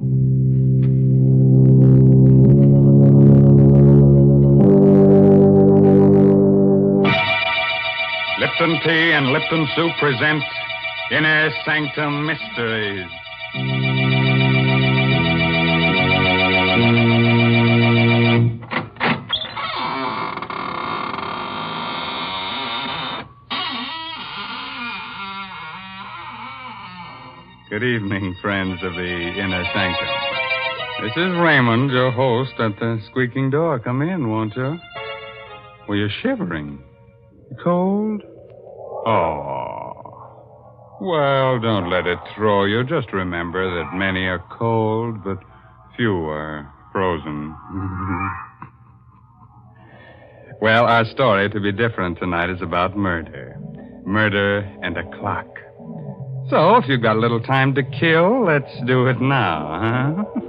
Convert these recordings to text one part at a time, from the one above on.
Lipton Tea and Lipton Soup present Inner Sanctum Mysteries. Good evening, friends of the Inner Sanctum. This is Raymond, your host, at the squeaking door. Come in, won't you? Well, you're shivering. Cold? Oh. Well, don't let it throw you. Just remember that many are cold, but few are frozen. Well, our story, to be different tonight, is about murder. Murder and a clock. So, if you've got a little time to kill, let's do it now, huh?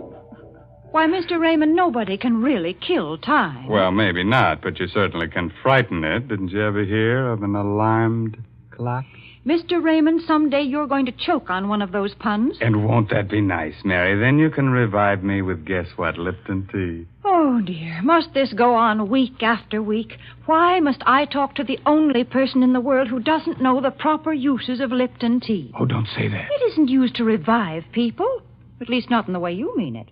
Why, Mr. Raymond, nobody can really kill time. Well, maybe not, but you certainly can frighten it. Didn't you ever hear of an alarmed clock? Mr. Raymond, someday you're going to choke on one of those puns. And won't that be nice, Mary? Then you can revive me with guess what, Lipton tea. Oh, dear. Must this go on week after week? Why must I talk to the only person in the world who doesn't know the proper uses of Lipton tea? Oh, don't say that. It isn't used to revive people. At least not in the way you mean it.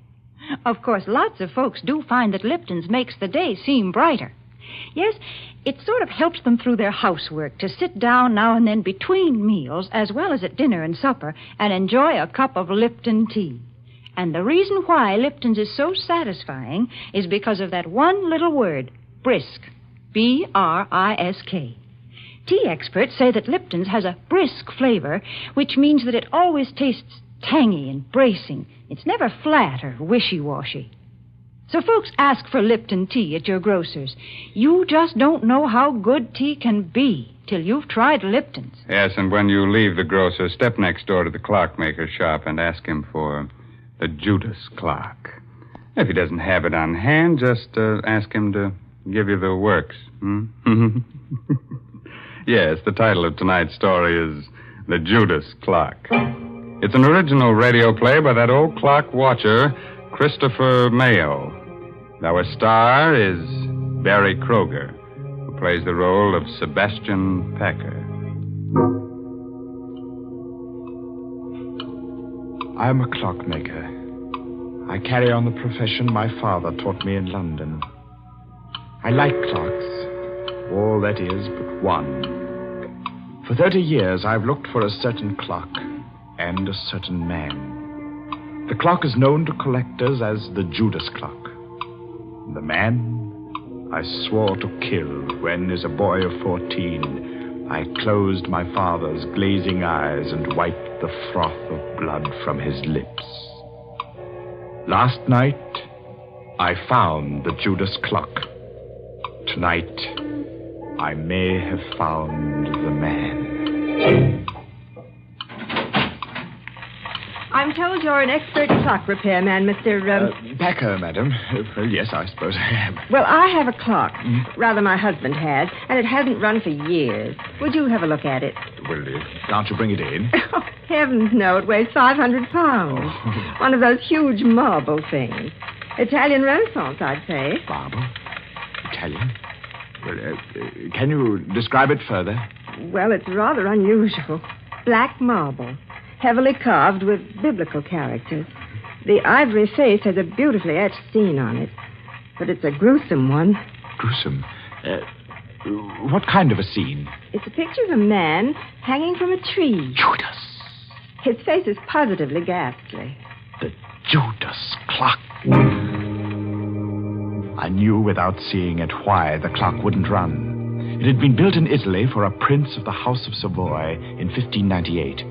Of course, lots of folks do find that Lipton's makes the day seem brighter. Yes, it sort of helps them through their housework to sit down now and then between meals, as well as at dinner and supper, and enjoy a cup of Lipton tea. And the reason why Lipton's is so satisfying is because of that one little word, brisk. B-R-I-S-K. Tea experts say that Lipton's has a brisk flavor, which means that it always tastes tangy and bracing. It's never flat or wishy-washy. So folks ask for Lipton tea at your grocer's. You just don't know how good tea can be till you've tried Lipton's. Yes, and when you leave the grocer, step next door to the clockmaker's shop and ask him for the Judas clock. If he doesn't have it on hand, just ask him to give you the works. Yes, the title of tonight's story is The Judas Clock. It's an original radio play by that old clock watcher, Christopher Mayo. Our star is Barry Kroger, who plays the role of Sebastian Packer. I am a clockmaker. I carry on the profession my father taught me in London. I like clocks, all that is but one. For 30 years, I've looked for a certain clock and a certain man. The clock is known to collectors as the Judas clock. The man I swore to kill when, as a boy of 14, I closed my father's glazing eyes and wiped the froth of blood from his lips. Last night, I found the Judas clock. Tonight, I may have found the man. I'm told you're an expert clock repairman, Mr. Packer, madam. Yes, I suppose I am. Well, I have a clock. Rather, my husband had, and it hasn't run for years. Would you have a look at it? Well, can't you bring it in? Oh, heavens, no. It weighs 500 pounds. Oh. One of those huge marble things. Italian Renaissance, I'd say. Marble? Italian? Well, can you describe it further? Well, it's rather unusual. Black marble. Heavily carved with biblical characters. The ivory face has a beautifully etched scene on it. But it's a gruesome one. Gruesome? What kind of a scene? It's a picture of a man hanging from a tree. Judas. His face is positively ghastly. The Judas clock. I knew without seeing it why the clock wouldn't run. It had been built in Italy for a prince of the House of Savoy in 1598.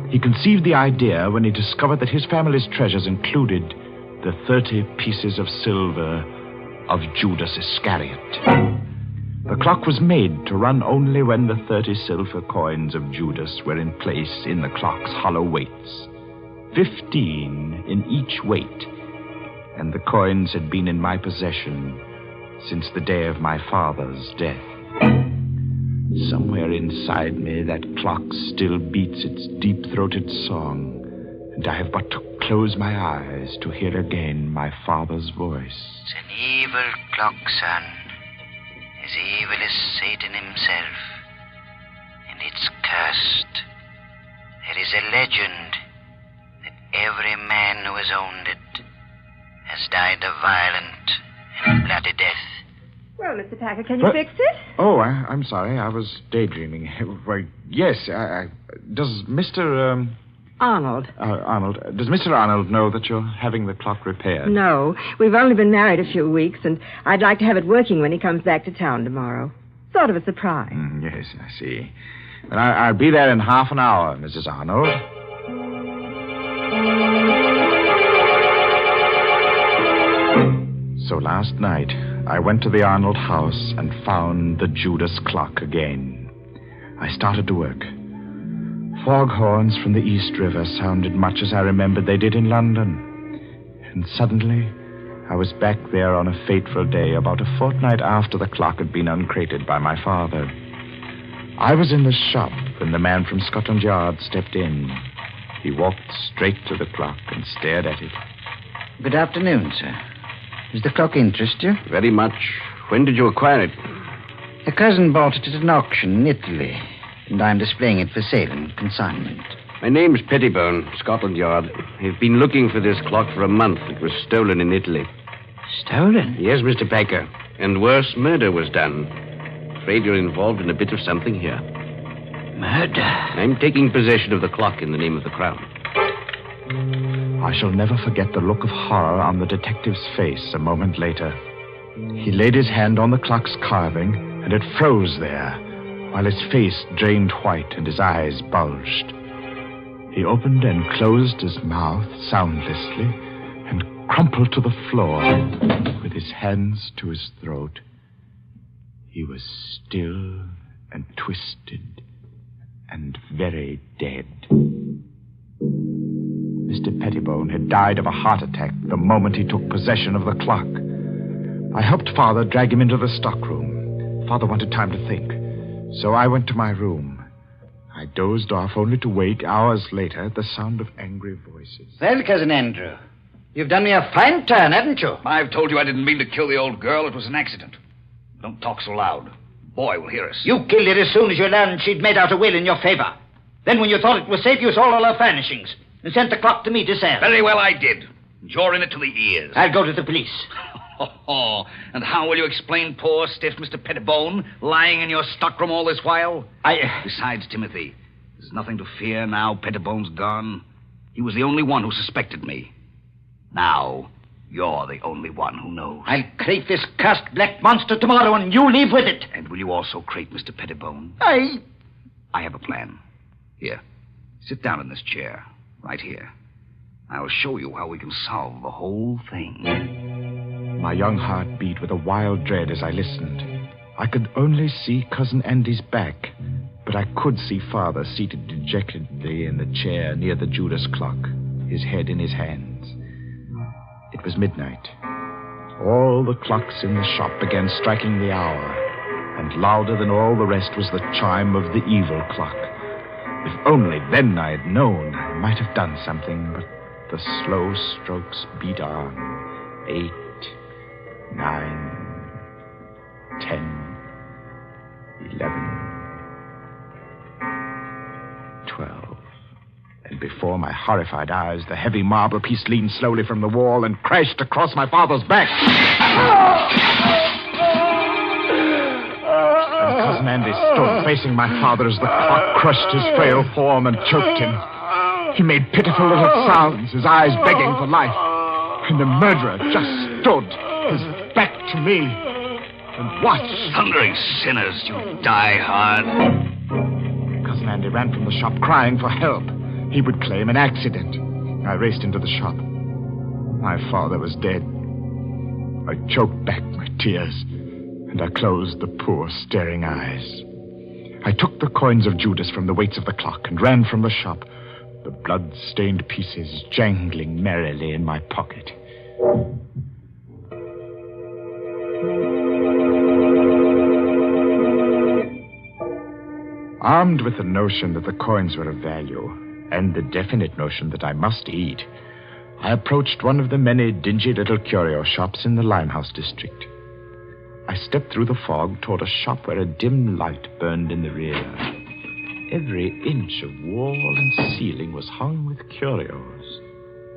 He conceived the idea when he discovered that his family's treasures included the 30 pieces of silver of Judas Iscariot. The clock was made to run only when the 30 silver coins of Judas were in place in the clock's hollow weights. 15 in each weight, and the coins had been in my possession since the day of my father's death. Somewhere inside me, that clock still beats its deep-throated song, and I have but to close my eyes to hear again my father's voice. It's an evil clock, son. As evil as Satan himself. And it's cursed. There is a legend that every man who has owned it has died a violent and bloody death. Well, Mr. Packer, can you fix it? Oh, I'm sorry. I was daydreaming. Why, yes. Does Mr. Arnold. Arnold. Does Mr. Arnold know that you're having the clock repaired? No. We've only been married a few weeks, and I'd like to have it working when he comes back to town tomorrow. Sort of a surprise. Yes, I see. Well, I'll be there in half an hour, Mrs. Arnold. So last night, I went to the Arnold house and found the Judas clock again. I started to work. Foghorns from the East River sounded much as I remembered they did in London. And suddenly, I was back there on a fateful day about a fortnight after the clock had been uncrated by my father. I was in the shop when the man from Scotland Yard stepped in. He walked straight to the clock and stared at it. Good afternoon, sir. Does the clock interest you? Very much. When did you acquire it? A cousin bought it at an auction in Italy, and I'm displaying it for sale and consignment. My name's Pettibone, Scotland Yard. I've been looking for this clock for a month. It was stolen in Italy. Stolen? Yes, Mr. Packer. And worse, murder was done. Afraid you're involved in a bit of something here. Murder? I'm taking possession of the clock in the name of the Crown. I shall never forget the look of horror on the detective's face a moment later. He laid his hand on the clock's carving, and it froze there, while his face drained white and his eyes bulged. He opened and closed his mouth soundlessly and crumpled to the floor with his hands to his throat. He was still and twisted and very dead. Mr. Pettibone had died of a heart attack the moment he took possession of the clock. I helped Father drag him into the stockroom. Father wanted time to think, so I went to my room. I dozed off only to wake hours later at the sound of angry voices. Well, Cousin Andrew, you've done me a fine turn, haven't you? I've told you I didn't mean to kill the old girl. It was an accident. Don't talk so loud. Boy will hear us. You killed her as soon as you learned she'd made out a will in your favor. Then when you thought it was safe, you sold all her furnishings and sent the clock to me to sell. Very well, I did. And you're in it to the ears. I'll go to the police. And how will you explain poor, stiff Mr. Pettibone lying in your stockroom all this while? Besides, Timothy, there's nothing to fear now Pettibone's gone. He was the only one who suspected me. Now, you're the only one who knows. I'll crate this cursed black monster tomorrow, and you leave with it. And will you also crate Mr. Pettibone? I have a plan. Here, sit down in this chair, right here. I'll show you how we can solve the whole thing. My young heart beat with a wild dread as I listened. I could only see Cousin Andy's back, but I could see Father seated dejectedly in the chair near the Judas clock, his head in his hands. It was midnight. All the clocks in the shop began striking the hour, and louder than all the rest was the chime of the evil clock. If only then I'd known, I might have done something, but the slow strokes beat on. 8, 9, 10, 11, 12. And before my horrified eyes, the heavy marble piece leaned slowly from the wall and crashed across my father's back. And Cousin Andy stood facing my father as the clock crushed his frail form and choked him. He made pitiful little sounds, his eyes begging for life. And the murderer just stood, his back to me, and watched. Thundering sinners, you die hard. Cousin Andy ran from the shop crying for help. He would claim an accident. I raced into the shop. My father was dead. I choked back my tears, and I closed the poor, staring eyes. I took the coins of Judas from the weights of the clock and ran from the shop, the blood-stained pieces jangling merrily in my pocket. Armed with the notion that the coins were of value, and the definite notion that I must eat, I approached one of the many dingy little curio shops in the Limehouse district. I stepped through the fog toward a shop where a dim light burned in the rear. Every inch of wall and ceiling was hung with curios,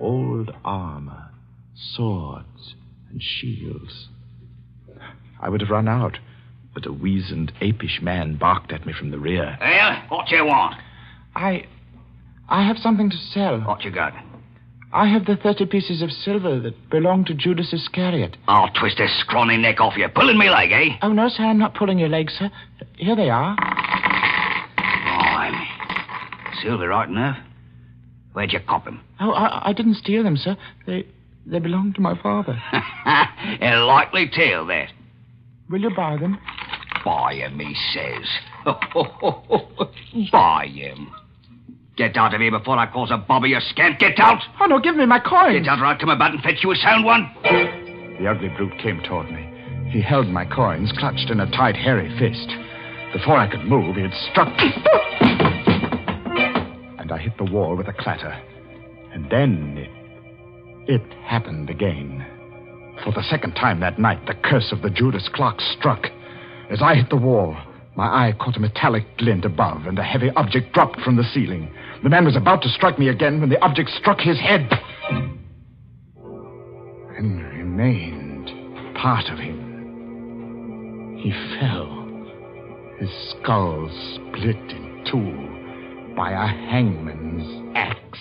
old armor, swords, and shields. I would have run out, but a weazened, apish man barked at me from the rear. Well, what do you want? I have something to sell. What you got? I have the 30 pieces of silver that belong to Judas Iscariot. I'll twist this scrawny neck off you. Pulling me leg, eh? Oh, no, sir, I'm not pulling your legs, sir. Here they are. Blimey. Silver right enough. Where'd you cop them? Oh, I didn't steal them, sir. They belong to my father. A likely tale, that. Will you buy them? Buy him, he says. Buy him. Get out of here before I cause a bob of your scamp. Get out! Oh, no, give me my coins. Get out or I'll come about and fetch you a sound one. The ugly brute came toward me. He held my coins, clutched in a tight, hairy fist. Before I could move, he had struck me. And I hit the wall with a clatter. And then it happened again. For the second time that night, the curse of the Judas clock struck. As I hit the wall, my eye caught a metallic glint above, and a heavy object dropped from the ceiling. The man was about to strike me again when the object struck his head. And remained part of him. He fell. His skull split in two by a hangman's axe.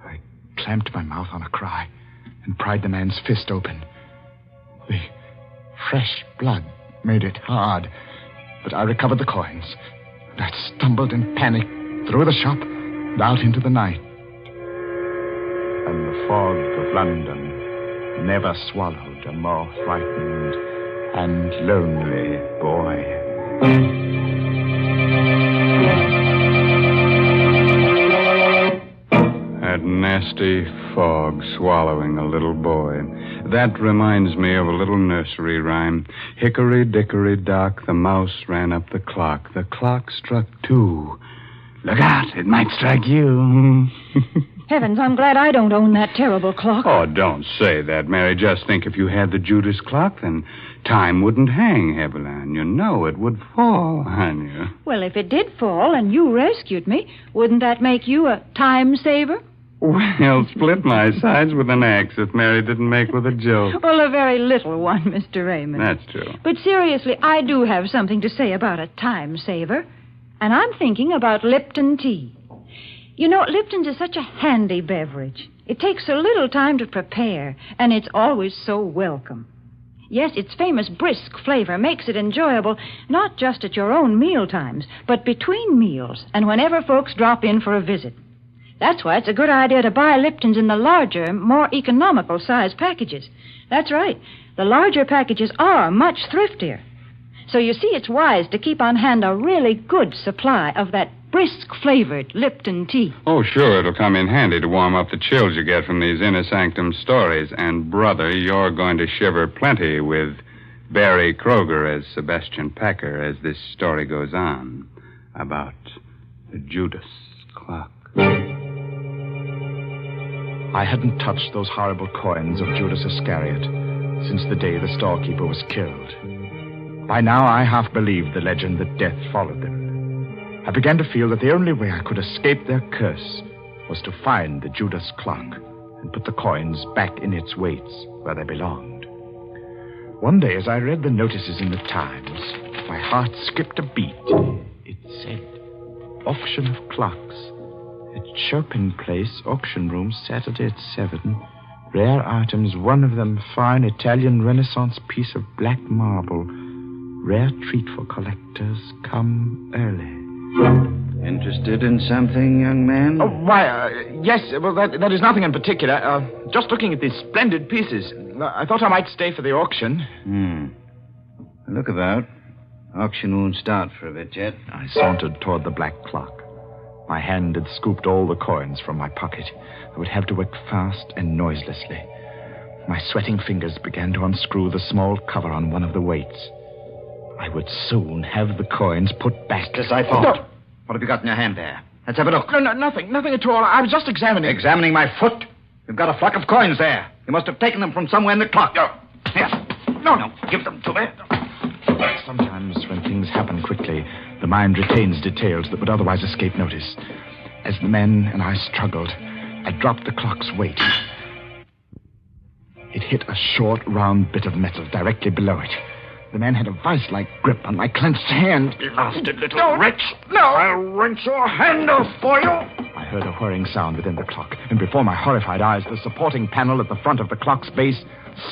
I clamped my mouth on a cry and pried the man's fist open. The fresh blood made it hard, but I recovered the coins. And I stumbled in panic through the shop and out into the night. And the fog of London never swallowed a more frightened and lonely boy. That nasty fog swallowing a little boy. That reminds me of a little nursery rhyme. Hickory dickory dock, the mouse ran up the clock. The clock struck 2. Look out, it might strike you. Heavens, I'm glad I don't own that terrible clock. Oh, don't say that, Mary. Just think if you had the Judas clock, then time wouldn't hang heavily on you. No, it would fall on you. Well, if it did fall and you rescued me, wouldn't that make you a time saver? Well, split my sides with an axe if Mary didn't make with a joke. Well, a very little one, Mr. Raymond. That's true. But seriously, I do have something to say about a time saver. And I'm thinking about Lipton tea. You know, Lipton's is such a handy beverage. It takes so little time to prepare, and it's always so welcome. Yes, its famous brisk flavor makes it enjoyable, not just at your own meal times, but between meals and whenever folks drop in for a visit. That's why it's a good idea to buy Lipton's in the larger, more economical size packages. That's right. The larger packages are much thriftier. So you see, it's wise to keep on hand a really good supply of that brisk-flavored Lipton tea. Oh, sure, it'll come in handy to warm up the chills you get from these inner sanctum stories. And, brother, you're going to shiver plenty with Barry Kroger as Sebastian Packer as this story goes on about the Judas clock. I hadn't touched those horrible coins of Judas Iscariot since the day the storekeeper was killed. By now, I half believed the legend that death followed them. I began to feel that the only way I could escape their curse was to find the Judas clock and put the coins back in its weights where they belonged. One day, as I read the notices in the Times, my heart skipped a beat. It said, auction of clocks. At Chopin Place, auction room, Saturday at 7. Rare items, one of them fine Italian Renaissance piece of black marble. Rare treat for collectors. Come early. Interested in something, young man? Oh, why, yes. Well, that is nothing in particular. Just looking at these splendid pieces. I thought I might stay for the auction. Look about. Auction won't start for a bit yet. I sauntered toward the black clock. My hand had scooped all the coins from my pocket. I would have to work fast and noiselessly. My sweating fingers began to unscrew the small cover on one of the weights. I would soon have the coins put back. As I thought. No. What have you got in your hand there? Let's have a look. No, nothing at all. I was just examining. Examining my foot? You've got a flock of coins there. You must have taken them from somewhere in the clock. Here. No, give them to me. Sometimes when things happen quickly, the mind retains details that would otherwise escape notice. As the men and I struggled, I dropped the clock's weight. It hit a short, round bit of metal directly below it. The man had a vice-like grip on my clenched hand. Blasted little wretch. No! I'll wrench your hand off for you. I heard a whirring sound within the clock, and before my horrified eyes, the supporting panel at the front of the clock's base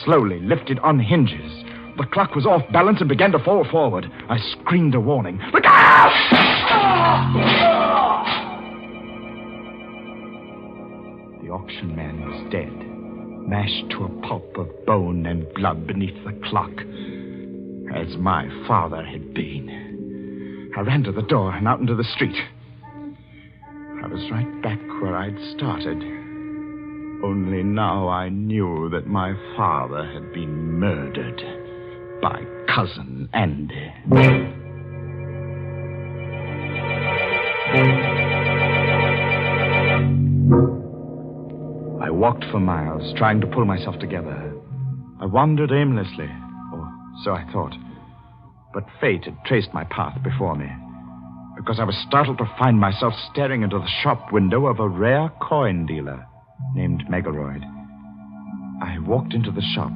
slowly lifted on hinges. The clock was off balance and began to fall forward. I screamed a warning. Look out! The auction man was dead, mashed to a pulp of bone and blood beneath the clock, as my father had been. I ran to the door and out into the street. I was right back where I'd started. Only now I knew that my father had been murdered by Cousin Andy. I walked for miles, trying to pull myself together. I wandered aimlessly, or so I thought. But fate had traced my path before me, because I was startled to find myself staring into the shop window of a rare coin dealer named Megaroyd. I walked into the shop.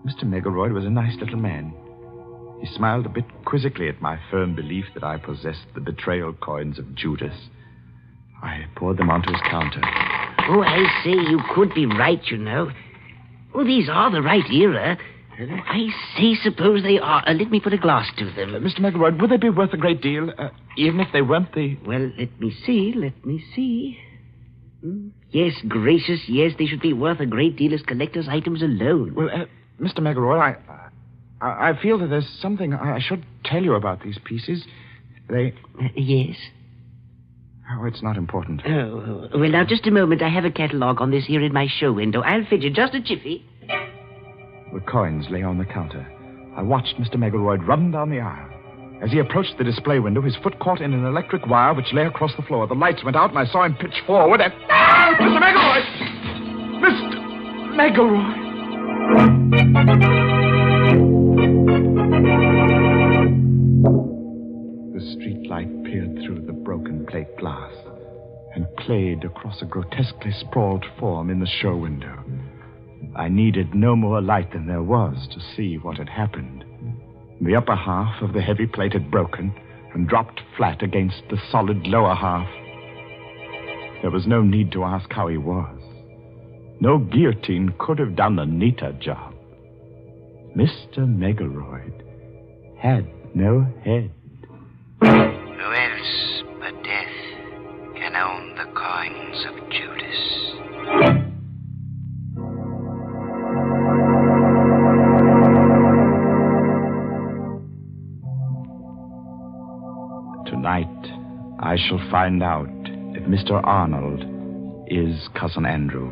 Mr. Megaroyd was a nice little man. He smiled a bit quizzically at my firm belief that I possessed the betrayal coins of Judas. I poured them onto his counter. Oh, I say, you could be right, you know. Oh, these are the right era. I say, suppose they are. Let me put a glass to them. Mr. Megaroyd, would they be worth a great deal, even if they weren't the... Well, let me see. Yes, gracious, yes, they should be worth a great deal as collector's items alone. Well, Mr. Megaroyd, I feel that there's something I should tell you about these pieces. They... Yes? Oh, it's not important. Oh, well, now, just a moment. I have a catalogue on this here in my show window. I'll fetch it. Just a jiffy. The coins lay on the counter. I watched Mr. Megaroyd run down the aisle. As he approached the display window, his foot caught in an electric wire which lay across the floor. The lights went out, and I saw him pitch forward and... Ah! Mr. Megaroyd! Mr. Megaroyd! The streetlight peered through the broken plate glass and played across a grotesquely sprawled form in the show window. I needed no more light than there was to see what had happened. The upper half of the heavy plate had broken and dropped flat against the solid lower half. There was no need to ask how he was. No guillotine could have done a neater job. Mr. Megaroyd had no head. Who else but death can own the coins of Judas? Tonight, I shall find out if Mr. Arnold is Cousin Andrew.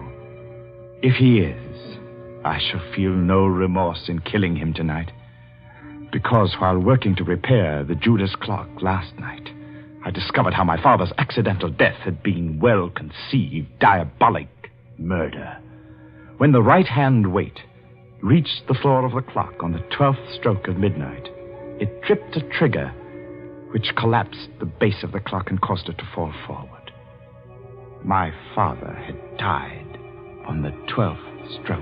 If he is, I shall feel no remorse in killing him tonight. Because while working to repair the Judas clock last night, I discovered how my father's accidental death had been well-conceived, diabolic murder. When the right-hand weight reached the floor of the clock on the 12th stroke of midnight, it tripped a trigger which collapsed the base of the clock and caused it to fall forward. My father had died on the 12th stroke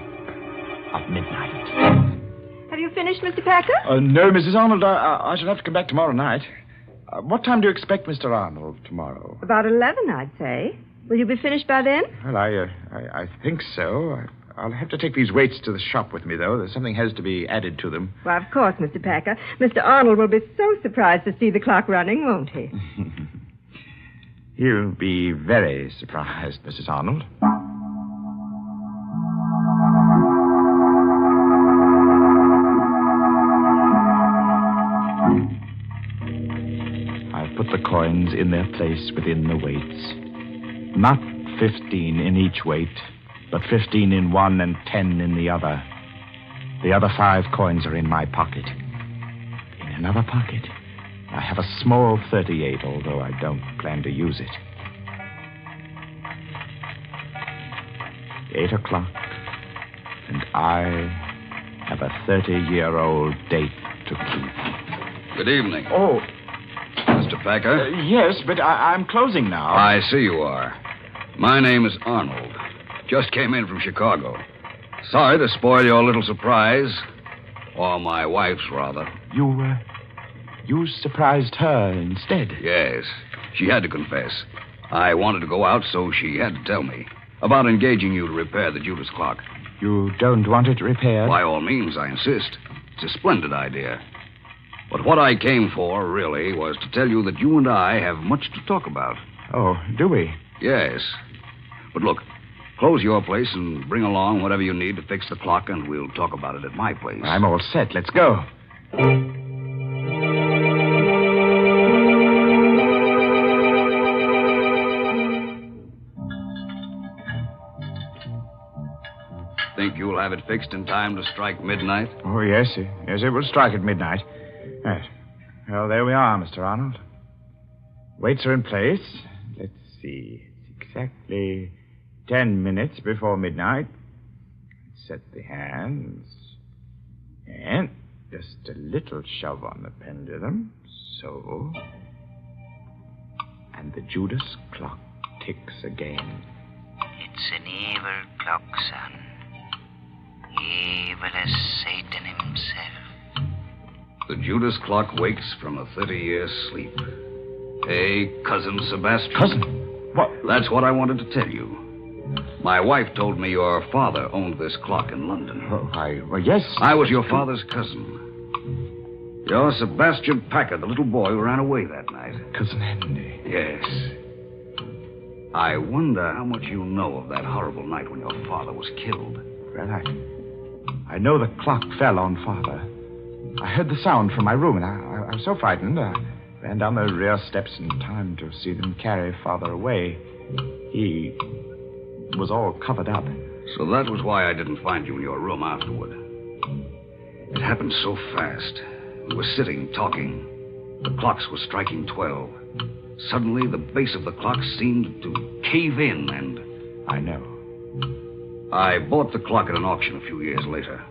of midnight. Have you finished, Mr. Packer? No, Mrs. Arnold. I shall have to come back tomorrow night. What time do you expect Mr. Arnold tomorrow? About 11, I'd say. Will you be finished by then? Well, I think so. I'll have to take these weights to the shop with me, though. Something has to be added to them. Well, of course, Mr. Packer. Mr. Arnold will be so surprised to see the clock running, won't he? He'll be very surprised, Mrs. Arnold. I've put the coins in their place within the weights. Not 15 in each weight, but 15 in one and 10 in the other. The other 5 coins are in my pocket. In another pocket I have a small 38, although I don't plan to use it. 8 o'clock, and I have a 30-year-old date to keep. Good evening. Oh, Mr. Packer? yes, but I'm closing now. I see you are. My name is Arnold. Just came in from Chicago. Sorry to spoil your little surprise. Or my wife's, rather. You surprised her instead? Yes. She had to confess. I wanted to go out, so she had to tell me about engaging you to repair the Judas clock. You don't want it repaired? By all means, I insist. It's a splendid idea. But what I came for, really, was to tell you that you and I have much to talk about. Oh, do we? Yes. But look, close your place and bring along whatever you need to fix the clock, and we'll talk about it at my place. I'm all set. Let's go. Think you'll have it fixed in time to strike midnight? Oh, yes. Yes, it will strike at midnight. Yes. Well, there we are, Mr. Arnold. Weights are in place. Let's see. It's exactly 10 minutes before midnight. Set the hands. And just a little shove on the pendulum. So. And the Judas clock ticks again. It's an evil clock, son. Evil as Satan himself. The Judas clock wakes from a 30-year sleep. Hey, Cousin Sebastian. Cousin? What? That's what I wanted to tell you. My wife told me your father owned this clock in London. Oh, well, yes. I was your father's cousin. You're Sebastian Packer, the little boy who ran away that night. Cousin Andy. Yes. I wonder how much you know of that horrible night when your father was killed. Well, I know the clock fell on Father. I heard the sound from my room, and I was so frightened. I ran down the rear steps in time to see them carry Father away. He was all covered up. So that was why I didn't find you in your room afterward. It happened so fast. We were sitting, talking. The clocks were striking 12. Suddenly, the base of the clock seemed to cave in, and... I know. I bought the clock at an auction a few years later.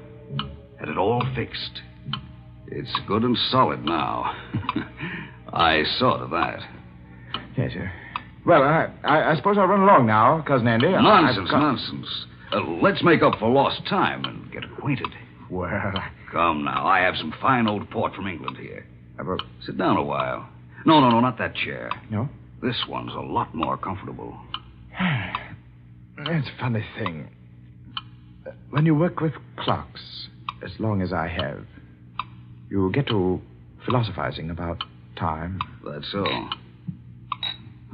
Had it all fixed. It's good and solid now. I saw to that. Yes, sir. Well, I suppose I'll run along now, Cousin Andy. Nonsense. Let's make up for lost time and get acquainted. Well, Come now. I have some fine old port from England here. Well, Sit down a while. No, not that chair. No? This one's a lot more comfortable. It's a funny thing. When you work with clocks, as long as I have, you get to philosophizing about time. That's so.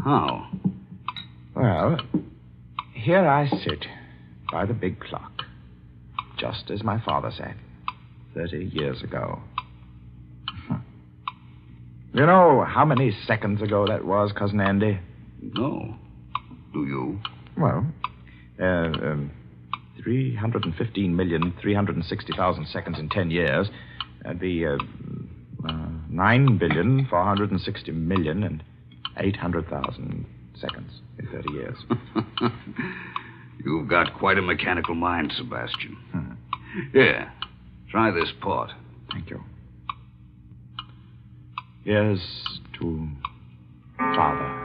How? Well, here I sit by the big clock, just as my father sat 30 years ago. You know how many seconds ago that was, Cousin Andy? No. Do you? Well, 315,360,000 seconds in 10 years. That'd be 9,460,800,000 seconds in 30 years. You've got quite a mechanical mind, Sebastian. Here, try this port. Thank you. Here's to Father.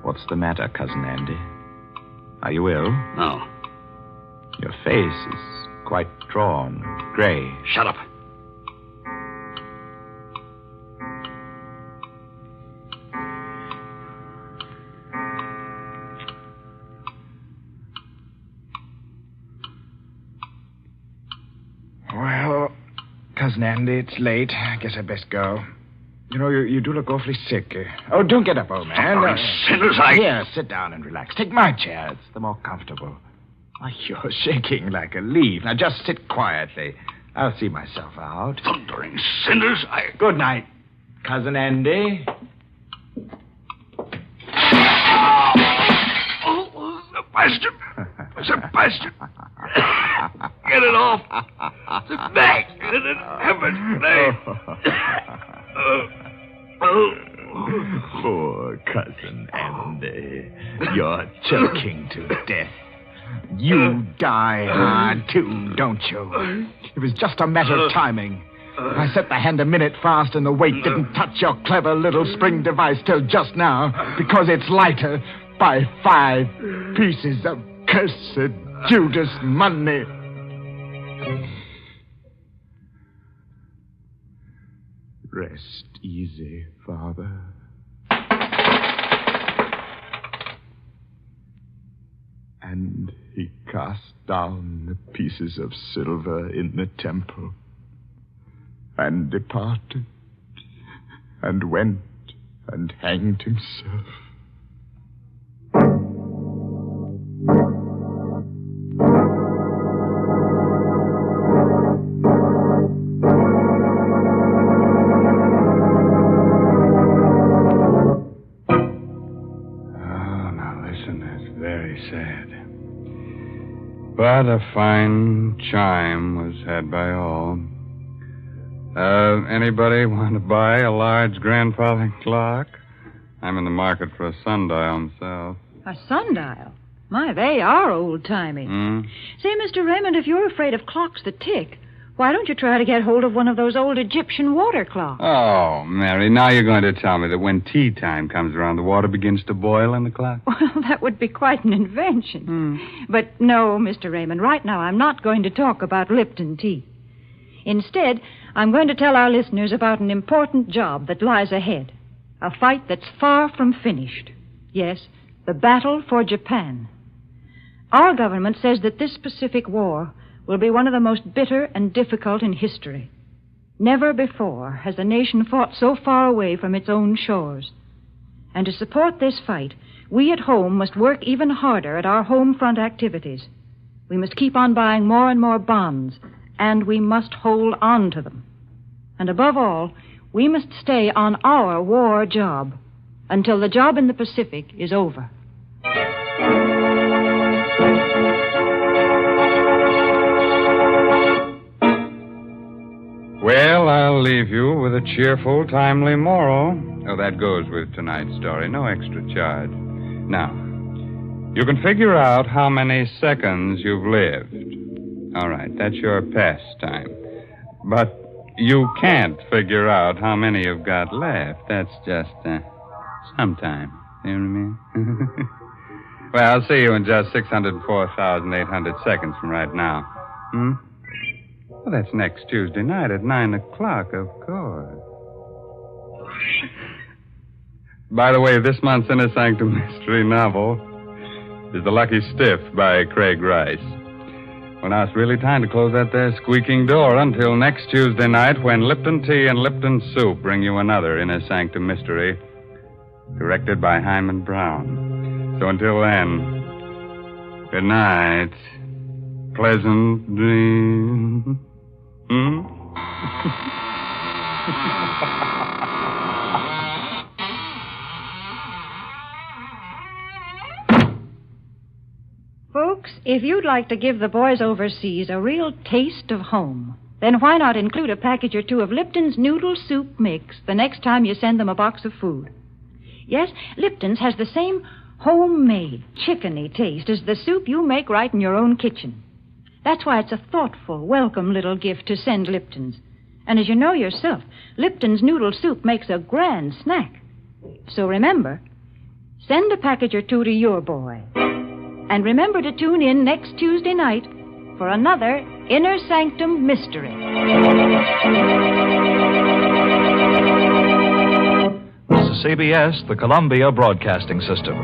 What's the matter, Cousin Andy? Are you ill? No. Your face is quite drawn, gray. Shut up. Well, Cousin Andy, it's late. I guess I'd best go. You know, you do look awfully sick. Oh, don't get up, old man. Sinners, Here, sit down and relax. Take my chair. It's the more comfortable. Why, you're shaking like a leaf. Now, just sit quietly. I'll see myself out. Thundering sinners, Good night, Cousin Andy. Oh, Sebastian. Sebastian. Get it off. Back. In heaven's name. Poor cousin Andy. You're choking to death. You die hard, too, don't you? It was just a matter of timing. I set the hand a minute fast and the weight didn't touch your clever little spring device till just now because it's lighter by 5 pieces of cursed Judas money. Rest easy, Father. And he cast down the pieces of silver in the temple and departed and went and hanged himself. But a fine chime was had by all. Anybody want to buy a large grandfather clock? I'm in the market for a sundial myself. A sundial? My, they are old-timey. Say, Mr. Raymond, if you're afraid of clocks that tick, why don't you try to get hold of one of those old Egyptian water clocks? Oh, Mary, now you're going to tell me that when tea time comes around, the water begins to boil in the clock? Well, that would be quite an invention. But no, Mr. Raymond, right now I'm not going to talk about Lipton tea. Instead, I'm going to tell our listeners about an important job that lies ahead. A fight that's far from finished. Yes, the battle for Japan. Our government says that this Pacific War will be one of the most bitter and difficult in history. Never before has a nation fought so far away from its own shores. And to support this fight, we at home must work even harder at our home front activities. We must keep on buying more and more bonds, and we must hold on to them. And above all, we must stay on our war job until the job in the Pacific is over. Well, I'll leave you with a cheerful, timely moral. Oh, that goes with tonight's story. No extra charge. Now, you can figure out how many seconds you've lived. All right, that's your pastime. But you can't figure out how many you've got left. That's just sometime. You know what I mean? Well, I'll see you in just 604,800 seconds from right now. Well, that's next Tuesday night at 9 o'clock, of course. By the way, this month's Inner Sanctum mystery novel is The Lucky Stiff by Craig Rice. Well, now it's really time to close that there squeaking door until next Tuesday night when Lipton Tea and Lipton Soup bring you another Inner Sanctum mystery directed by Hyman Brown. So until then, good night. Pleasant dreams. Folks, if you'd like to give the boys overseas a real taste of home, then why not include a package or two of Lipton's Noodle Soup Mix the next time you send them a box of food? Yes, Lipton's has the same homemade, chickeny taste as the soup you make right in your own kitchen. That's why it's a thoughtful, welcome little gift to send Lipton's. And as you know yourself, Lipton's Noodle Soup makes a grand snack. So remember, send a package or two to your boy. And remember to tune in next Tuesday night for another Inner Sanctum Mystery. This is CBS, the Columbia Broadcasting System.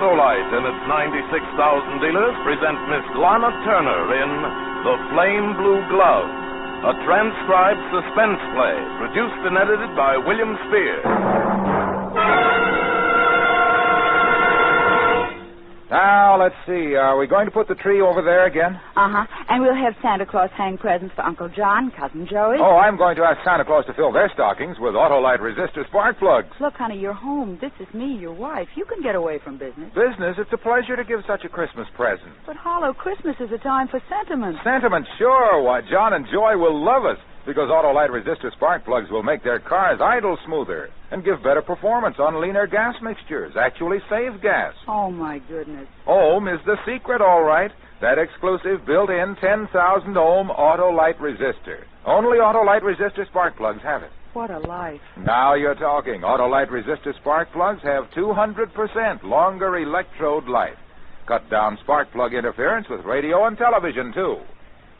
Autolite and its 96,000 dealers present Miss Lana Turner in The Flame Blue Glove, a transcribed suspense play produced and edited by William Spears. Now, let's see. Are we going to put the tree over there again? Uh-huh. And we'll have Santa Claus hang presents for Uncle John, Cousin Joey. Oh, I'm going to ask Santa Claus to fill their stockings with Autolite resistor spark plugs. Look, honey, you're home. This is me, your wife. You can get away from business. Business? It's a pleasure to give such a Christmas present. But, Harlow, Christmas is a time for sentiment. Sentiment? Sure. Why, John and Joy will love us, because Autolite resistor spark plugs will make their cars idle smoother and give better performance on leaner gas mixtures, actually save gas. Oh, my goodness. Ohm is the secret, all right. That exclusive built-in 10,000 ohm Autolite resistor. Only Autolite resistor spark plugs have it. What a life. Now you're talking. Autolite resistor spark plugs have 200% longer electrode life. Cut down spark plug interference with radio and television, too.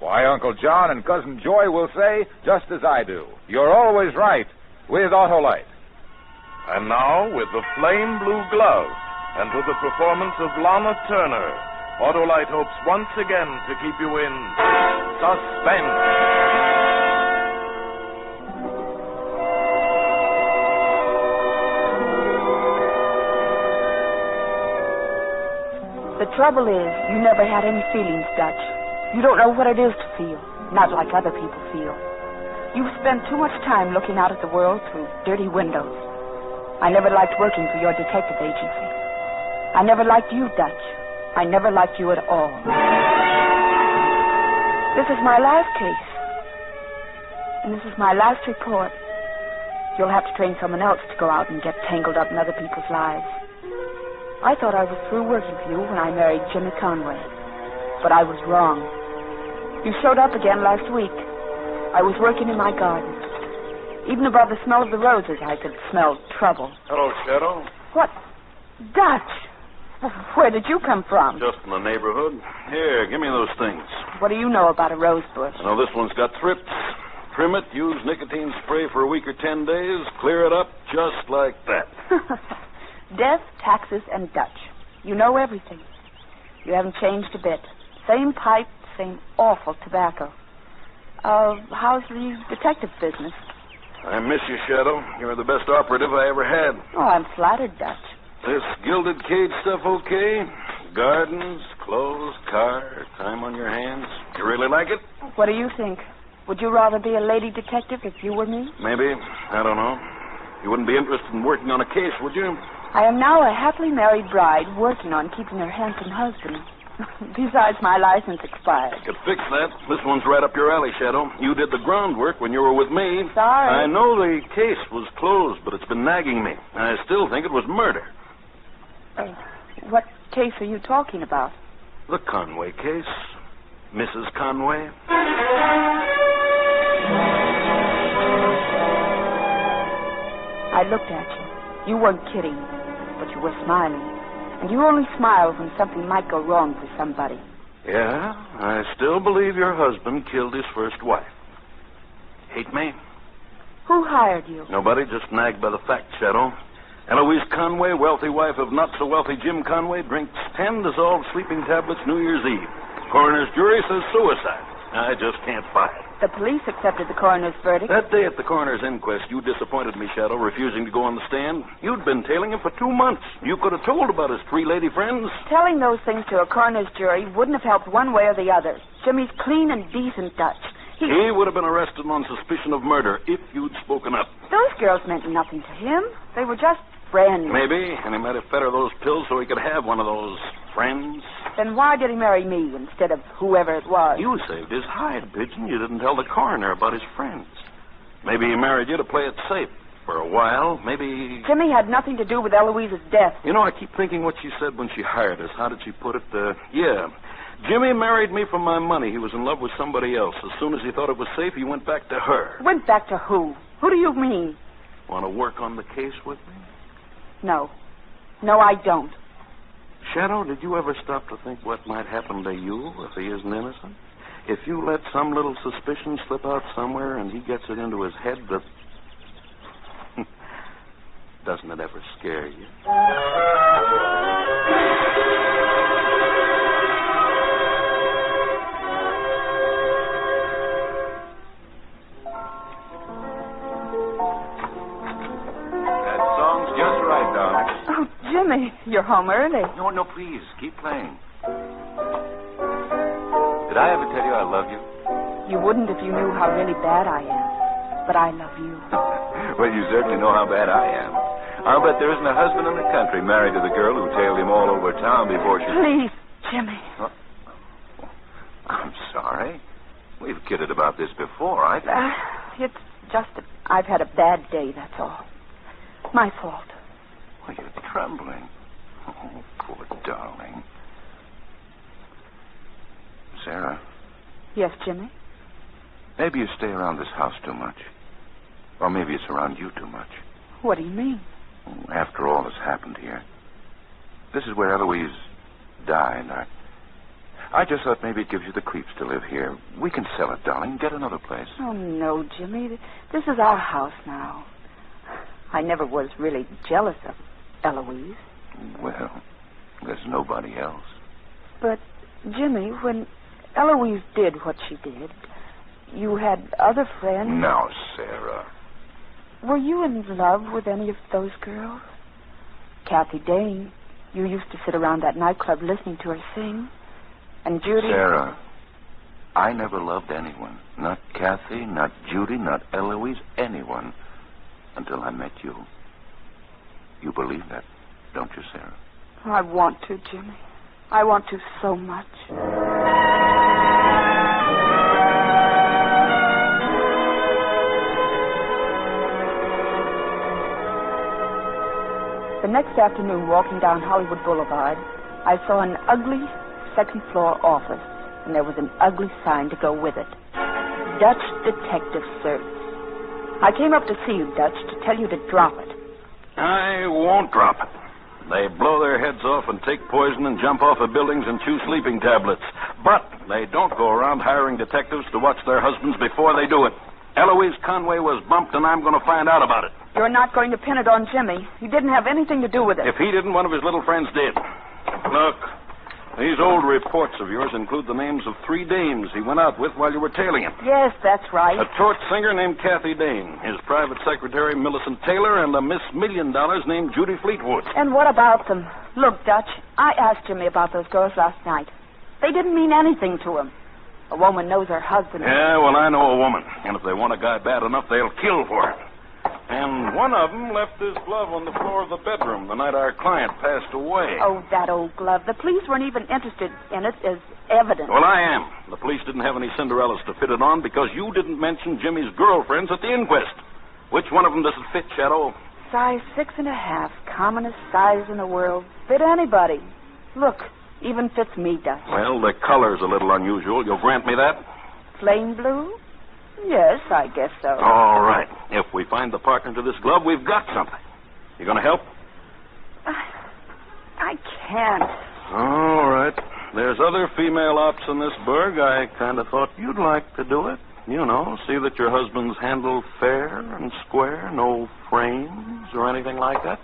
Why, Uncle John and Cousin Joy will say, just as I do, you're always right with Autolite. And now, with The Flame Blue Glove, and with the performance of Lana Turner, Autolite hopes once again to keep you in suspense. The trouble is, you never had any feelings, Dutch. You don't know what it is to feel, not like other people feel. You've spent too much time looking out at the world through dirty windows. I never liked working for your detective agency. I never liked you, Dutch. I never liked you at all. This is my last case. And this is my last report. You'll have to train someone else to go out and get tangled up in other people's lives. I thought I was through working for you when I married Jimmy Conway. But I was wrong. You showed up again last week. I was working in my garden. Even above the smell of the roses, I could smell trouble. Hello, Shadow. What? Dutch! Where did you come from? Just in the neighborhood. Here, give me those things. What do you know about a rose bush? I know this one's got thrips. Trim it, use nicotine spray for a week or 10 days, clear it up just like that. Death, taxes, and Dutch. You know everything. You haven't changed a bit. Same pipe, same awful tobacco. How's the detective business? I miss you, Shadow. You're the best operative I ever had. Oh, I'm flattered, Dutch. This gilded cage stuff okay? Gardens, clothes, car, time on your hands. You really like it? What do you think? Would you rather be a lady detective if you were me? Maybe. I don't know. You wouldn't be interested in working on a case, would you? I am now a happily married bride working on keeping her handsome husband. Besides, my license expired. I could fix that. This one's right up your alley, Shadow. You did the groundwork when you were with me. Sorry. I know the case was closed, but it's been nagging me. I still think it was murder. What case are you talking about? The Conway case. Mrs. Conway. I looked at you. You weren't kidding, but you were smiling. And you only smile when something might go wrong for somebody. Yeah, I still believe your husband killed his first wife. Hate me? Who hired you? Nobody, just nagged by the fact, Shadow. Eloise Conway, wealthy wife of not-so-wealthy Jim Conway, drinks 10 dissolved sleeping tablets New Year's Eve. Coroner's jury says suicide. I just can't buy it. The police accepted the coroner's verdict. That day at the coroner's inquest, you disappointed me, Shadow, refusing to go on the stand. You'd been tailing him for 2 months. You could have told about his 3 lady friends. Telling those things to a coroner's jury wouldn't have helped one way or the other. Jimmy's clean and decent, Dutch. He would have been arrested on suspicion of murder if you'd spoken up. Those girls meant nothing to him. They were just friends. Maybe, and he might have fed her those pills so he could have one of those friends. Then why did he marry me instead of whoever it was? You saved his hide, Pigeon. You didn't tell the coroner about his friends. Maybe he married you to play it safe. For a while, maybe... Jimmy had nothing to do with Eloise's death. You know, I keep thinking what she said when she hired us. How did she put it? Yeah. Jimmy married me for my money. He was in love with somebody else. As soon as he thought it was safe, he went back to her. Went back to who? Who do you mean? Want to work on the case with me? No. No, I don't. Shadow, did you ever stop to think what might happen to you if he isn't innocent? If you let some little suspicion slip out somewhere and he gets it into his head that... Doesn't it ever scare you? You're home early. No, please. Keep playing. Did I ever tell you I love you? You wouldn't if you knew how really bad I am. But I love you. Well, you certainly know how bad I am. I'll bet there isn't a husband in the country married to the girl who tailed him all over town before she... Please, Jimmy. I'm sorry. We've kidded about this before. It's just that I've had a bad day, that's all. My fault. Well, you're trembling. Oh, poor darling. Sarah. Yes, Jimmy? Maybe you stay around this house too much. Or maybe it's around you too much. What do you mean? After all that's happened here. This is where Eloise died. I just thought maybe it gives you the creeps to live here. We can sell it, darling. Get another place. Oh, no, Jimmy. This is our house now. I never was really jealous of Eloise. Well, there's nobody else. But, Jimmy, when Eloise did what she did, you had other friends. Now, Sarah. Were you in love with any of those girls? Kathy Dane. You used to sit around that nightclub listening to her sing. And Judy... Sarah, I never loved anyone. Not Kathy, not Judy, not Eloise, anyone. Until I met you. You believe that, don't you, Sarah? I want to, Jimmy. I want to so much. The next afternoon, walking down Hollywood Boulevard, I saw an ugly second-floor office, and there was an ugly sign to go with it. Dutch Detective Search. I came up to see you, Dutch, to tell you to drop it. I won't drop it. They blow their heads off and take poison and jump off of buildings and chew sleeping tablets. But they don't go around hiring detectives to watch their husbands before they do it. Eloise Conway was bumped, and I'm going to find out about it. You're not going to pin it on Jimmy. He didn't have anything to do with it. If he didn't, one of his little friends did. Look, these old reports of yours include the names of 3 dames he went out with while you were tailing him. Yes, that's right. A torch singer named Kathy Dane, his private secretary Millicent Taylor, and a Miss $1 Million named Judy Fleetwood. And what about them? Look, Dutch, I asked Jimmy about those girls last night. They didn't mean anything to him. A woman knows her husband. Yeah, well, I know a woman. And if they want a guy bad enough, they'll kill for him. And one of them left his glove on the floor of the bedroom the night our client passed away. Oh, that old glove. The police weren't even interested in it as evidence. Well, I am. The police didn't have any Cinderellas to fit it on because you didn't mention Jimmy's girlfriends at the inquest. Which one of them does it fit, Shadow? Size 6.5. Commonest size in the world. Fit anybody. Look, even fits me, Dutch. Well, the color's a little unusual. You'll grant me that? Plain blue? Yes, I guess so. All right. If we find the partner to this glove, we've got something. You going to help? I can't. All right. There's other female ops in this burg. I kind of thought you'd like to do it. You know, see that your husband's handled fair and square, no frames or anything like that.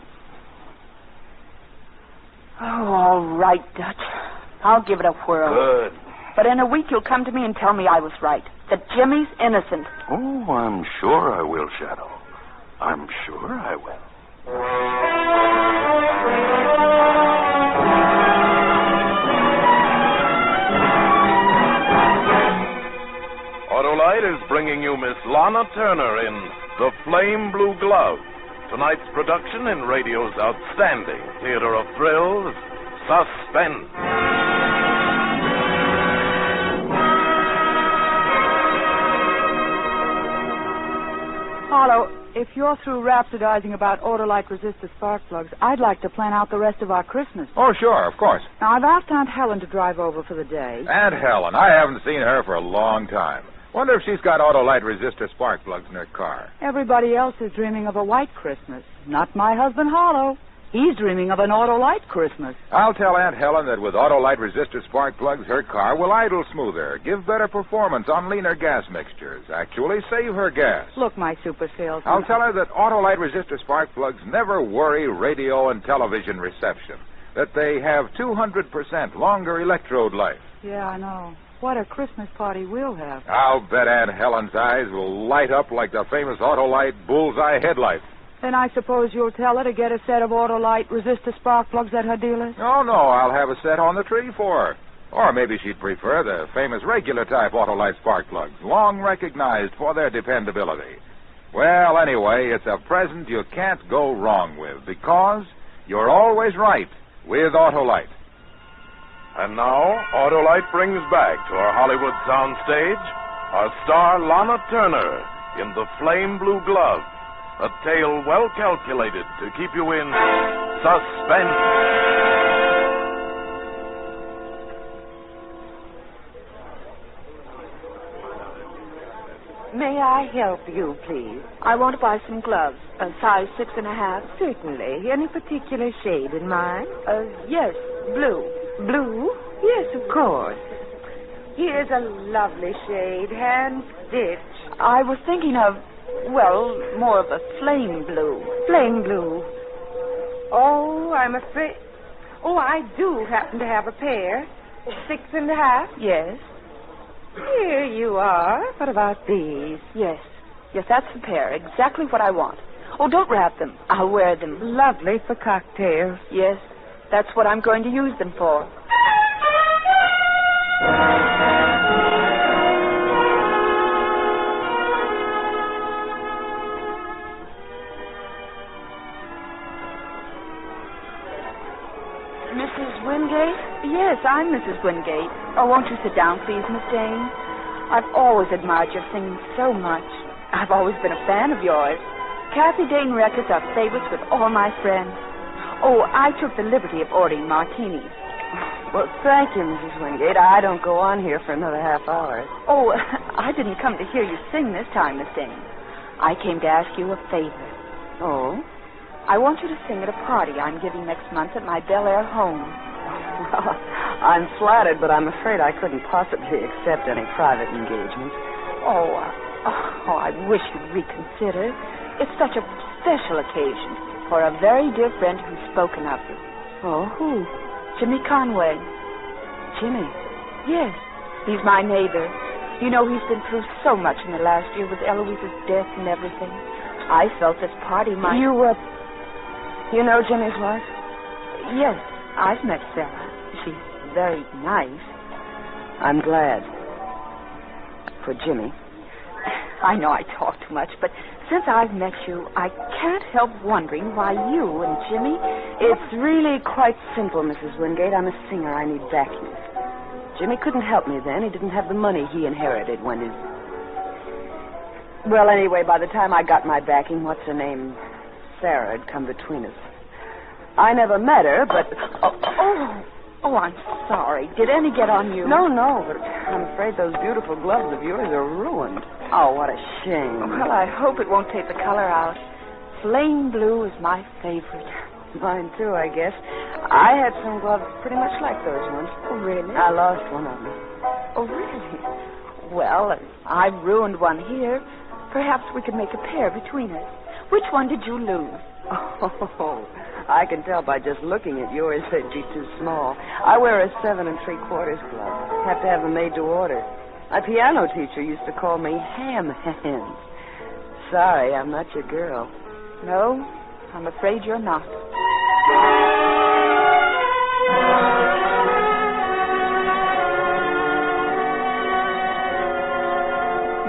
Oh, all right, Dutch. I'll give it a whirl. Good. But in a week you'll come to me and tell me I was right. That Jimmy's innocent. Oh, I'm sure I will, Shadow. I'm sure I will. Autolite is bringing you Miss Lana Turner in The Flame Blue Glove. Tonight's production in radio's outstanding theater of thrills, Suspense. Harlow, if you're through rhapsodizing about Autolite resistor spark plugs, I'd like to plan out the rest of our Christmas. Oh, sure, of course. Now, I've asked Aunt Helen to drive over for the day. Aunt Helen, I haven't seen her for a long time. Wonder if she's got Autolite resistor spark plugs in her car. Everybody else is dreaming of a white Christmas. Not my husband, Harlow. He's dreaming of an Autolite Christmas. I'll tell Aunt Helen that with Autolite resistor spark plugs, her car will idle smoother, give better performance on leaner gas mixtures, actually save her gas. Look, my super salesman. I'll tell her that Autolite resistor spark plugs never worry radio and television reception, that they have 200% longer electrode life. Yeah, I know. What a Christmas party we'll have. I'll bet Aunt Helen's eyes will light up like the famous Autolite bullseye headlight. Then I suppose you'll tell her to get a set of Autolite resistor spark plugs at her dealer's? Oh, no, I'll have a set on the tree for her. Or maybe she'd prefer the famous regular type Autolite spark plugs, long recognized for their dependability. Well, anyway, it's a present you can't go wrong with because you're always right with Autolite. And now, Autolite brings back to our Hollywood soundstage our star Lana Turner in The Flame Blue Glove, a tale well calculated to keep you in suspense. May I help you, please? I want to buy some gloves, a size 6.5. Certainly. Any particular shade in mind? Yes, blue. Blue? Yes, of course. Here's a lovely shade, hand-stitched. I was thinking of, well, more of a flame blue. Flame blue. Oh, I'm afraid... Oh, I do happen to have a pair. 6.5? Yes. Here you are. What about these? Yes, that's the pair. Exactly what I want. Oh, don't wrap them. I'll wear them. Lovely for cocktails. Yes, that's what I'm going to use them for. Mrs. Wingate? Yes, I'm Mrs. Wingate. Oh, won't you sit down, please, Miss Dane? I've always admired your singing so much. I've always been a fan of yours. Kathy Dane records are favorites with all my friends. Oh, I took the liberty of ordering martinis. Well, thank you, Mrs. Wingate. I don't go on here for another half hour. Oh, I didn't come to hear you sing this time, Miss Dane. I came to ask you a favor. Oh? I want you to sing at a party I'm giving next month at my Bel Air home. Well, I'm flattered, but I'm afraid I couldn't possibly accept any private engagements. Oh, I wish you'd reconsider. It's such a special occasion for a very dear friend who's spoken of you. Oh, who? Jimmy Conway. Jimmy? Yes, he's my neighbor. You know, he's been through so much in the last year with Eloise's death and everything. I felt this party might... You know Jimmy's wife? Yes, I've met Sarah. She's very nice. I'm glad. For Jimmy. I know I talk too much, but since I've met you, I can't help wondering why you and Jimmy... It's really quite simple, Mrs. Wingate. I'm a singer. I need backing. Jimmy couldn't help me then. He didn't have the money he inherited when his... Well, anyway, by the time I got my backing, what's her name? Sarah had come between us. I never met her, but... Oh, I'm sorry. Did any get on you? No, but I'm afraid those beautiful gloves of yours are ruined. Oh, what a shame. Well, I hope it won't take the color out. Flame blue is my favorite. Mine, too, I guess. I had some gloves pretty much like those ones. Oh, really? I lost one of them. Oh, really? Well, I've ruined one here. Perhaps we could make a pair between us. Which one did you lose? Oh, I can tell by just looking at yours they'd be too small. I wear a 7 3/4 glove. Have to have them made to order. My piano teacher used to call me ham hands. Sorry, I'm not your girl. No, I'm afraid you're not.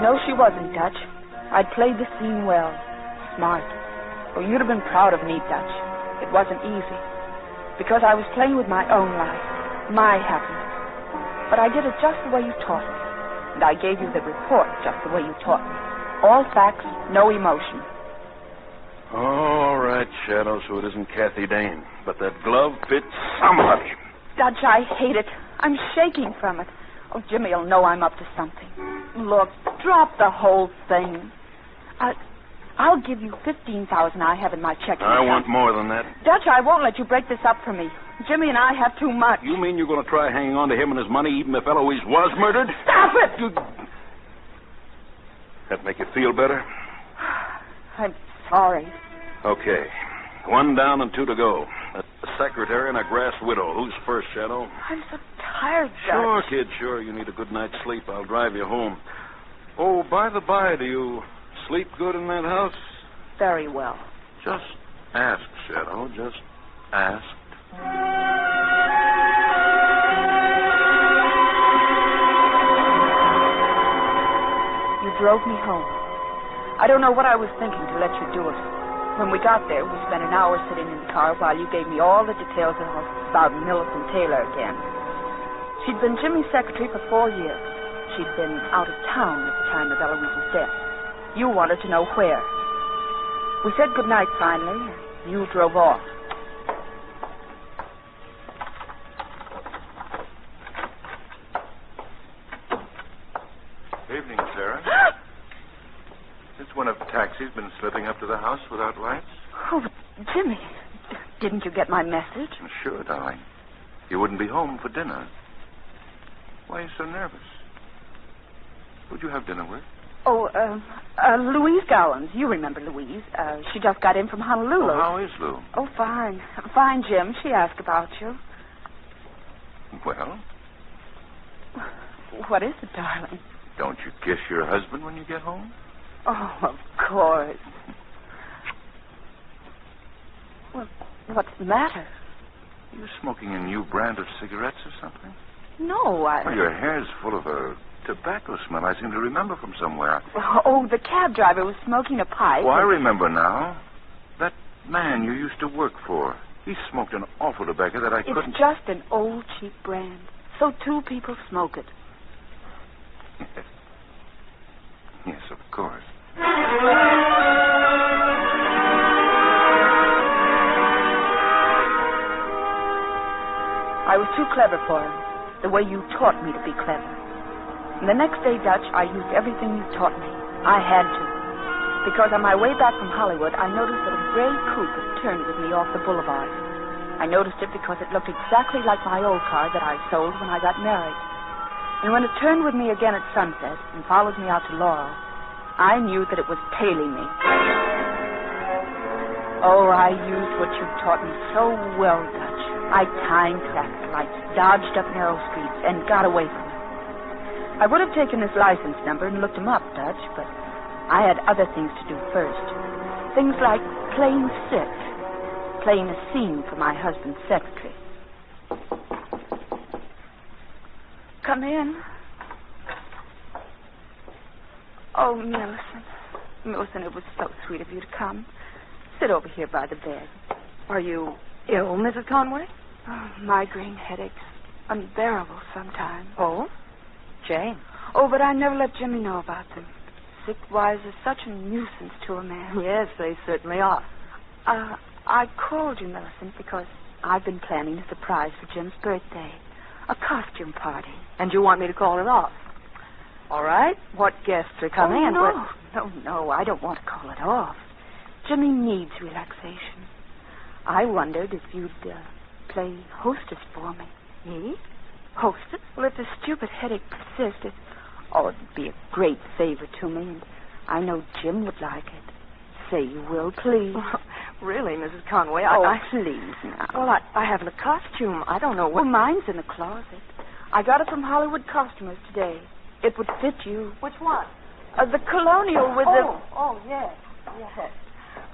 No, she wasn't, Dutch. I'd played the scene well. Smart. Oh, you'd have been proud of me, Dutch. It wasn't easy. Because I was playing with my own life, my happiness. But I did it just the way you taught me. And I gave you the report just the way you taught me. All facts, no emotion. All right, Shadow, so it isn't Kathy Dane. But that glove fits somebody. Dutch, I hate it. I'm shaking from it. Oh, Jimmy'll know I'm up to something. Look, drop the whole thing. I'll give you $15,000 I have in my checking account. I want more than that. Dutch, I won't let you break this up for me. Jimmy and I have too much. You mean you're going to try hanging on to him and his money even if Eloise was murdered? Stop it! That make you feel better? I'm sorry. Okay. 1 down and 2 to go. A secretary and a grass widow. Who's first, Shadow? I'm so tired, Dutch. Sure, kid, sure. You need a good night's sleep. I'll drive you home. Oh, by the by, do you sleep good in that house? Very well. Just ask, Shadow. Just ask. You drove me home. I don't know what I was thinking to let you do it. When we got there, we spent an hour sitting in the car while you gave me all the details about Millicent Taylor again. She'd been Jimmy's secretary for 4 years. She'd been out of town at the time of Eloise's death. You wanted to know where. We said goodnight finally. You drove off. Evening, Sarah. Since one of the taxis been slipping up to the house without lights? Oh, Jimmy, didn't you get my message? Sure, darling. You wouldn't be home for dinner. Why are you so nervous? Who'd you have dinner with? Oh, Louise Gowans. You remember Louise. She just got in from Honolulu. Oh, how is Lou? Oh, fine. Fine, Jim. She asked about you. Well? What is it, darling? Don't you kiss your husband when you get home? Oh, of course. Well, what's the matter? You smoking a new brand of cigarettes or something? No, Well, your hair's full of a tobacco smell I seem to remember from somewhere. Oh, the cab driver was smoking a pipe. Oh, I remember now. That man you used to work for. He smoked an awful tobacco that I couldn't... It's just an old, cheap brand. So 2 people smoke it. Yes, of course. I was too clever for him, the way you taught me to be clever. And the next day, Dutch, I used everything you taught me. I had to. Because on my way back from Hollywood, I noticed that a gray coupe had turned with me off the boulevard. I noticed it because it looked exactly like my old car that I sold when I got married. And when it turned with me again at sunset and followed me out to Laurel, I knew that it was tailing me. Oh, I used what you taught me so well, Dutch. I timed traffic lights, dodged up narrow streets, and got away from them. I would have taken his license number and looked him up, Dutch, but I had other things to do first. Things like playing sick, playing a scene for my husband's secretary. Come in. Oh, Millicent. Millicent, it was so sweet of you to come. Sit over here by the bed. Are you ill, Mrs. Conway? Oh, migraine headaches. Unbearable sometimes. Oh? Jane. Oh, but I never let Jimmy know about them. Sick wives are such a nuisance to a man. Yes, they certainly are. I called you, Millicent, because I've been planning a surprise for Jim's birthday. A costume party. And you want me to call it off? All right. What guests are coming in? No, I don't want to call it off. Jimmy needs relaxation. I wondered if you'd play hostess for me. Me? Hostess? Well, if the stupid headache persisted, it'd be a great favor to me, and I know Jim would like it. Say you will, please. Really, Mrs. Conway? Please now. Well, I haven't a costume. I don't know what... Well, mine's in the closet. I got it from Hollywood costumers today. It would fit you. Which one? The colonial with the... Oh, yes. Yes.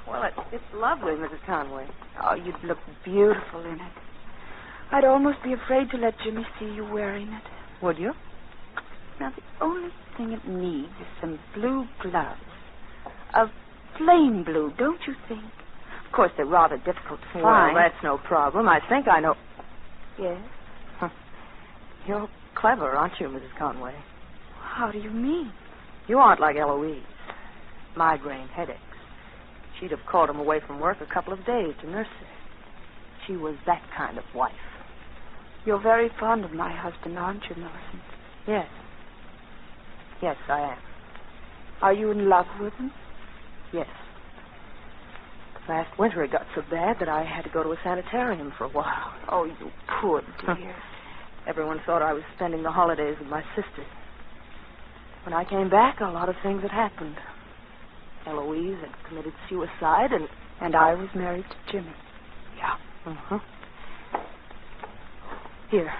Well, it's lovely, Mrs. Conway. Oh, you'd look beautiful in it. I'd almost be afraid to let Jimmy see you wearing it. Would you? Now, the only thing it needs is some blue gloves. A plain blue, don't you think? Of course, they're rather difficult to find. Well, that's no problem. I think I know... Yes? You're clever, aren't you, Mrs. Conway? How do you mean? You aren't like Eloise. Migraine headaches. She'd have called him away from work a couple of days to nurse her. She was that kind of wife. You're very fond of my husband, aren't you, Millicent? Yes. Yes, I am. Are you in love with him? Yes. Last winter it got so bad that I had to go to a sanitarium for a while. Oh, you poor dear. Everyone thought I was spending the holidays with my sisters. When I came back, a lot of things had happened. Eloise had committed suicide, and I was married to Jimmy. Yeah. Mm-hmm. Here.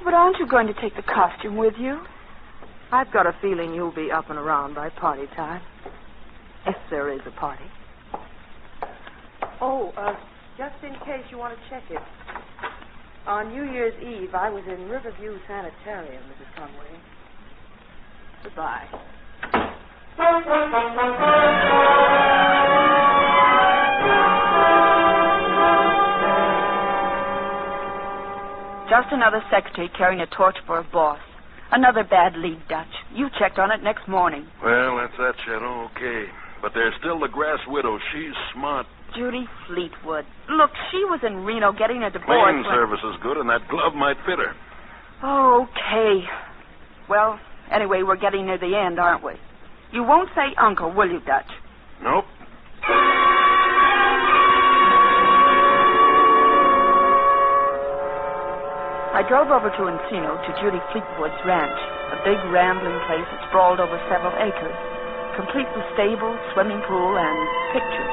But aren't you going to take the costume with you? I've got a feeling you'll be up and around by party time. If there is a party. Just in case you want to check it. On New Year's Eve, I was in Riverview Sanitarium, Mrs. Conway. Goodbye. Just another secretary carrying a torch for a boss. Another bad lead, Dutch. You checked on it next morning. Well, that's that, Shadow. Okay. But there's still the grass widow. She's smart. Judy Fleetwood. Look, she was in Reno getting a divorce. Cleaning service is good, and that glove might fit her. Okay. Well, anyway, we're getting near the end, aren't we? You won't say uncle, will you, Dutch? Nope. I drove over to Encino to Judy Fleetwood's ranch, a big rambling place that sprawled over several acres, complete with stables, swimming pool, and pictures.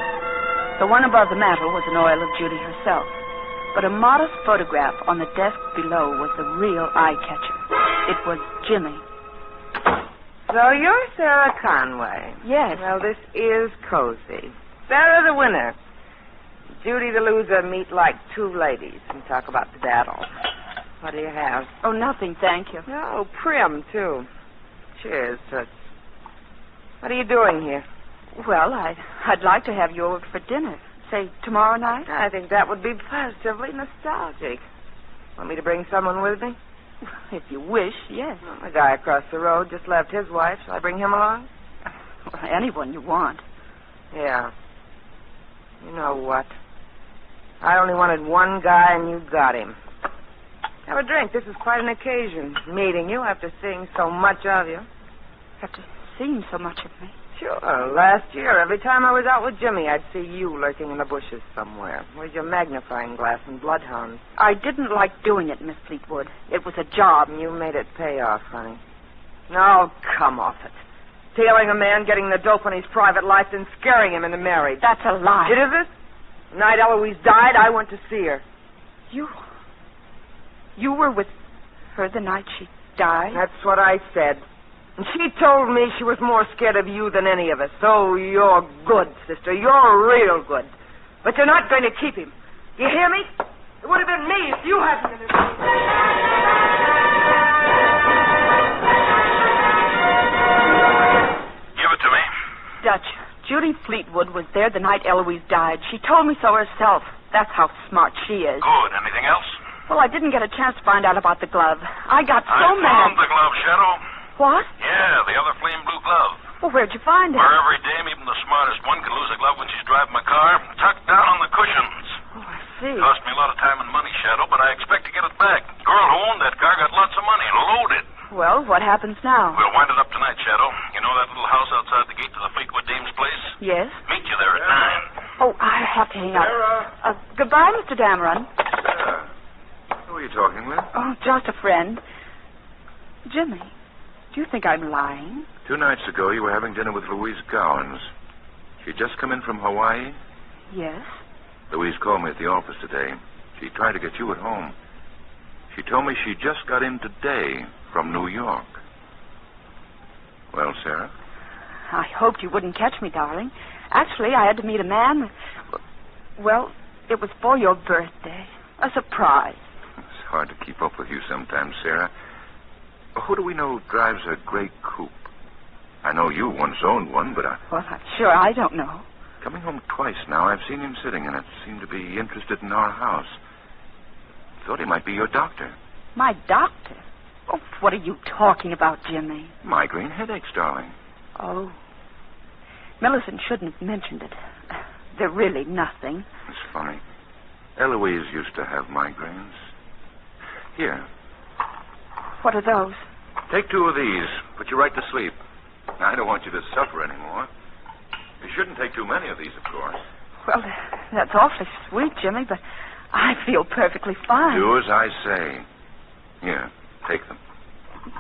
The one above the mantel was an oil of Judy herself, but a modest photograph on the desk below was the real eye-catcher. It was Jimmy. So you're Sarah Conway. Yes. Well, this is cozy. Sarah the winner. Judy the loser meet like two ladies and talk about the battle. What do you have? Oh, nothing, thank you. Oh, prim, too. Cheers, Toots. What are you doing here? Well, I'd like to have you over for dinner. Say, tomorrow night? I think that would be positively nostalgic. Want me to bring someone with me? If you wish, yes. Well, the guy across the road just left his wife. Shall I bring him along? Well, anyone you want. Yeah. You know what? I only wanted one guy, and you got him. Have a drink. This is quite an occasion, meeting you after seeing so much of you. After seeing so much of me? Sure. Last year, every time I was out with Jimmy, I'd see you lurking in the bushes somewhere. Where's your magnifying glass and bloodhounds? I didn't like doing it, Miss Fleetwood. It was a job. You made it pay off, honey. No, come off it. Tailing a man, getting the dope on his private life, then scaring him into marriage. That's a lie. Is it? The night Eloise died, I went to see her. You were with her the night she died? That's what I said. And she told me she was more scared of you than any of us. So you're good, sister. You're real good. But you're not going to keep him. You hear me? It would have been me if you hadn't been there. Give it to me. Dutch, Judy Fleetwood was there the night Eloise died. She told me so herself. That's how smart she is. Good. Anything else? Well, I didn't get a chance to find out about the glove. I got so I mad. found the glove, Shadow. What? Yeah, the other flame blue glove. Well, where'd you find it? Where every dame, even the smartest one, can lose a glove when she's driving a car, tucked down on the cushions. Oh, I see. Cost me a lot of time and money, Shadow, but I expect to get it back. Girl who owned that car got lots of money, loaded. Well, what happens now? We'll wind it up tonight, Shadow. You know that little house outside the gate to the Fleetwood dame's place? Yes. Meet you there at 9. Oh, I have to hang up. Goodbye, Mr. Dameron. Sarah. Who are you talking with? Oh, just a friend. Jimmy, do you think I'm lying? 2 nights ago, you were having dinner with Louise Gowans. She'd just come in from Hawaii. Yes. Louise called me at the office today. She tried to get you at home. She told me she just got in today from New York. Well, Sarah? I hoped you wouldn't catch me, darling. Actually, I had to meet a man. Well, it was for your birthday. A surprise. It's hard to keep up with you sometimes, Sarah. Who do we know drives a gray coupe? I know you once owned one, but Well, I'm sure I don't know. Coming home twice now, I've seen him sitting in it. Seemed to be interested in our house. Thought he might be your doctor. My doctor? Oh, what are you talking about, Jimmy? Migraine headaches, darling. Oh. Millicent shouldn't have mentioned it. They're really nothing. It's funny. Eloise used to have migraines. Here. What are those? Take 2 of these. Put you right to sleep. I don't want you to suffer anymore. You shouldn't take too many of these, of course. Well, that's awfully sweet, Jimmy, but I feel perfectly fine. Do as I say. Here, take them.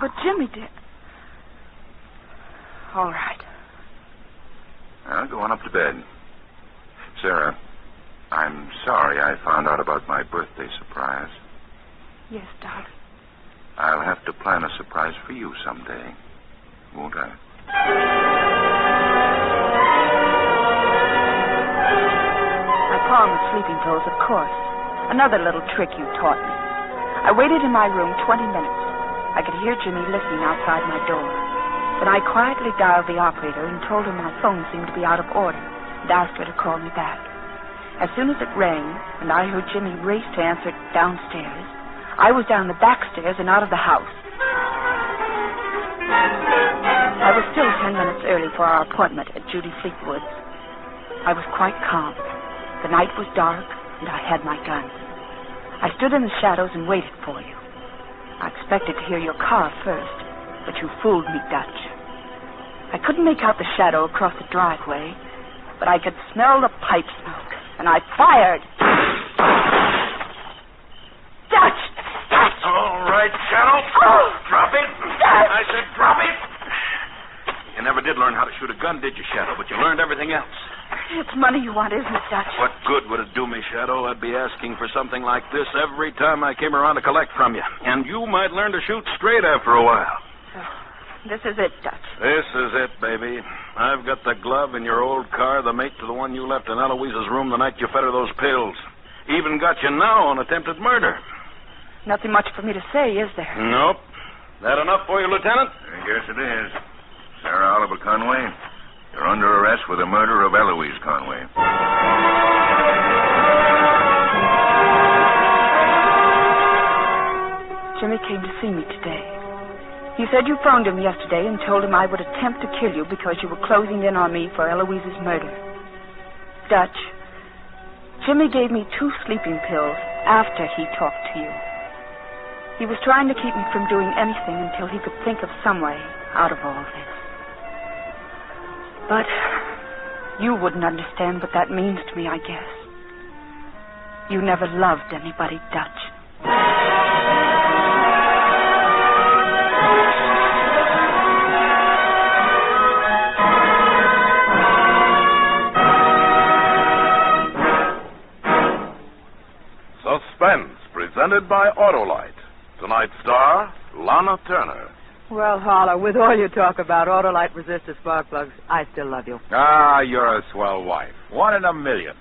But, Jimmy, dear... All right. Now, go on up to bed. Sarah, I'm sorry I found out about my birthday surprise. Yes, darling. I'll have to plan a surprise for you someday, won't I? I thong of sleeping pills, of course. Another little trick you taught me. I waited in my room 20 minutes. I could hear Jimmy listening outside my door. Then I quietly dialed the operator and told her my phone seemed to be out of order and asked her to call me back. As soon as it rang and I heard Jimmy race to answer downstairs, I was down the back stairs and out of the house. I was still 10 minutes early for our appointment at Judy Fleetwood's. I was quite calm. The night was dark, and I had my gun. I stood in the shadows and waited for you. I expected to hear your car first, but you fooled me, Dutch. I couldn't make out the shadow across the driveway, but I could smell the pipe smoke, and I fired. Dutch! Dutch! All right, Shadow. Oh! Drop it. Dutch! I said drop it. You never did learn how to shoot a gun, did you, Shadow? But you learned everything else. It's money you want, isn't it, Dutch? What good would it do me, Shadow? I'd be asking for something like this every time I came around to collect from you. And you might learn to shoot straight after a while. This is it, Dutch. This is it, baby. I've got the glove in your old car, the mate to the one you left in Eloise's room the night you fed her those pills. Even got you now on attempted murder. Nothing much for me to say, is there? Nope. That enough for you, Lieutenant? Yes, it is. Sarah Oliver Conway, you're under arrest for the murder of Eloise Conway. Jimmy came to see me today. He said you phoned him yesterday and told him I would attempt to kill you because you were closing in on me for Eloise's murder. Dutch, Jimmy gave me 2 sleeping pills after he talked to you. He was trying to keep me from doing anything until he could think of some way out of all this. But you wouldn't understand what that means to me, I guess. You never loved anybody, Dutch. Suspense, presented by Autolite. Tonight's star, Lana Turner. Well, Harlow, with all your talk about Autolite resistor spark plugs, I still love you. Ah, you're a swell wife. 1 in a million.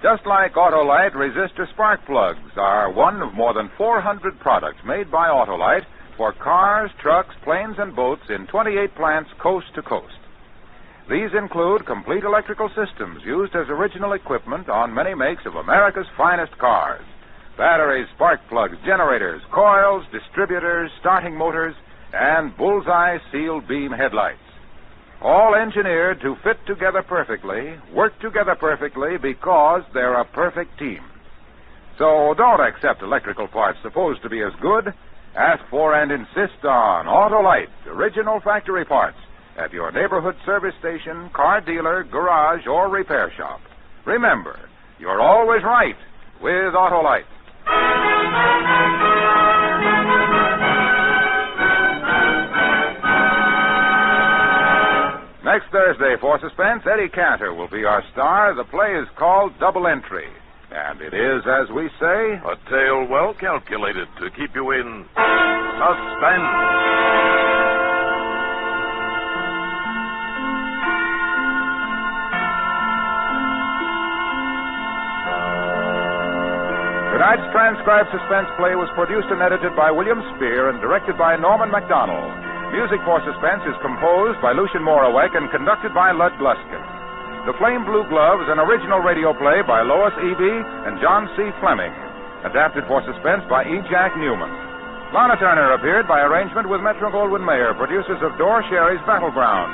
Just like Autolite, resistor spark plugs are one of more than 400 products made by Autolite for cars, trucks, planes, and boats in 28 plants coast to coast. These include complete electrical systems used as original equipment on many makes of America's finest cars. Batteries, spark plugs, generators, coils, distributors, starting motors, and bullseye sealed beam headlights. All engineered to fit together perfectly, work together perfectly because they're a perfect team. So don't accept electrical parts supposed to be as good. Ask for and insist on Autolite, original factory parts, at your neighborhood service station, car dealer, garage, or repair shop. Remember, you're always right with Autolite. Next Thursday, for Suspense, Eddie Cantor will be our star. The play is called Double Entry. And it is, as we say, a tale well calculated to keep you in suspense. Tonight's transcribed suspense play was produced and edited by William Spear and directed by Norman MacDonald. Music for Suspense is composed by Lucien Morawek and conducted by Lud Gluskin. The Flame Blue Glove is an original radio play by Lois Eby and John C. Fleming, adapted for Suspense by E. Jack Newman. Lana Turner appeared by arrangement with Metro-Goldwyn-Mayer, producers of Dore Sherry's Battleground,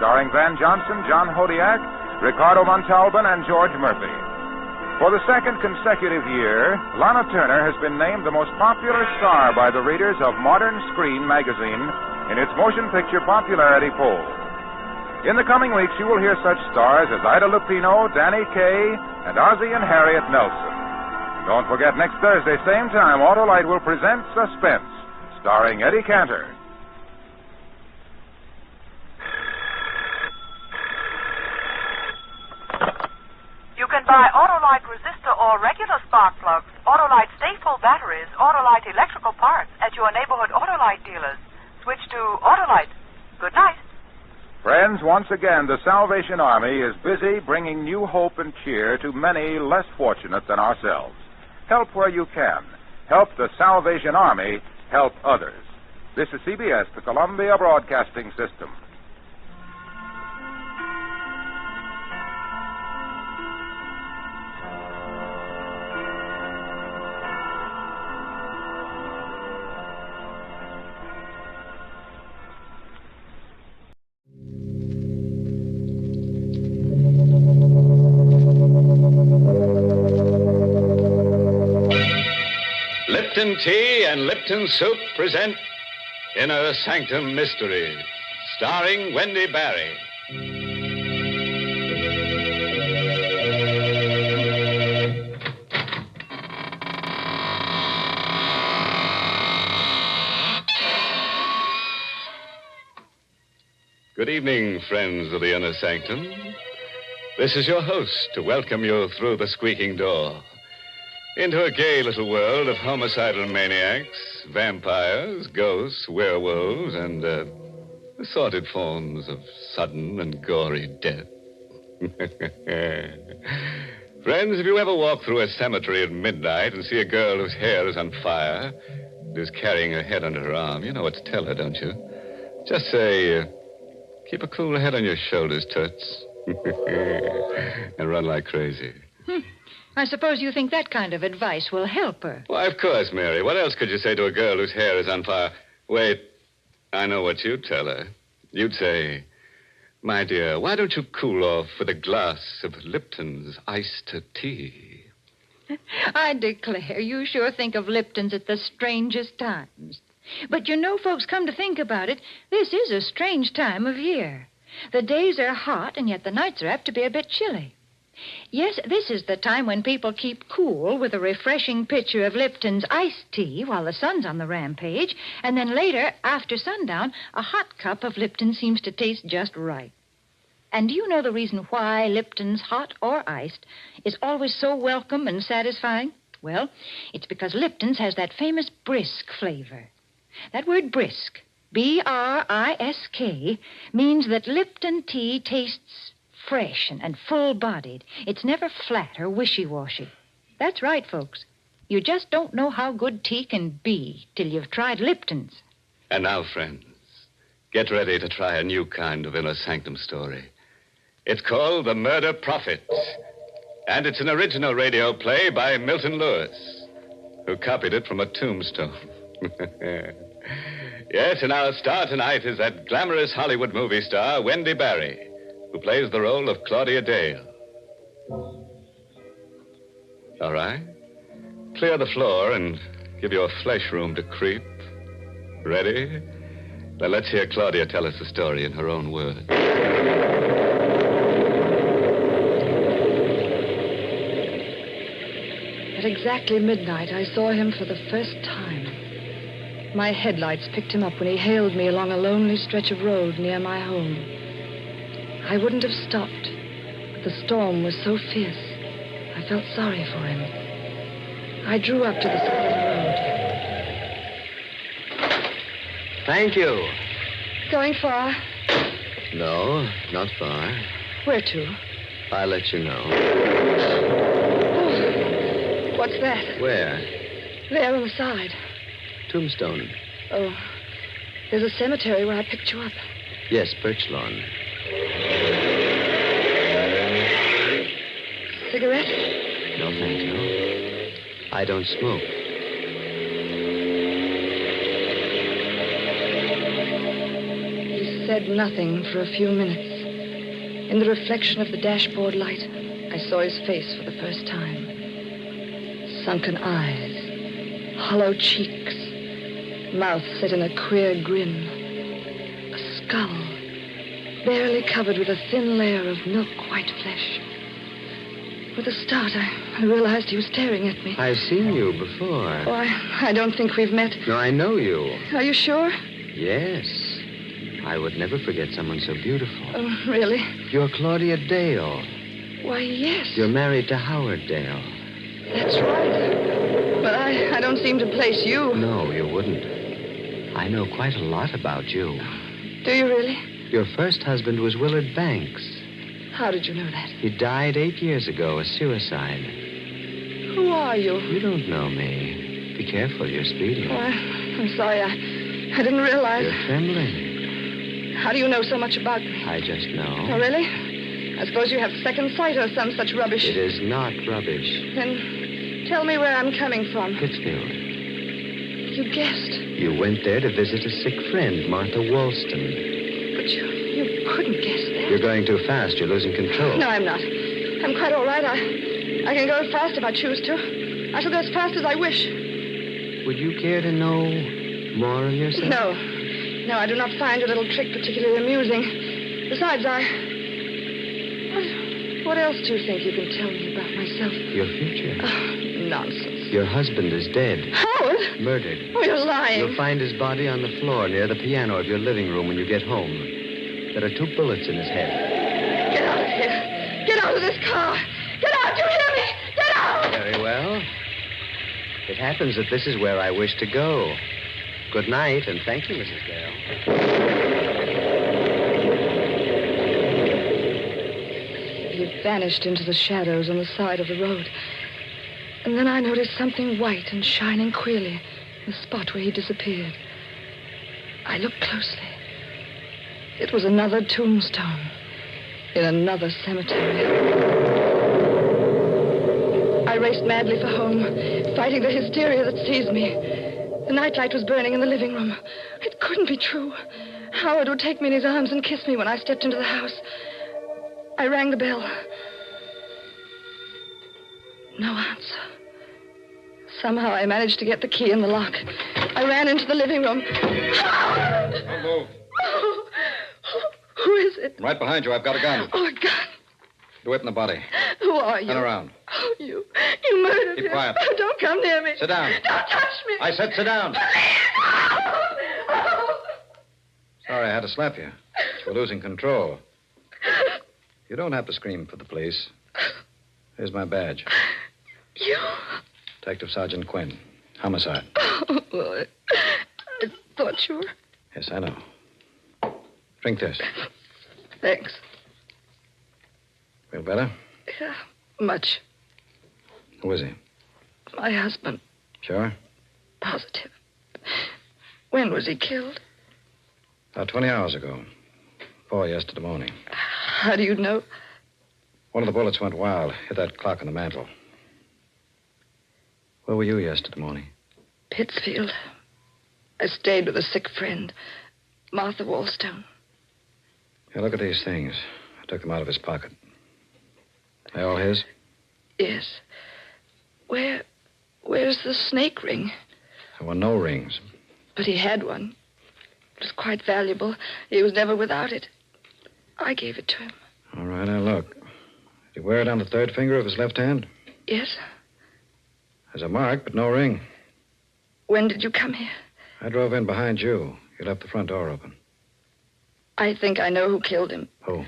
starring Van Johnson, John Hodiak, Ricardo Montalban, and George Murphy. For the second consecutive year, Lana Turner has been named the most popular star by the readers of Modern Screen magazine in its motion picture popularity poll. In the coming weeks, you will hear such stars as Ida Lupino, Danny Kaye, and Ozzie and Harriet Nelson. And don't forget, next Thursday, same time, Autolite will present Suspense, starring Eddie Cantor. You can buy Autolite resistor or regular spark plugs, Autolite stateful batteries, Autolite electrical parts at your neighborhood Autolite dealers. Switch to Autolite. Good night. Friends, once again, the Salvation Army is busy bringing new hope and cheer to many less fortunate than ourselves. Help where you can. Help the Salvation Army help others. This is CBS, the Columbia Broadcasting System. Lipton Tea and Lipton Soup present Inner Sanctum Mysteries, starring Wendy Barry. Good evening, friends of the Inner Sanctum. This is your host to welcome you through the squeaking door into a gay little world of homicidal maniacs, vampires, ghosts, werewolves, and assorted forms of sudden and gory death. Friends, if you ever walk through a cemetery at midnight and see a girl whose hair is on fire and is carrying her head under her arm, you know what to tell her, don't you? Just say, keep a cool head on your shoulders, Toots. And run like crazy. I suppose you think that kind of advice will help her. Why, of course, Mary. What else could you say to a girl whose hair is on fire? Wait, I know what you'd tell her. You'd say, my dear, why don't you cool off with a glass of Lipton's iced tea? I declare, you sure think of Lipton's at the strangest times. But you know, folks, come to think about it, this is a strange time of year. The days are hot, and yet the nights are apt to be a bit chilly. Yes, this is the time when people keep cool with a refreshing pitcher of Lipton's iced tea while the sun's on the rampage, and then later, after sundown, a hot cup of Lipton seems to taste just right. And do you know the reason why Lipton's, hot or iced, is always so welcome and satisfying? Well, it's because Lipton's has that famous brisk flavor. That word brisk, B-R-I-S-K, means that Lipton tea tastes fresh and full-bodied. It's never flat or wishy-washy. That's right, folks. You just don't know how good tea can be till you've tried Lipton's. And now, friends, get ready to try a new kind of Inner Sanctum story. It's called The Murder Prophet, and it's an original radio play by Milton Lewis, who copied it from a tombstone. Yes, and our star tonight is that glamorous Hollywood movie star, Wendy Barry, who plays the role of Claudia Dale. All right. Clear the floor and give your flesh room to creep. Ready? Now let's hear Claudia tell us the story in her own words. At exactly midnight, I saw him for the first time. My headlights picked him up when he hailed me along a lonely stretch of road near my home. I wouldn't have stopped, but the storm was so fierce, I felt sorry for him. I drew up to the side of the road. Thank you. Going far? No, not far. Where to? I'll let you know. Oh, what's that? Where? There on the side. Tombstone. Oh, there's a cemetery where I picked you up. Yes, Birch Lawn. Cigarette? No, thank you. I don't smoke. He said nothing for a few minutes. In the reflection of the dashboard light, I saw his face for the first time. Sunken eyes, hollow cheeks, mouth set in a queer grin, a skull barely covered with a thin layer of milk-white flesh. With a start, I realized he was staring at me. I've seen you before. Oh, I don't think we've met. No, I know you. Are you sure? Yes. I would never forget someone so beautiful. Oh, really? You're Claudia Dale. Why, yes. You're married to Howard Dale. That's right. But I don't seem to place you. No, you wouldn't. I know quite a lot about you. Do you really? Your first husband was Willard Banks. How did you know that? He died 8 years ago, a suicide. Who are you? You don't know me. Be careful, you're speeding. Oh, I'm sorry. I didn't realize. You're trembling. How do you know so much about me? I just know. Oh, really? I suppose you have second sight or some such rubbish. It is not rubbish. Then tell me where I'm coming from. Pittsfield. You guessed. You went there to visit a sick friend, Martha Wollstone. But you couldn't guess that. You're going too fast. You're losing control. No, I'm not. I'm quite all right. I can go fast if I choose to. I shall go as fast as I wish. Would you care to know more of yourself? No. No, I do not find your little trick particularly amusing. Besides, What else do you think you can tell me about myself? Your future. Oh, nonsense. Your husband is dead. Howard? Murdered. Oh, you're lying. You'll find his body on the floor near the piano of your living room when you get home. There are 2 bullets in his head. Get out of here. Get out of this car. Get out. You hear me? Get out. Very well. It happens that this is where I wish to go. Good night, and thank you, Mrs. Dale. He vanished into the shadows on the side of the road. And then I noticed something white and shining queerly in the spot where he disappeared. I looked closely. It was another tombstone in another cemetery. I raced madly for home, fighting the hysteria that seized me. The nightlight was burning in the living room. It couldn't be true. Howard would take me in his arms and kiss me when I stepped into the house. I rang the bell. No answer. Somehow I managed to get the key in the lock. I ran into the living room. Howard! Don't move. Oh, who is it? I'm right behind you. I've got a gun. Oh, a gun. Do it in the body. Who are you? Turn around. Oh, you murdered him. Keep quiet. Oh, don't come near me. Sit down. Don't touch me. I said sit down. Oh. Sorry I had to slap you. You're losing control. You don't have to scream for the police. Here's my badge. You? Detective Sergeant Quinn. Homicide. Oh, well, I thought you were... Yes, I know. Drink this. Thanks. Feel better? Yeah, much. Who is he? My husband. Sure? Positive. When was he killed? About 20 hours ago. 4 yesterday morning. How do you know? One of the bullets went wild. Hit that clock on the mantel. Where were you yesterday morning? Pittsfield. I stayed with a sick friend, Martha Wollstone. Here, look at these things. I took them out of his pocket. They all his? Yes. Where's the snake ring? There were no rings. But he had one. It was quite valuable. He was never without it. I gave it to him. All right, now look. Did he wear it on the 3rd finger of his left hand? Yes. There's a mark, but no ring. When did you come here? I drove in behind you. You left the front door open. I think I know who killed him. Who?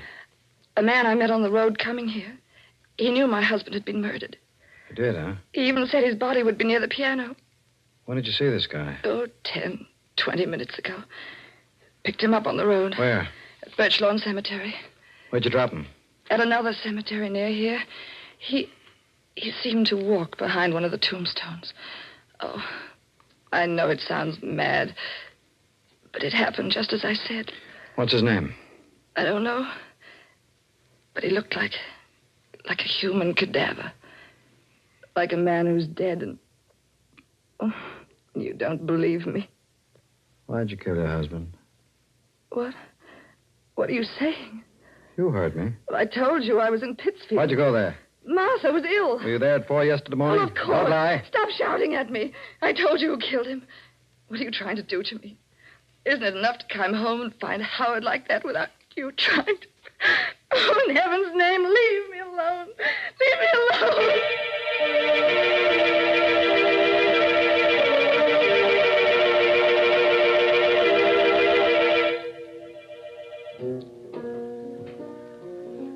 A man I met on the road coming here. He knew my husband had been murdered. You did, huh? He even said his body would be near the piano. When did you see this guy? Oh, 10, 20 minutes ago. Picked him up on the road. Where? At Birch Lawn Cemetery. Where'd you drop him? At another cemetery near here. He seemed to walk behind one of the tombstones. Oh, I know it sounds mad, but it happened just as I said. What's his name? I don't know. But he looked like a human cadaver. Like a man who's dead and... Oh, you don't believe me. Why'd you kill your husband? What? What are you saying? You heard me. Well, I told you I was in Pittsfield. Why'd you go there? Martha was ill. Were you there at 4 yesterday morning? Well, of course. Don't lie. Stop shouting at me. I told you who killed him. What are you trying to do to me? Isn't it enough to come home and find Howard like that without you trying to... Oh, in heaven's name, leave me alone. Leave me alone.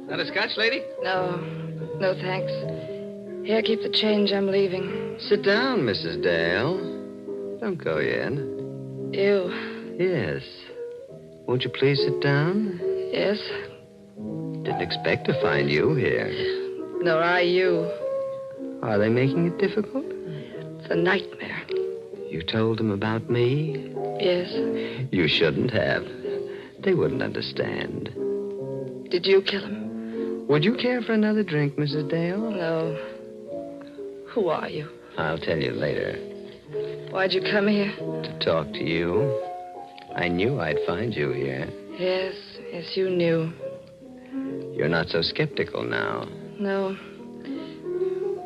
Not a scotch, lady? No, thanks. Here, keep the change. I'm leaving. Sit down, Mrs. Dale. Don't go yet. You? Yes. Won't you please sit down? Yes? Didn't expect to find you here. Nor I you. Are they making it difficult? It's a nightmare. You told them about me? Yes. You shouldn't have. They wouldn't understand. Did you kill him? Would you care for another drink, Mrs. Dale? No. Who are you? I'll tell you later. Why'd you come here? To talk to you. I knew I'd find you here. Yes, you knew. You're not so skeptical now. No.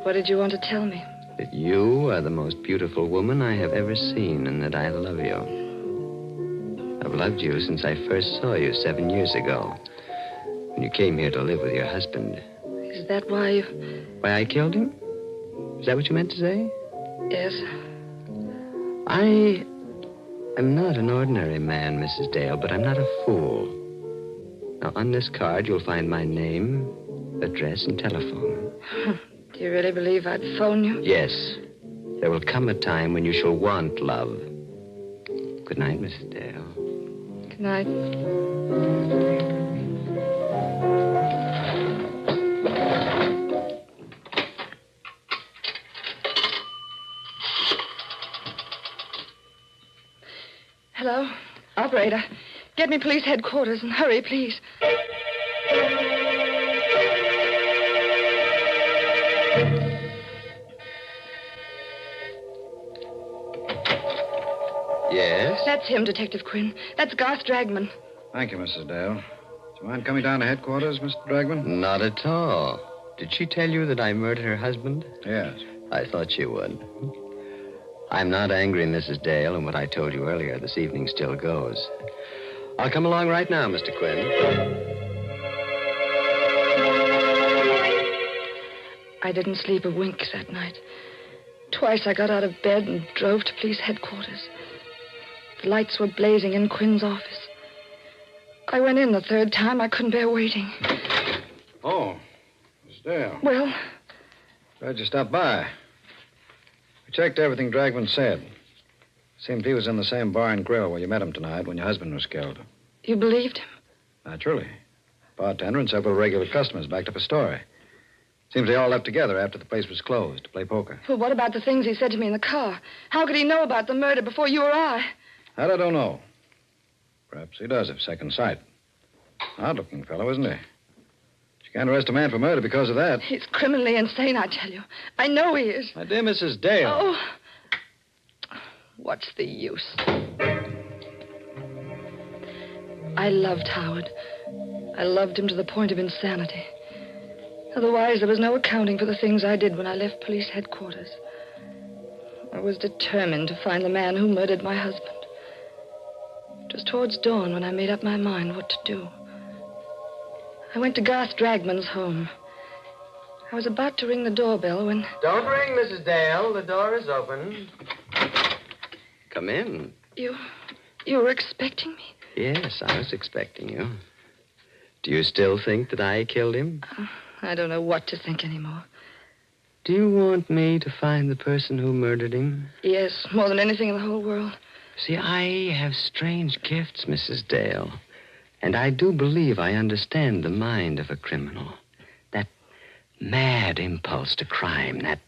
What did you want to tell me? That you are the most beautiful woman I have ever seen, and that I love you. I've loved you since I first saw you 7 years ago, when you came here to live with your husband. Is that why you... Why I killed him? Is that what you meant to say? Yes. I'm not an ordinary man, Mrs. Dale, but I'm not a fool. Now, on this card, you'll find my name, address, and telephone. Do you really believe I'd phone you? Yes. There will come a time when you shall want love. Good night, Mrs. Dale. Good night. Hello? Operator, get me police headquarters and hurry, please. Yes? That's him, Detective Quinn. That's Garth Dragman. Thank you, Mrs. Dale. Do you mind coming down to headquarters, Mr. Dragman? Not at all. Did she tell you that I murdered her husband? Yes. I thought she would. I'm not angry, Mrs. Dale, and what I told you earlier this evening still goes. I'll come along right now, Mr. Quinn. I didn't sleep a wink that night. Twice I got out of bed and drove to police headquarters. The lights were blazing in Quinn's office. I went in the third time. I couldn't bear waiting. Oh, Miss Dale. Well? Glad you stopped by. We checked everything Dragman said. Seems he was in the same bar and grill where you met him tonight when your husband was killed. You believed him? Naturally. Bartender and several regular customers backed up a story. Seems they all left together after the place was closed to play poker. Well, what about the things he said to me in the car? How could he know about the murder before you or I? That I don't know. Perhaps he does have second sight. Odd-looking fellow, isn't he? You can't arrest a man for murder because of that. He's criminally insane, I tell you. I know he is. My dear Mrs. Dale. Oh. What's the use? I loved Howard. I loved him to the point of insanity. Otherwise, there was no accounting for the things I did when I left police headquarters. I was determined to find the man who murdered my husband. It was towards dawn when I made up my mind what to do. I went to Garth Dragman's home. I was about to ring the doorbell when... Don't ring, Mrs. Dale. The door is open. Come in. You were expecting me? Yes, I was expecting you. Do you still think that I killed him? I don't know what to think anymore. Do you want me to find the person who murdered him? Yes, more than anything in the whole world. See, I have strange gifts, Mrs. Dale. And I do believe I understand the mind of a criminal. That mad impulse to crime, that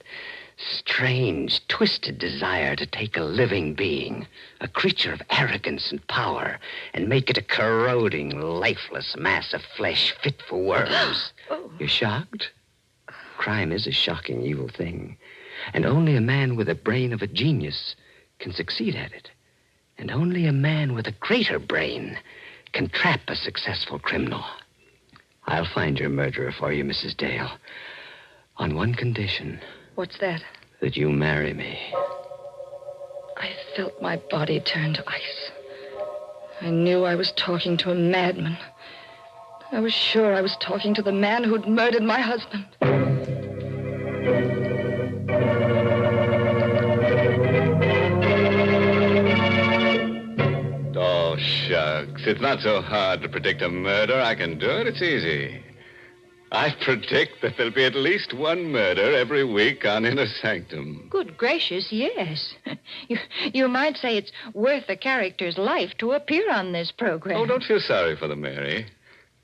strange, twisted desire to take a living being, a creature of arrogance and power, and make it a corroding, lifeless mass of flesh fit for worms. You're shocked? Crime is a shocking, evil thing. And only a man with the brain of a genius can succeed at it. And only a man with a greater brain can trap a successful criminal. I'll find your murderer for you, Mrs. Dale. On one condition. What's that? That you marry me. I felt my body turn to ice. I knew I was talking to a madman. I was sure I was talking to the man who'd murdered my husband. Oh, shucks. It's not so hard to predict a murder. I can do it. It's easy. I predict that there'll be at least one murder every week on Inner Sanctum. Good gracious, yes. You might say it's worth a character's life to appear on this program. Oh, don't feel sorry for them, Mary.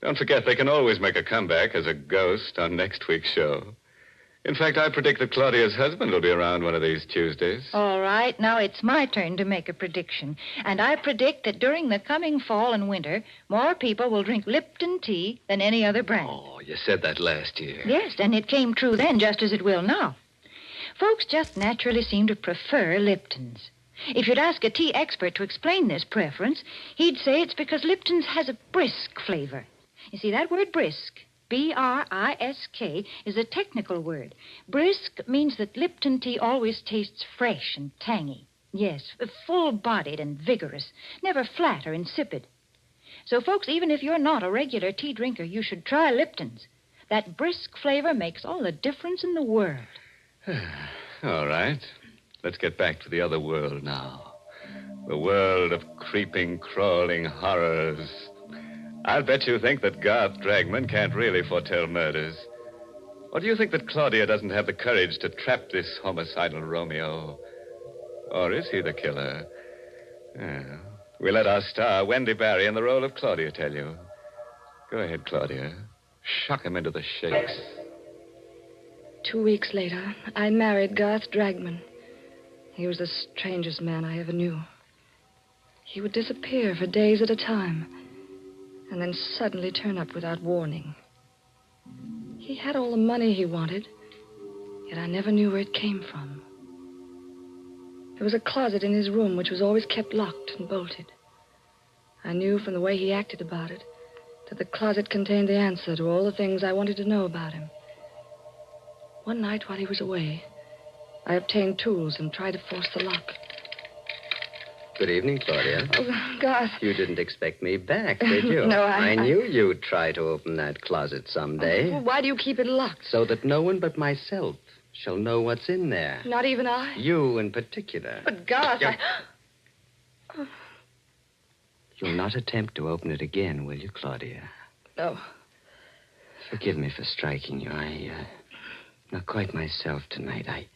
Don't forget, they can always make a comeback as a ghost on next week's show. In fact, I predict that Claudia's husband will be around one of these Tuesdays. All right, now it's my turn to make a prediction. And I predict that during the coming fall and winter, more people will drink Lipton tea than any other brand. Oh, you said that last year. Yes, and it came true then just as it will now. Folks just naturally seem to prefer Lipton's. If you'd ask a tea expert to explain this preference, he'd say it's because Lipton's has a brisk flavor. You see, that word brisk, B-R-I-S-K, is a technical word. Brisk means that Lipton tea always tastes fresh and tangy. Yes, full-bodied and vigorous, never flat or insipid. So, folks, even if you're not a regular tea drinker, you should try Lipton's. That brisk flavor makes all the difference in the world. All right. Let's get back to the other world now. The world of creeping, crawling horrors. I'll bet you think that Garth Dragman can't really foretell murders. Or do you think that Claudia doesn't have the courage to trap this homicidal Romeo? Or is he the killer? Well, we'll let our star, Wendy Barry, in the role of Claudia, tell you. Go ahead, Claudia. Shock him into the shakes. 2 weeks later, I married Garth Dragman. He was the strangest man I ever knew. He would disappear for days at a time, and then suddenly turn up without warning. He had all the money he wanted, yet I never knew where it came from. There was a closet in his room which was always kept locked and bolted. I knew from the way he acted about it that the closet contained the answer to all the things I wanted to know about him. One night while he was away, I obtained tools and tried to force the lock. Good evening, Claudia. Oh, Garth. You didn't expect me back, did you? No, I knew you'd try to open that closet someday. Well, why do you keep it locked? So that no one but myself shall know what's in there. Not even I? You in particular. But, Garth, You'll not attempt to open it again, will you, Claudia? No. Forgive me for striking you. I'm not quite myself tonight. I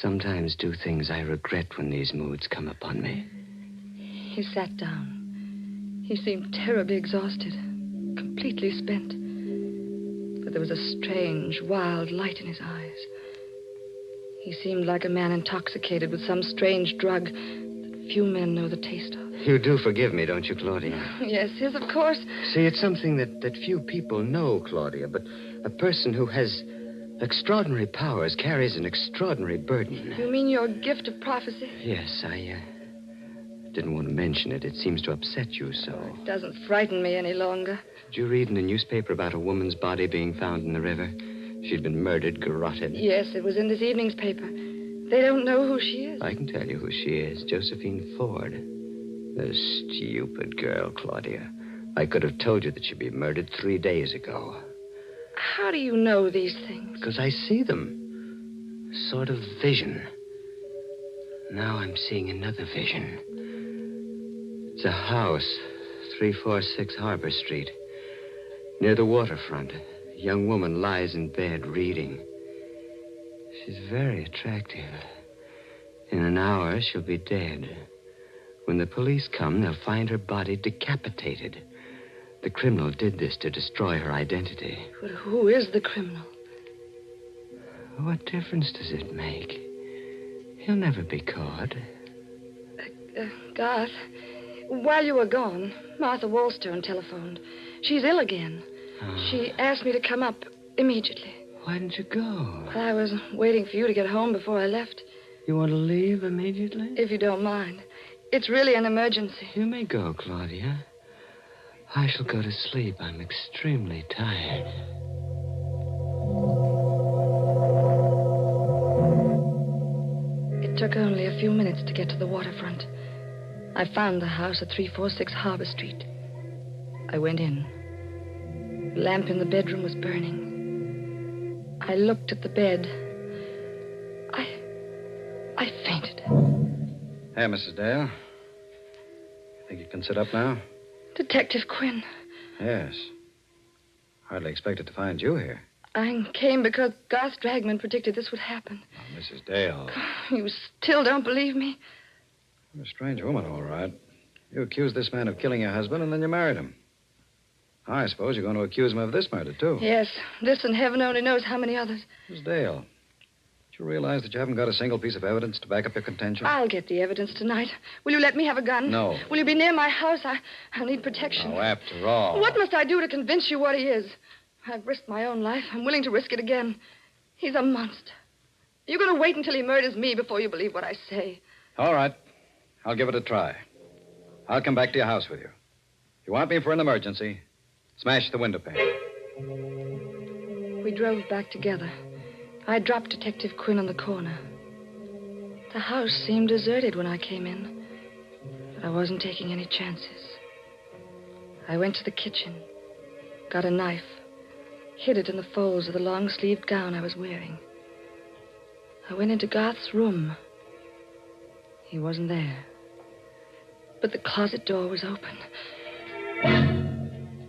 sometimes do things I regret when these moods come upon me. He sat down. He seemed terribly exhausted, completely spent. But there was a strange, wild light in his eyes. He seemed like a man intoxicated with some strange drug that few men know the taste of. You do forgive me, don't you, Claudia? Yes, of course. See, it's something that few people know, Claudia, but a person who has extraordinary powers carries an extraordinary burden. You mean your gift of prophecy? Yes, I didn't want to mention it. It seems to upset you so. It doesn't frighten me any longer. Did you read in the newspaper about a woman's body being found in the river? She'd been murdered, garroted. Yes, it was in this evening's paper. They don't know who she is. I can tell you who she is. Josephine Ford. The stupid girl, Claudia. I could have told you that she'd be murdered 3 days ago. How do you know these things? Because I see them. Sort of vision. Now I'm seeing another vision. It's a house, 346 Harbor Street. Near the waterfront. A young woman lies in bed reading. She's very attractive. In an hour, she'll be dead. When the police come, they'll find her body decapitated. The criminal did this to destroy her identity. But who is the criminal? What difference does it make? He'll never be caught. Garth, while you were gone, Martha Wallstone telephoned. She's ill again. Oh. She asked me to come up immediately. Why didn't you go? Well, I was waiting for you to get home before I left. You want to leave immediately? If you don't mind. It's really an emergency. You may go, Claudia. I shall go to sleep. I'm extremely tired. It took only a few minutes to get to the waterfront. I found the house at 346 Harbor Street. I went in. The lamp in the bedroom was burning. I looked at the bed. I fainted. Hey, Mrs. Dale. Think you can sit up now? Detective Quinn. Yes. Hardly expected to find you here. I came because Garth Dragman predicted this would happen. Oh, Mrs. Dale. You still don't believe me? You're a strange woman, all right. You accused this man of killing your husband, and then you married him. I suppose you're going to accuse him of this murder, too. Yes, this and heaven only knows how many others. Miss Dale, do you realize that you haven't got a single piece of evidence to back up your contention? I'll get the evidence tonight. Will you let me have a gun? No. Will you be near my house? I'll need protection. Oh, after all. What must I do to convince you what he is? I've risked my own life. I'm willing to risk it again. He's a monster. You're going to wait until he murders me before you believe what I say. All right. I'll give it a try. I'll come back to your house with you. If you want me for an emergency, smash the window pane. We drove back together. I dropped Detective Quinn on the corner. The house seemed deserted when I came in, but I wasn't taking any chances. I went to the kitchen, got a knife, hid it in the folds of the long-sleeved gown I was wearing. I went into Garth's room. He wasn't there. But the closet door was open.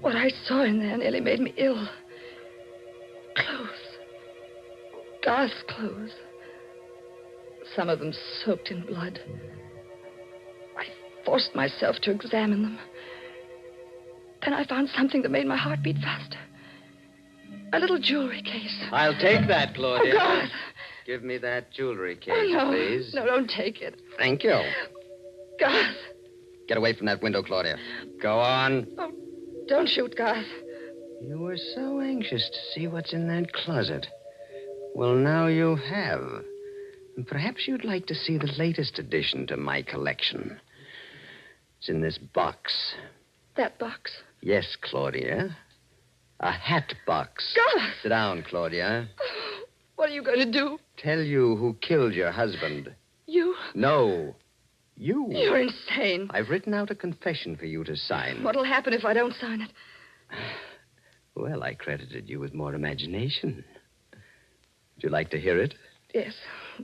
What I saw in there nearly made me ill. Clothes. Garth's clothes. Some of them soaked in blood. I forced myself to examine them. Then I found something that made my heart beat faster. A little jewelry case. I'll take that, Claudia. Oh, Garth. Give me that jewelry case, Oh, no. please. No, don't take it. Thank you. Garth. Get away from that window, Claudia. Go on. Oh, don't shoot, Garth. You were so anxious to see what's in that closet. Well, now you have. And perhaps you'd like to see the latest addition to my collection. It's in this box. That box. Yes, Claudia. A hat box. Garth! Sit down, Claudia. What are you going to do? Tell you who killed your husband. You? No. You. You're insane. I've written out a confession for you to sign. What'll happen if I don't sign it? Well, I credited you with more imagination. Would you like to hear it? Yes.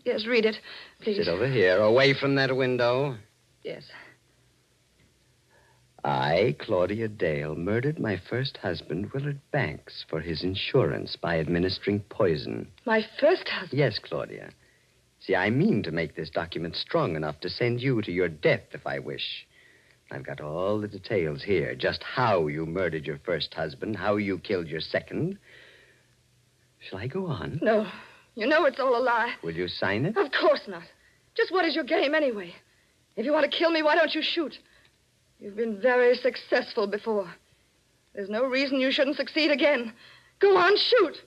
Yes, read it, please. Sit over here, away from that window. Yes. I, Claudia Dale, murdered my first husband, Willard Banks, for his insurance by administering poison. My first husband? Yes, Claudia. See, I mean to make this document strong enough to send you to your death if I wish. I've got all the details here, just how you murdered your first husband, how you killed your second. Shall I go on? No. You know it's all a lie. Will you sign it? Of course not. Just what is your game anyway? If you want to kill me, why don't you shoot? You've been very successful before. There's no reason you shouldn't succeed again. Go on, shoot.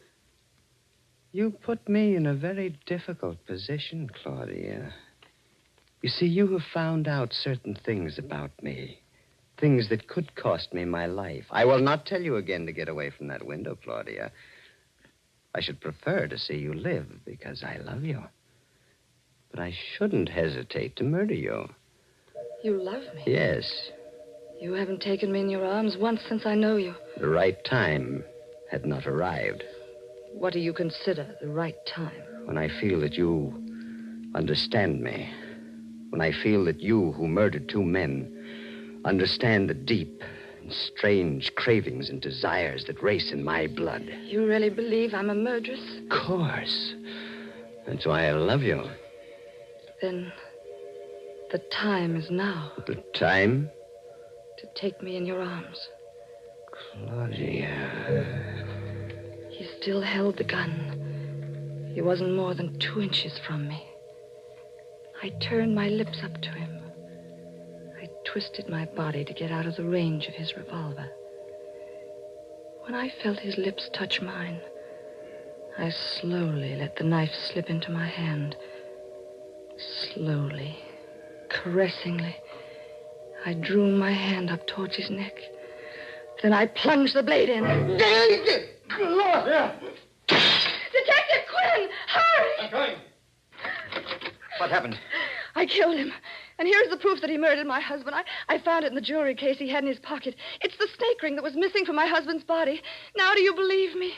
You put me in a very difficult position, Claudia. You see, you have found out certain things about me. Things that could cost me my life. I will not tell you again to get away from that window, Claudia. I should prefer to see you live because I love you. But I shouldn't hesitate to murder you. You love me? Yes. You haven't taken me in your arms once since I know you. The right time had not arrived. What do you consider the right time? When I feel that you understand me. When I feel that you, who murdered two men, understand the deep and strange cravings and desires that race in my blood. You really believe I'm a murderess? Of course. That's why I love you. Then the time is now. The time? To take me in your arms. Claudia. He still held the gun. He wasn't more than 2 inches from me. I turned my lips up to him. I twisted my body to get out of the range of his revolver. When I felt his lips touch mine, I slowly let the knife slip into my hand. Slowly, caressingly, I drew my hand up towards his neck. Then I plunged the blade in. Claudia! Detective Quinn! Hurry! I'm coming. What happened? I killed him. And here's the proof that he murdered my husband. I found it in the jewelry case he had in his pocket. It's the snake ring that was missing from my husband's body. Now do you believe me?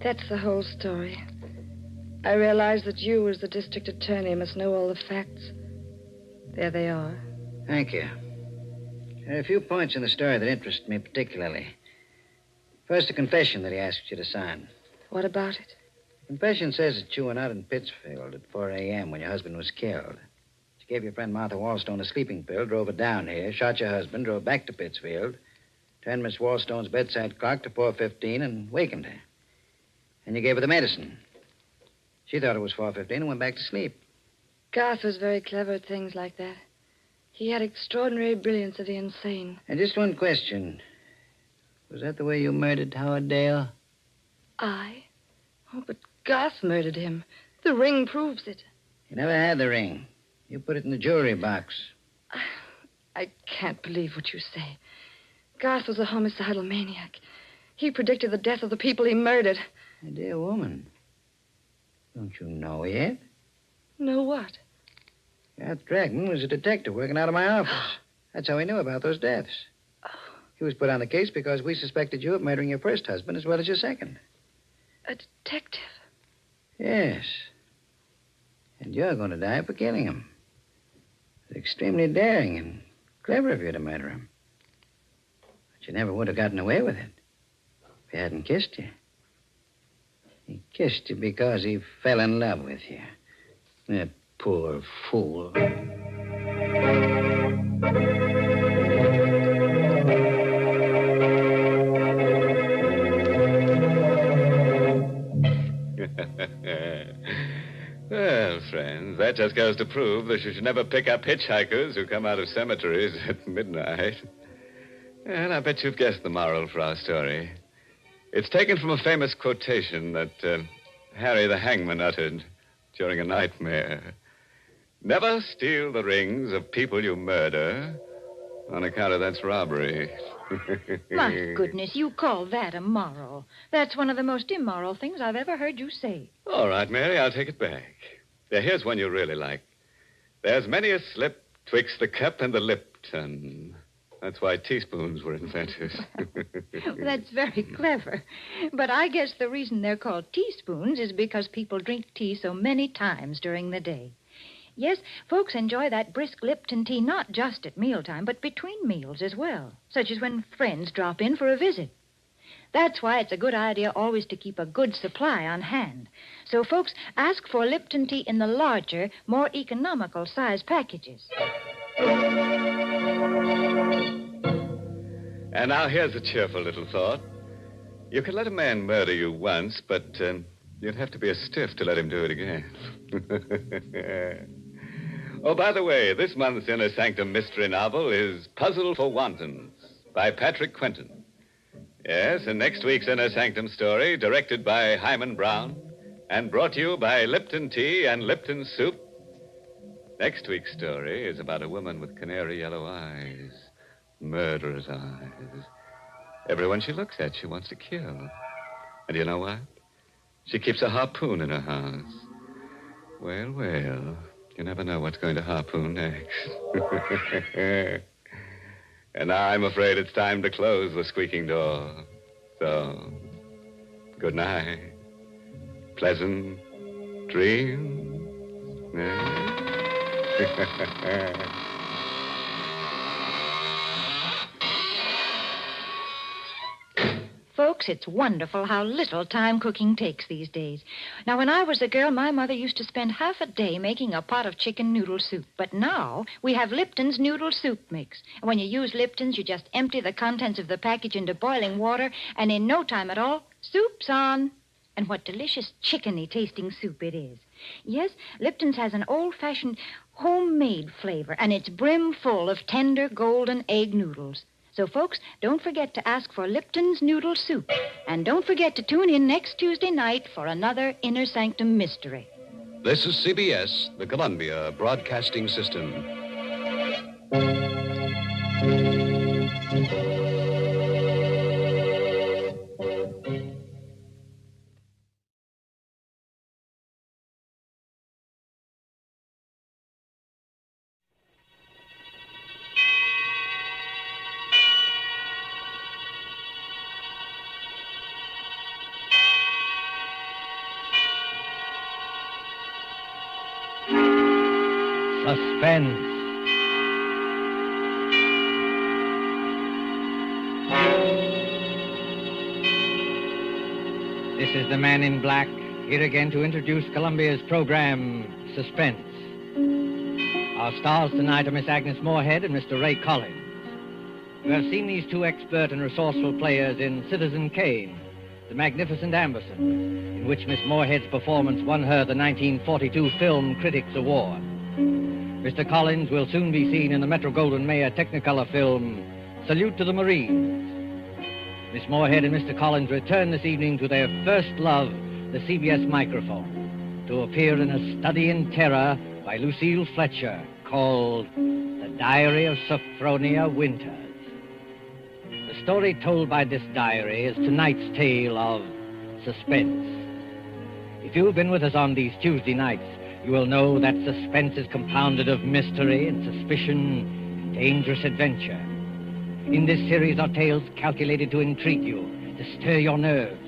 That's the whole story. I realize that you, as the district attorney, must know all the facts. There they are. Thank you. There are a few points in the story that interest me particularly. First, the confession that he asked you to sign. What about it? The Confession says that you went out in Pittsfield at 4 a.m. when your husband was killed. You gave your friend Martha Wallstone a sleeping pill, drove her down here, shot your husband, drove back to Pittsfield, turned Miss Wallstone's bedside clock to 4:15 and wakened her. And you gave her the medicine. She thought it was 4:15 and went back to sleep. Garth was very clever at things like that. He had extraordinary brilliance of the insane. And just one question. Was that the way you murdered Howard Dale? I? Oh, but Garth murdered him. The ring proves it. You never had the ring. You put it in the jewelry box. I can't believe what you say. Garth was a homicidal maniac. He predicted the death of the people he murdered. My dear woman, don't you know yet? Know what? Garth Dragman was a detective working out of my office. That's how he knew about those deaths. He was put on the case because we suspected you of murdering your first husband as well as your second. A detective? Yes. And you're going to die for killing him. It's extremely daring and clever of you to murder him. But you never would have gotten away with it if he hadn't kissed you. He kissed you because he fell in love with you. That poor fool. Well, friends, that just goes to prove that you should never pick up hitchhikers who come out of cemeteries at midnight. And I bet you've guessed the moral for our story. It's taken from a famous quotation that Harry the Hangman uttered during a nightmare. Never steal the rings of people you murder, on account of that's robbery. My goodness, you call that a moral. That's one of the most immoral things I've ever heard you say. All right, Mary, I'll take it back. Now, here's one you really like. There's many a slip twixt the cup and the Lipton. That's why teaspoons were invented. That's very clever. But I guess the reason they're called teaspoons is because people drink tea so many times during the day. Yes, folks enjoy that brisk Lipton tea not just at mealtime, but between meals as well, such as when friends drop in for a visit. That's why it's a good idea always to keep a good supply on hand. So folks ask for Lipton tea in the larger, more economical size packages. And now here's a cheerful little thought. You can let a man murder you once, but you'd have to be a stiff to let him do it again. Oh, by the way, this month's Inner Sanctum mystery novel is Puzzle for Wantons by Patrick Quentin. Yes, and next week's Inner Sanctum story, directed by Hyman Brown and brought to you by Lipton Tea and Lipton Soup. Next week's story is about a woman with canary yellow eyes, murderous eyes. Everyone she looks at, she wants to kill. And you know what? She keeps a harpoon in her house. Well, well, you never know what's going to harpoon next. And now I'm afraid it's time to close the squeaking door. So, good night. Pleasant dreams. Folks, it's wonderful how little time cooking takes these days. Now, when I was a girl, my mother used to spend half a day making a pot of chicken noodle soup. But now we have Lipton's noodle soup mix. And when you use Lipton's, you just empty the contents of the package into boiling water, and in no time at all, soup's on. And what delicious chickeny tasting soup it is. Yes, Lipton's has an old-fashioned homemade flavor, and it's brim full of tender golden egg noodles. So, folks, don't forget to ask for Lipton's Noodle Soup. And don't forget to tune in next Tuesday night for another Inner Sanctum mystery. This is CBS, the Columbia Broadcasting System. Suspense. This is the man in black Here again to introduce Columbia's program, Suspense. Our stars tonight are Miss Agnes Moorehead and Mr. Ray Collins. You have seen these two expert and resourceful players in Citizen Kane, The Magnificent Amberson, in which Miss Moorehead's performance won her the 1942 Film Critics Award. Mr. Collins will soon be seen in the Metro-Goldwyn-Mayer Technicolor film, Salute to the Marines. Miss Moorehead and Mr. Collins return this evening to their first love, the CBS microphone, to appear in a study in terror by Lucille Fletcher called The Diary of Sophronia Winters. The story told by this diary is tonight's tale of suspense. If you've been with us on these Tuesday nights, you will know that suspense is compounded of mystery and suspicion and dangerous adventure. In this series are tales calculated to intrigue you, to stir your nerves,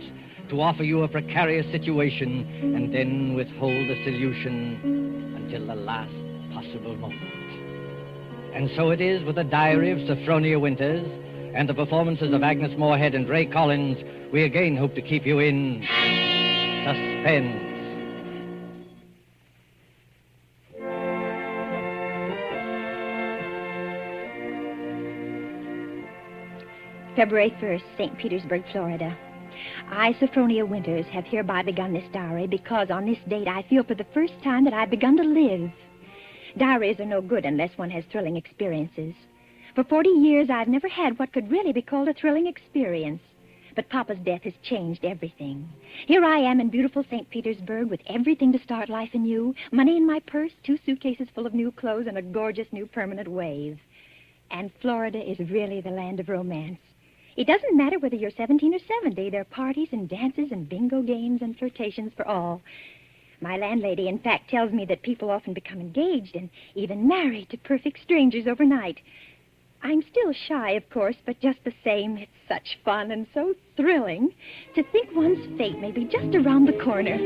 to offer you a precarious situation, and then withhold the solution until the last possible moment. And so it is with the Diary of Sophronia Winters and the performances of Agnes Moorehead and Ray Collins, we again hope to keep you in suspense. February 1st, St. Petersburg, Florida. I, Sophronia Winters, have hereby begun this diary because on this date I feel for the first time that I've begun to live. Diaries are no good unless one has thrilling experiences. For 40 years, I've never had what could really be called a thrilling experience. But Papa's death has changed everything. Here I am in beautiful St. Petersburg with everything to start life anew, money in my purse, 2 suitcases full of new clothes, and a gorgeous new permanent wave. And Florida is really the land of romance. It doesn't matter whether you're 17 or 70. There are parties and dances and bingo games and flirtations for all. My landlady, in fact, tells me that people often become engaged and even married to perfect strangers overnight. I'm still shy, of course, but just the same, it's such fun and so thrilling to think one's fate may be just around the corner.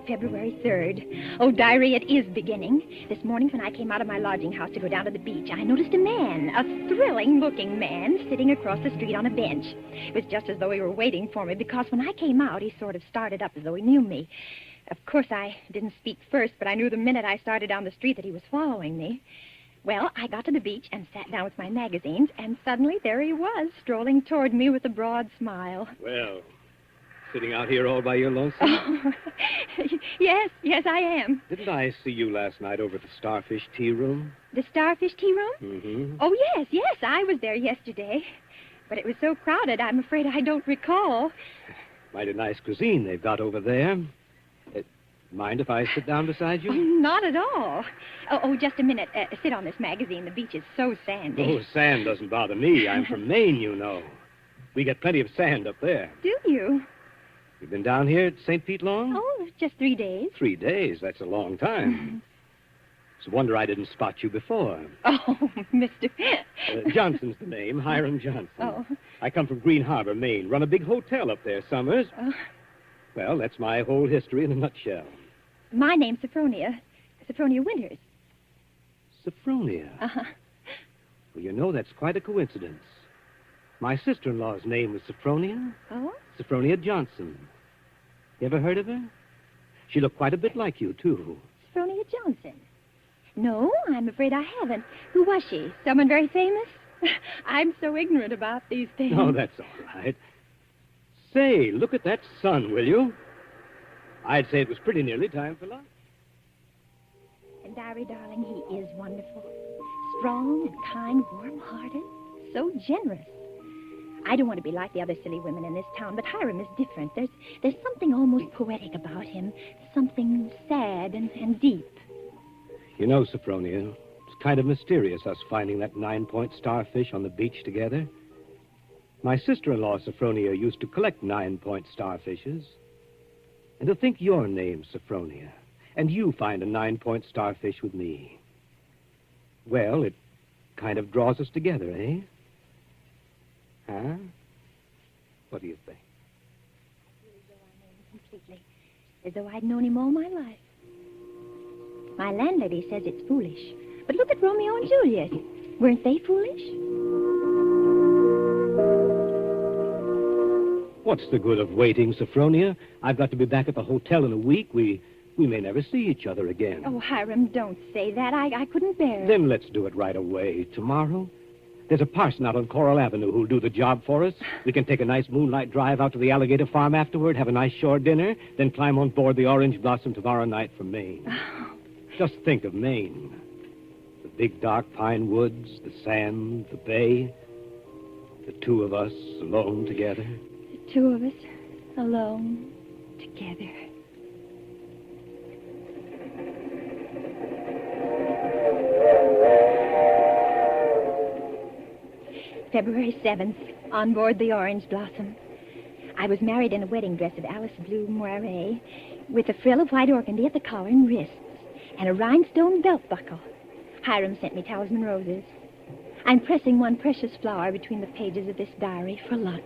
February 3rd. Oh, diary, it is beginning. This morning when I came out of my lodging house to go down to the beach, I noticed a man, a thrilling-looking man, sitting across the street on a bench. It was just as though he were waiting for me, because when I came out, he sort of started up as though he knew me. Of course, I didn't speak first, but I knew the minute I started down the street that he was following me. Well, I got to the beach and sat down with my magazines, and suddenly there he was, strolling toward me with a broad smile. Well, sitting out here all by your lonesome? Oh, yes, I am. Didn't I see you last night over at the Starfish Tea Room? The Starfish Tea Room? Mm-hmm. Oh, yes, I was there yesterday. But it was so crowded, I'm afraid I don't recall. Mighty nice cuisine they've got over there. Mind if I sit down beside you? Oh, not at all. Oh, just a minute. Sit on this magazine. The beach is so sandy. Oh, sand doesn't bother me. I'm from Maine, you know. We get plenty of sand up there. Do you? You've been down here at St. Pete long? Oh, just 3 days. 3 days? That's a long time. It's a wonder I didn't spot you before. Oh, Mr. Johnson's the name, Hiram Johnson. Oh. I come from Green Harbor, Maine. Run a big hotel up there summers. Well, that's my whole history in a nutshell. My name's Sophronia. Sophronia Winters. Sophronia? Uh-huh. Well, you know, that's quite a coincidence. My sister-in-law's name was Sophronia. Oh? Sophronia Johnson. You ever heard of her? She looked quite a bit like you, too. Sophronia Johnson? No, I'm afraid I haven't. Who was she? Someone very famous? I'm so ignorant about these things. Oh, that's all right. Say, look at that sun, will you? I'd say it was pretty nearly time for lunch. And Diary, darling, he is wonderful. Strong and kind, warm-hearted, so generous. I don't want to be like the other silly women in this town, but Hiram is different. There's something almost poetic about him, something sad and deep. You know, Sophronia, it's kind of mysterious, us finding that 9-point starfish on the beach together. My sister-in-law, Sophronia, used to collect 9-point starfishes. And to think your name, Sophronia, and you find a 9-point starfish with me. Well, it kind of draws us together, eh? Huh? What do you think? Completely. As though I'd known him all my life. My landlady says it's foolish. But look at Romeo and Juliet. Weren't they foolish? What's the good of waiting, Sophronia? I've got to be back at the hotel in a week. We may never see each other again. Oh, Hiram, don't say that. I couldn't bear it. Then let's do it right away. Tomorrow? There's a parson out on Coral Avenue who'll do the job for us. We can take a nice moonlight drive out to the Alligator Farm afterward, have a nice shore dinner, then climb on board the Orange Blossom tomorrow night for Maine. Oh. Just think of Maine. The big dark pine woods, the sand, the bay. The two of us alone together. The two of us alone together. February 7th, on board the Orange Blossom. I was married in a wedding dress of Alice blue moiré, with a frill of white organdy at the collar and wrists, and a rhinestone belt buckle. Hiram sent me talisman roses. I'm pressing one precious flower between the pages of this diary for luck.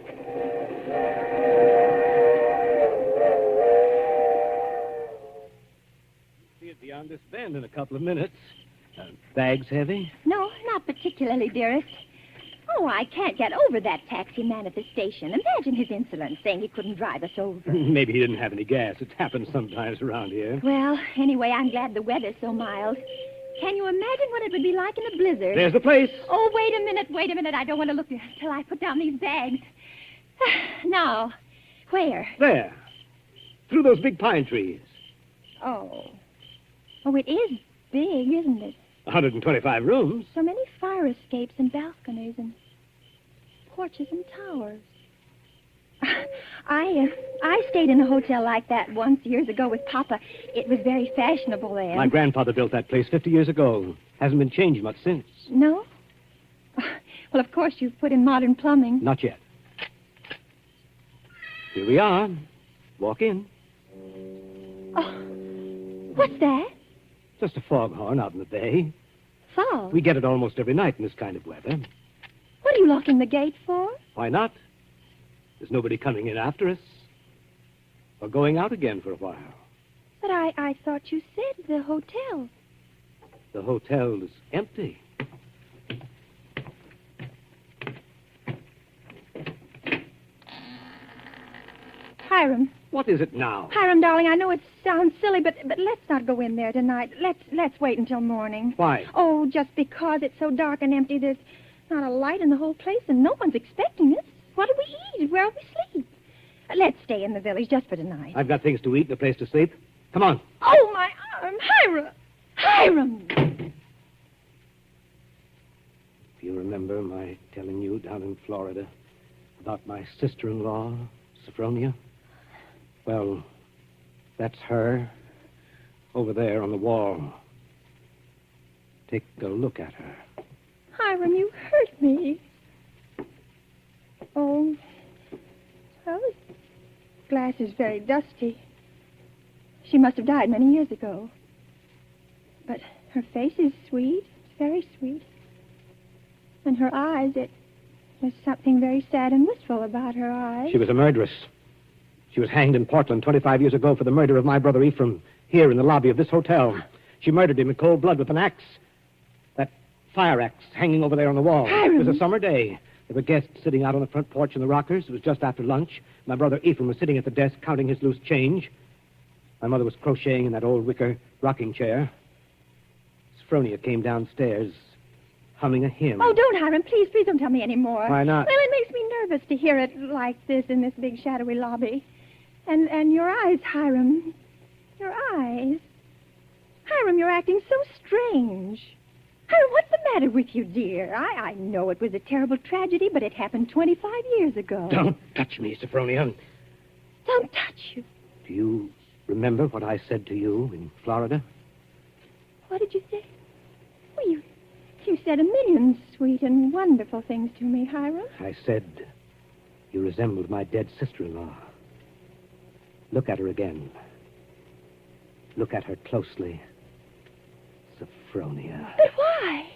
See it beyond this bend in a couple of minutes. Bags heavy? No, not particularly, dearest. Oh, I can't get over that taxi man at the station. Imagine his insolence, saying he couldn't drive us over. Maybe he didn't have any gas. It happens sometimes around here. Well, anyway, I'm glad the weather's so mild. Can you imagine what it would be like in a blizzard? There's the place. Oh, wait a minute. I don't want to look till I put down these bags. Now, where? There. Through those big pine trees. Oh, it is big, isn't it? 125 rooms. So many fire escapes and balconies and porches and towers. I stayed in a hotel like that once years ago with Papa. It was very fashionable then. My grandfather built that place 50 years ago. Hasn't been changed much since. No? Well, of course, you've put in modern plumbing. Not yet. Here we are. Walk in. Oh, what's that? Just a foghorn out in the bay. Fog? We get it almost every night in this kind of weather. What are you locking the gate for? Why not? There's nobody coming in after us. Or going out again for a while. But I thought you said the hotel. The hotel is empty. Hiram. What is it now? Hiram, darling, I know it sounds silly, but let's not go in there tonight. Let's wait until morning. Why? Oh, just because it's so dark and empty. There's not a light in the whole place, and no one's expecting us. What do we eat? Where will we sleep? Let's stay in the village just for tonight. I've got things to eat and a place to sleep. Come on. Oh, my arm. Hiram! Do you remember my telling you down in Florida about my sister-in-law, Sophronia? Well, that's her over there on the wall. Take a look at her. Hiram, you hurt me. Oh, well, this glass is very dusty. She must have died many years ago. But her face is sweet, very sweet. And her eyes, there's something very sad and wistful about her eyes. She was a murderess. She was hanged in Portland 25 years ago for the murder of my brother Ephraim, here in the lobby of this hotel. She murdered him in cold blood with an axe. That fire axe hanging over there on the wall. Hiram. It was a summer day. There were guests sitting out on the front porch in the rockers. It was just after lunch. My brother Ephraim was sitting at the desk counting his loose change. My mother was crocheting in that old wicker rocking chair. Sophronia came downstairs, humming a hymn. Oh, don't, Hiram. Please don't tell me any more. Why not? Well, it makes me nervous to hear it like this in this big shadowy lobby. And your eyes, Hiram. Your eyes. Hiram, you're acting so strange. Hiram, what's the matter with you, dear? I know it was a terrible tragedy, but it happened 25 years ago. Don't touch me, Sophronia. Don't touch you. Do you remember what I said to you in Florida? What did you say? Well, you said a million sweet and wonderful things to me, Hiram. I said you resembled my dead sister-in-law. Look at her again. Look at her closely. Sophronia. But why?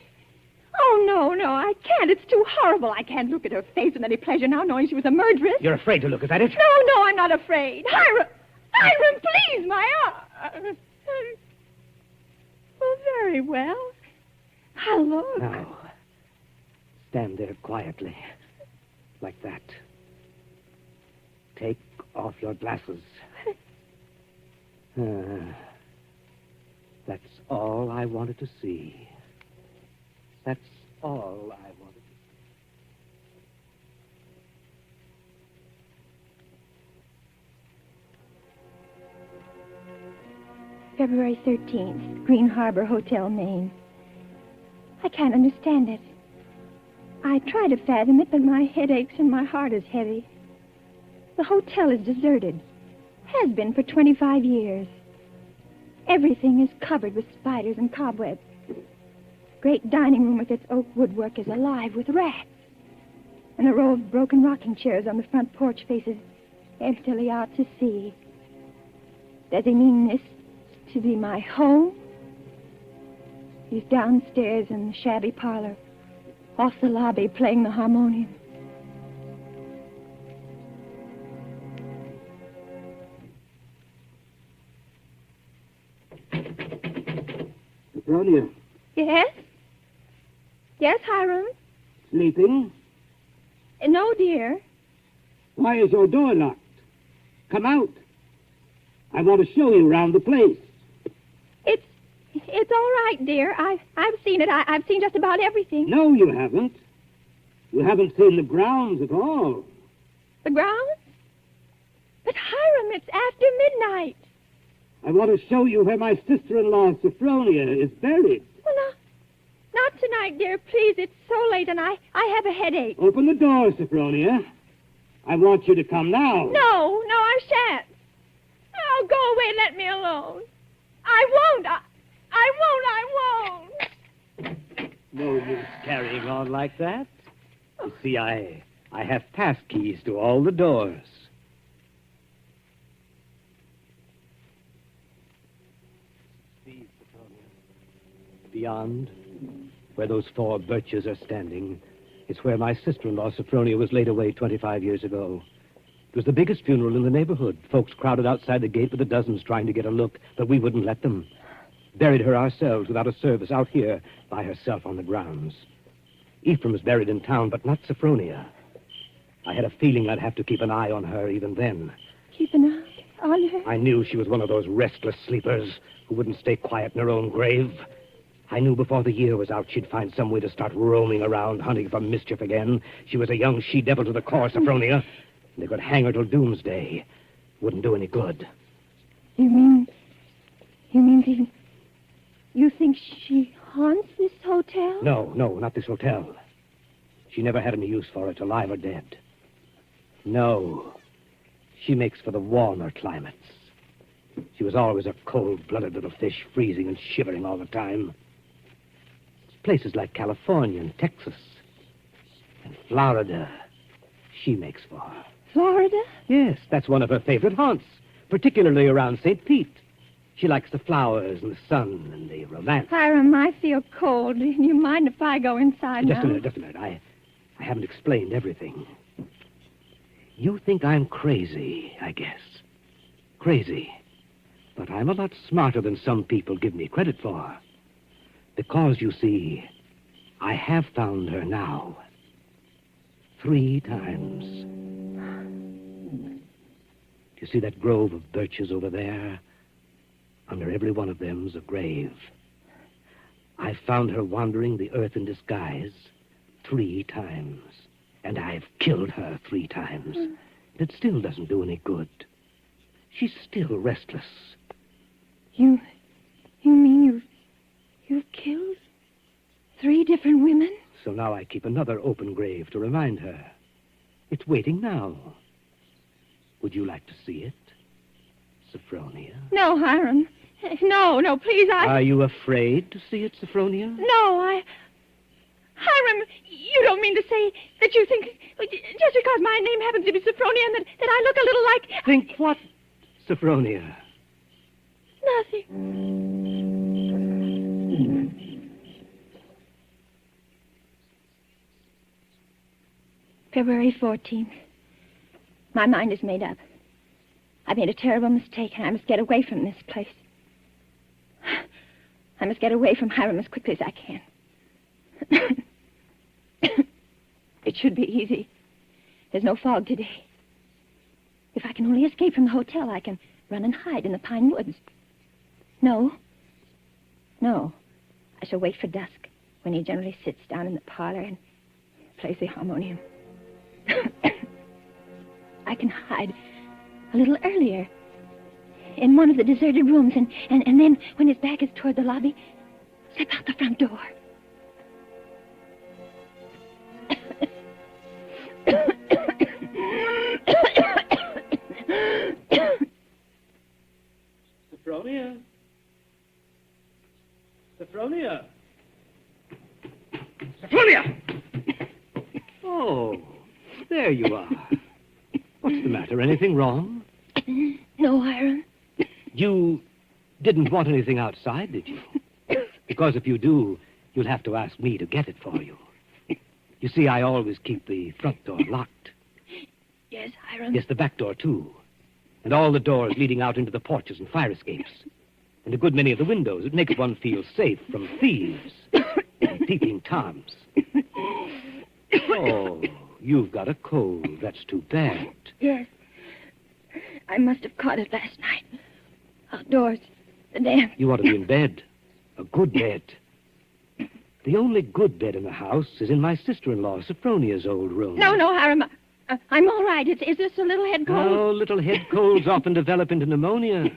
Oh, no, I can't. It's too horrible. I can't look at her face with any pleasure now, knowing she was a murderess. You're afraid to look at it? No, I'm not afraid. Hiram, please, my arm. Well, very well. I'll look. Now, stand there quietly. Like that. Take off your glasses. That's all I wanted to see. That's all I wanted to see. February 13th, Green Harbor Hotel, Maine. I can't understand it. I try to fathom it, but my head aches and my heart is heavy. The hotel is deserted. Has been for 25 years. Everything is covered with spiders and cobwebs. The great dining room with its oak woodwork is alive with rats. And the row of broken rocking chairs on the front porch faces emptily out to sea. Does he mean this to be my home? He's downstairs in the shabby parlor, off the lobby, playing the harmonium. Sophronia. Yes? Yes, Hiram? Sleeping? No, dear. Why is your door locked? Come out. I want to show you around the place. It's all right, dear. I've seen it. I've seen just about everything. No, you haven't. You haven't seen the grounds at all. The grounds? But, Hiram, it's after midnight. I want to show you where my sister-in-law, Sophronia, is buried. Well, no. Not tonight, dear. Please, it's so late, and I have a headache. Open the door, Sophronia. I want you to come now. No, I shan't. Oh, go away and let me alone. I won't. I won't. No use carrying on like that. You see, I have pass keys to all the doors. See, Sophronia. Beyond, where those 4 birches are standing, it's where my sister-in-law, Sophronia, was laid away 25 years ago. It was the biggest funeral in the neighborhood. Folks crowded outside the gate with the dozens trying to get a look, but we wouldn't let them. Buried her ourselves without a service out here by herself on the grounds. Ephraim's buried in town, but not Sophronia. I had a feeling I'd have to keep an eye on her even then. Keep an eye on her? I knew she was one of those restless sleepers who wouldn't stay quiet in her own grave. I knew before the year was out she'd find some way to start roaming around, hunting for mischief again. She was a young she-devil to the core, Sophronia. They could hang her till doomsday. Wouldn't do any good. You mean you think she haunts this hotel? No, not this hotel. She never had any use for it, alive or dead. No. She makes for the warmer climates. She was always a cold-blooded little fish, freezing and shivering all the time. Places like California and Texas and Florida, she makes for. Florida? Yes, that's one of her favorite haunts, particularly around St. Pete. She likes the flowers and the sun and the romance. Hiram, I feel cold. Do you mind if I go inside Just now? a minute. I haven't explained everything. You think I'm crazy, I guess. Crazy. But I'm a lot smarter than some people give me credit for. Because, you see, I have found her now. 3 times. Do you see that grove of birches over there? Under every one of them's a grave. I found her wandering the earth in disguise 3 times. And I've killed her 3 times. It still doesn't do any good. She's still restless. You mean you've killed 3 different women? So now I keep another open grave to remind her. It's waiting now. Would you like to see it, Sophronia? No, Hiram. No, please, Are you afraid to see it, Sophronia? No, Hiram, you don't mean to say that you think, just because my name happens to be Sophronia, and that I look a little like... Think what, Sophronia? Nothing. February 14th. My mind is made up. I've made a terrible mistake, and I must get away from this place. I must get away from Hiram as quickly as I can. It should be easy. There's no fog today. if I can only escape from the hotel, I can run and hide in the pine woods. No. I shall wait for dusk, when he generally sits down in the parlor and plays the harmonium. I can hide a little earlier in one of the deserted rooms, and then, when his back is toward the lobby, slip out the front door. Sophronia? Sophronia? Sophronia! Oh, there you are. What's the matter? Anything wrong? No, Hiram. You didn't want anything outside, did you? Because if you do, you'll have to ask me to get it for you. You see, I always keep the front door locked. Yes, Hiram. Yes, the back door, too. And all the doors leading out into the porches and fire escapes. And a good many of the windows. It makes one feel safe from thieves and peeping Toms. Oh, you've got a cold. That's too bad. Yes. I must have caught it last night. Outdoors. The damp. You ought to be in bed. A good bed. The only good bed in the house is in my sister-in-law, Sophronia's old room. No, Hiram. I'm all right. Is this a little head cold? Oh, little head colds often develop into pneumonia.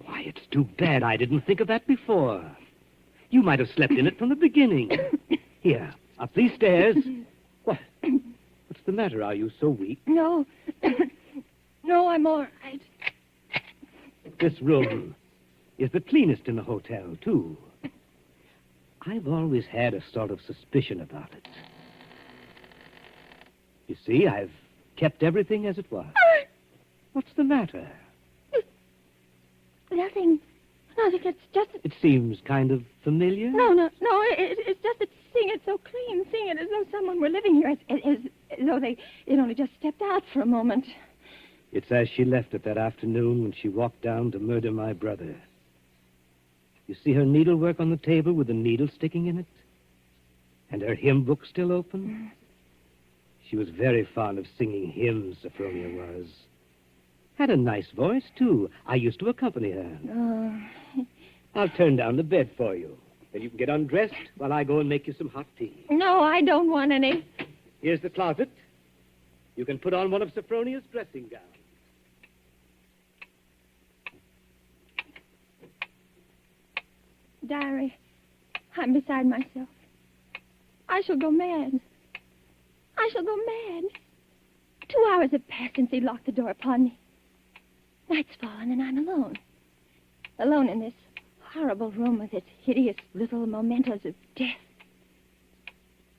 Why, it's too bad I didn't think of that before. You might have slept in it from the beginning. Here, up these stairs. What? What's the matter? Are you so weak? No. No, I'm all right. This room is the cleanest in the hotel, too. I've always had a sort of suspicion about it. You see, I've kept everything as it was. What's the matter? Nothing. It's just... It seems kind of familiar. No. It's just that seeing it so clean, seeing it as though someone were living here, as though they'd only just stepped out for a moment. It's as she left it that afternoon when she walked down to murder my brother. You see her needlework on the table with the needle sticking in it? And her hymn book still open? She was very fond of singing hymns, Sophronia was. Had a nice voice, too. I used to accompany her. Oh. I'll turn down the bed for you. Then you can get undressed while I go and make you some hot tea. No, I don't want any. Here's the closet. You can put on one of Sophronia's dressing gowns. Diary, I'm beside myself. I shall go mad. 2 hours have passed since he locked the door upon me. Night's fallen and I'm alone. Alone in this horrible room with its hideous little mementos of death.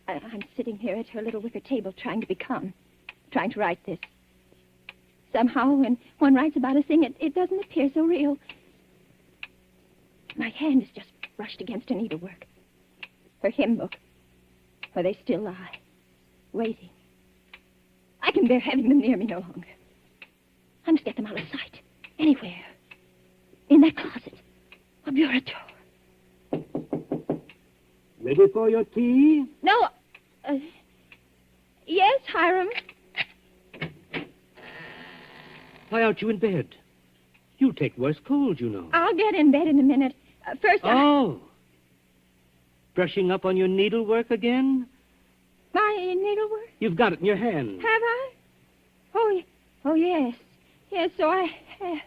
I'm sitting here at her little wicker table trying to be calm, trying to write this. Somehow, when one writes about a thing, it doesn't appear so real. My hand is just brushed against her needlework. Her hymn book, where they still lie, waiting. I can bear having them near me no longer. I must get them out of sight. Anywhere. In that closet. A bureau door. Ready for your tea? No. Yes, Hiram. Why aren't you in bed? You'll take worse cold, you know. I'll get in bed in a minute. First, Oh. Brushing up on your needlework again? My needlework? You've got it in your hand. Have I? Oh, yes. Yes, so I have.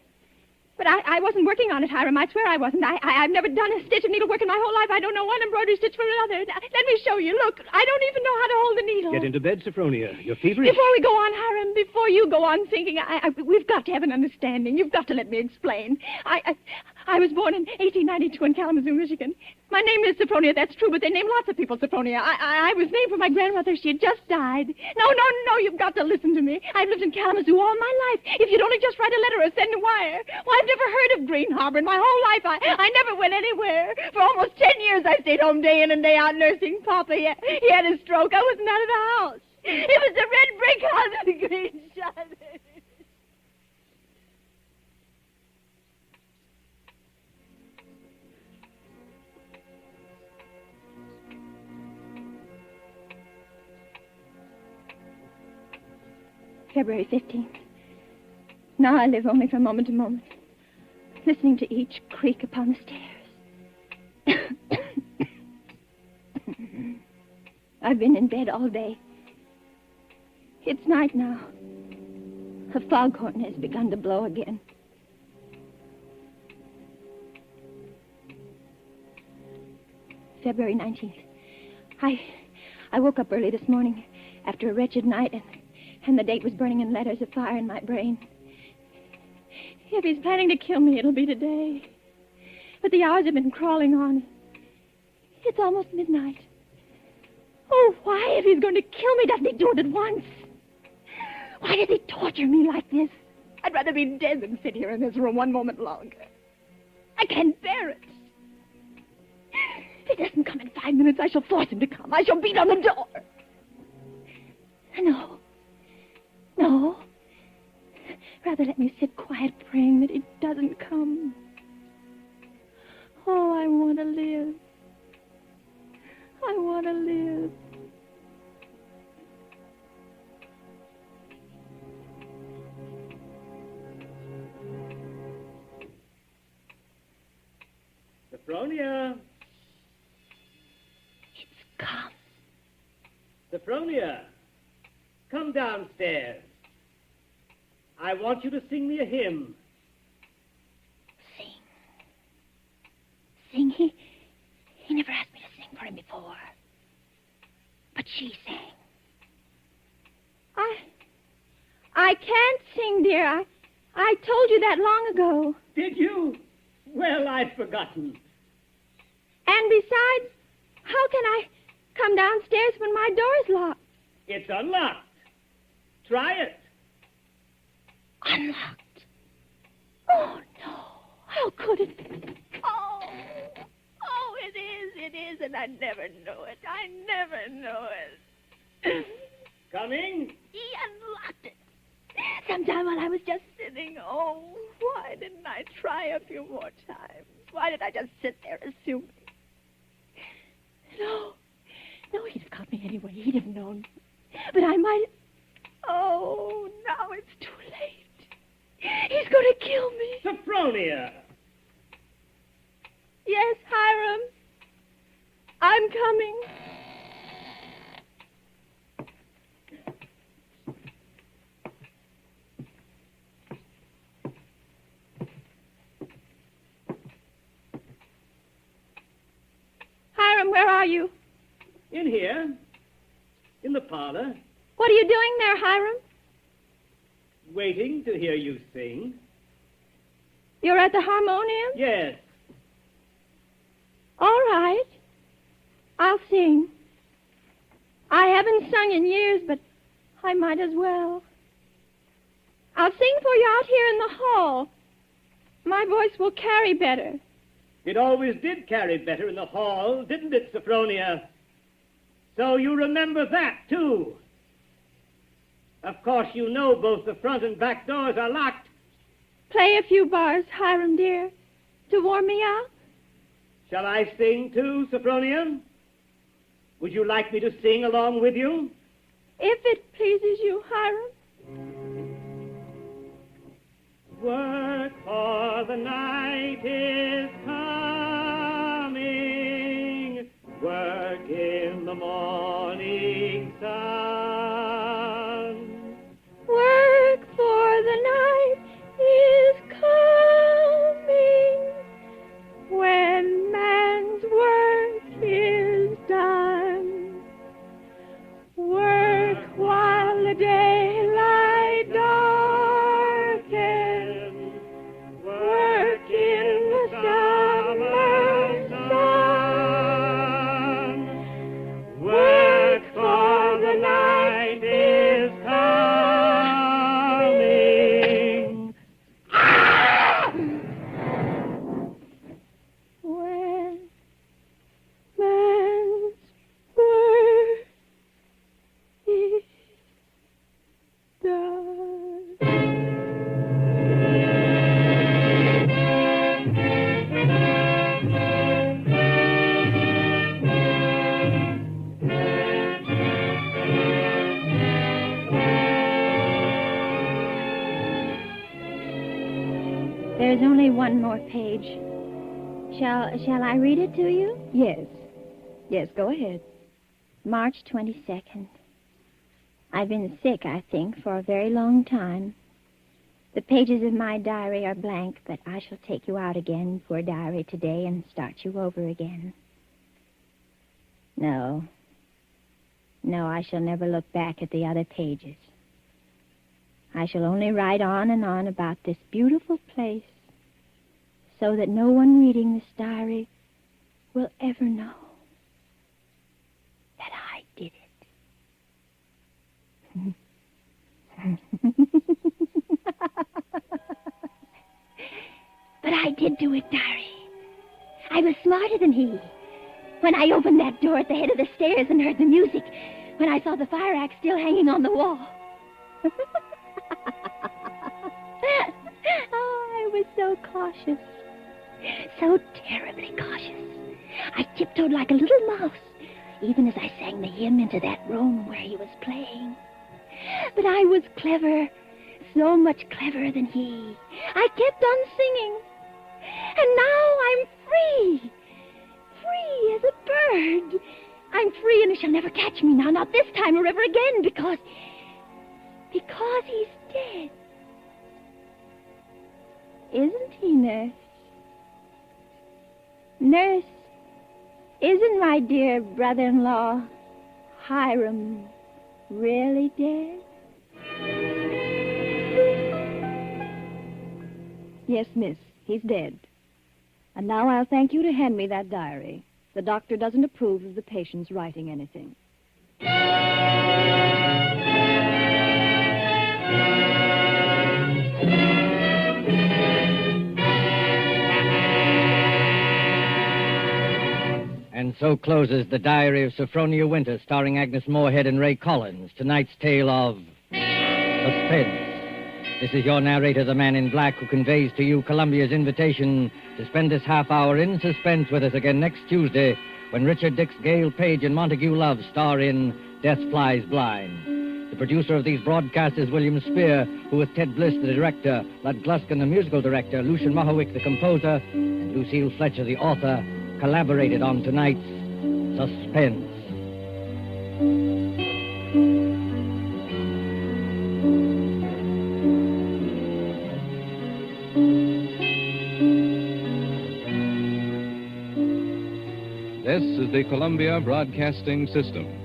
But I wasn't working on it, Hiram. I swear I wasn't. I've never done a stitch of needlework in my whole life. I don't know one embroidery stitch from another. Let me show you. Look, I don't even know how to hold the needle. Get into bed, Sophronia. You're feverish. Before we go on, Hiram, before you go on thinking, we've got to have an understanding. You've got to let me explain. I was born in 1892 in Kalamazoo, Michigan. My name is Sophronia, that's true, but they name lots of people Sophronia. I was named for my grandmother. She had just died. No, you've got to listen to me. I've lived in Kalamazoo all my life. If you'd only just write a letter or send a wire. Well, I've never heard of Green Harbor in my whole life. I never went anywhere. For almost 10 years, I stayed home day in and day out nursing Papa. He had a stroke. I wasn't out of the house. It was a red brick house with a green shutters. February 15th. Now I live only from moment to moment, listening to each creak upon the stairs. I've been in bed all day. It's night now. The foghorn has begun to blow again. February 19th. I woke up early this morning after a wretched night, and the date was burning in letters of fire in my brain. If he's planning to kill me, it'll be today. But the hours have been crawling on. It's almost midnight. Oh, why, if he's going to kill me, doesn't he do it at once? Why does he torture me like this? I'd rather be dead than sit here in this room one moment longer. I can't bear it. If he doesn't come in 5 minutes, I shall force him to come. I shall beat on the door. No. Rather let me sit quiet praying that he doesn't come. Oh, I want to live. I want to live. Sophronia. It's come. Sophronia, come downstairs. I want you to sing me a hymn. Sing? He never asked me to sing for him before. But she sang. I can't sing, dear. I told you that long ago. Did you? Well, I'd forgotten. And besides, how can I come downstairs when my door's locked? It's unlocked. Try it. Unlocked? Oh, no. How could it be? Oh, it is, and I never know it. I never know it. Coming? He unlocked it. Sometime while I was just sitting. Oh, why didn't I try a few more times? Why did I just sit there assuming? No, he'd have caught me anyway. He'd have known. But I might... Oh, now it's too late. He's going to kill me. Sophronia! Yes, Hiram. I'm coming. Hiram, where are you? In here. In the parlor. What are you doing there, Hiram? Waiting to hear you sing. You're at the harmonium? Yes. All right. I'll sing. I haven't sung in years, but I might as well. I'll sing for you out here in the hall. My voice will carry better. It always did carry better in the hall, didn't it, Sophronia? So you remember that, too. Of course, you know both the front and back doors are locked. Play a few bars, Hiram, dear, to warm me up. Shall I sing, too, Sophronia? Would you like me to sing along with you? If it pleases you, Hiram. Work for the night is coming. Work in the morning sun. Work for the night is coming when man's work is done. Work while the day There's only one more page. Shall I read it to you? Yes. Yes, go ahead. March 22nd. I've been sick, I think, for a very long time. The pages of my diary are blank, but I shall take you out again, poor diary, today and start you over again. No, I shall never look back at the other pages. I shall only write on and on about this beautiful place, so that no one reading this diary will ever know that I did it. But I did do it, diary. I was smarter than he. When I opened that door at the head of the stairs and heard the music, when I saw the fire axe still hanging on the wall. Oh, I was so cautious. So terribly cautious. I tiptoed like a little mouse, even as I sang the hymn into that room where he was playing. But I was clever, so much cleverer than he. I kept on singing. And now I'm free. Free as a bird. I'm free and he shall never catch me now, not this time or ever again, because he's dead. Isn't he, Nurse? Nurse, isn't my dear brother-in-law, Hiram, really dead? Yes, miss, he's dead. And now I'll thank you to hand me that diary. The doctor doesn't approve of the patient's writing anything. And so closes The Diary of Sophronia Winter, starring Agnes Moorehead and Ray Collins. Tonight's tale of suspense. This is your narrator, the man in black, who conveys to you Columbia's invitation to spend this half hour in suspense with us again next Tuesday, when Richard Dix, Gail Page, and Montague Love star in Death Flies Blind. The producer of these broadcasts is William Spear, who with Ted Bliss, the director, Lud Gluskin, the musical director, Lucian Mohowick, the composer, and Lucille Fletcher, the author, collaborated on tonight's Suspense. This is the Columbia Broadcasting System.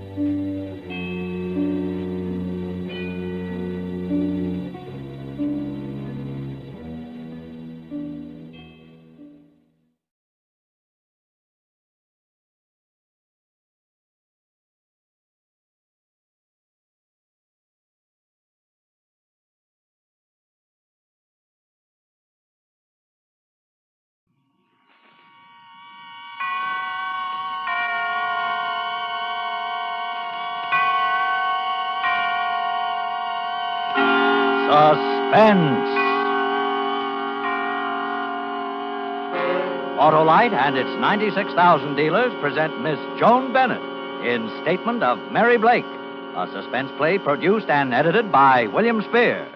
Suspense. Autolite and its 96,000 dealers present Miss Joan Bennett in Statement of Mary Blake, a suspense play produced and edited by William Spear.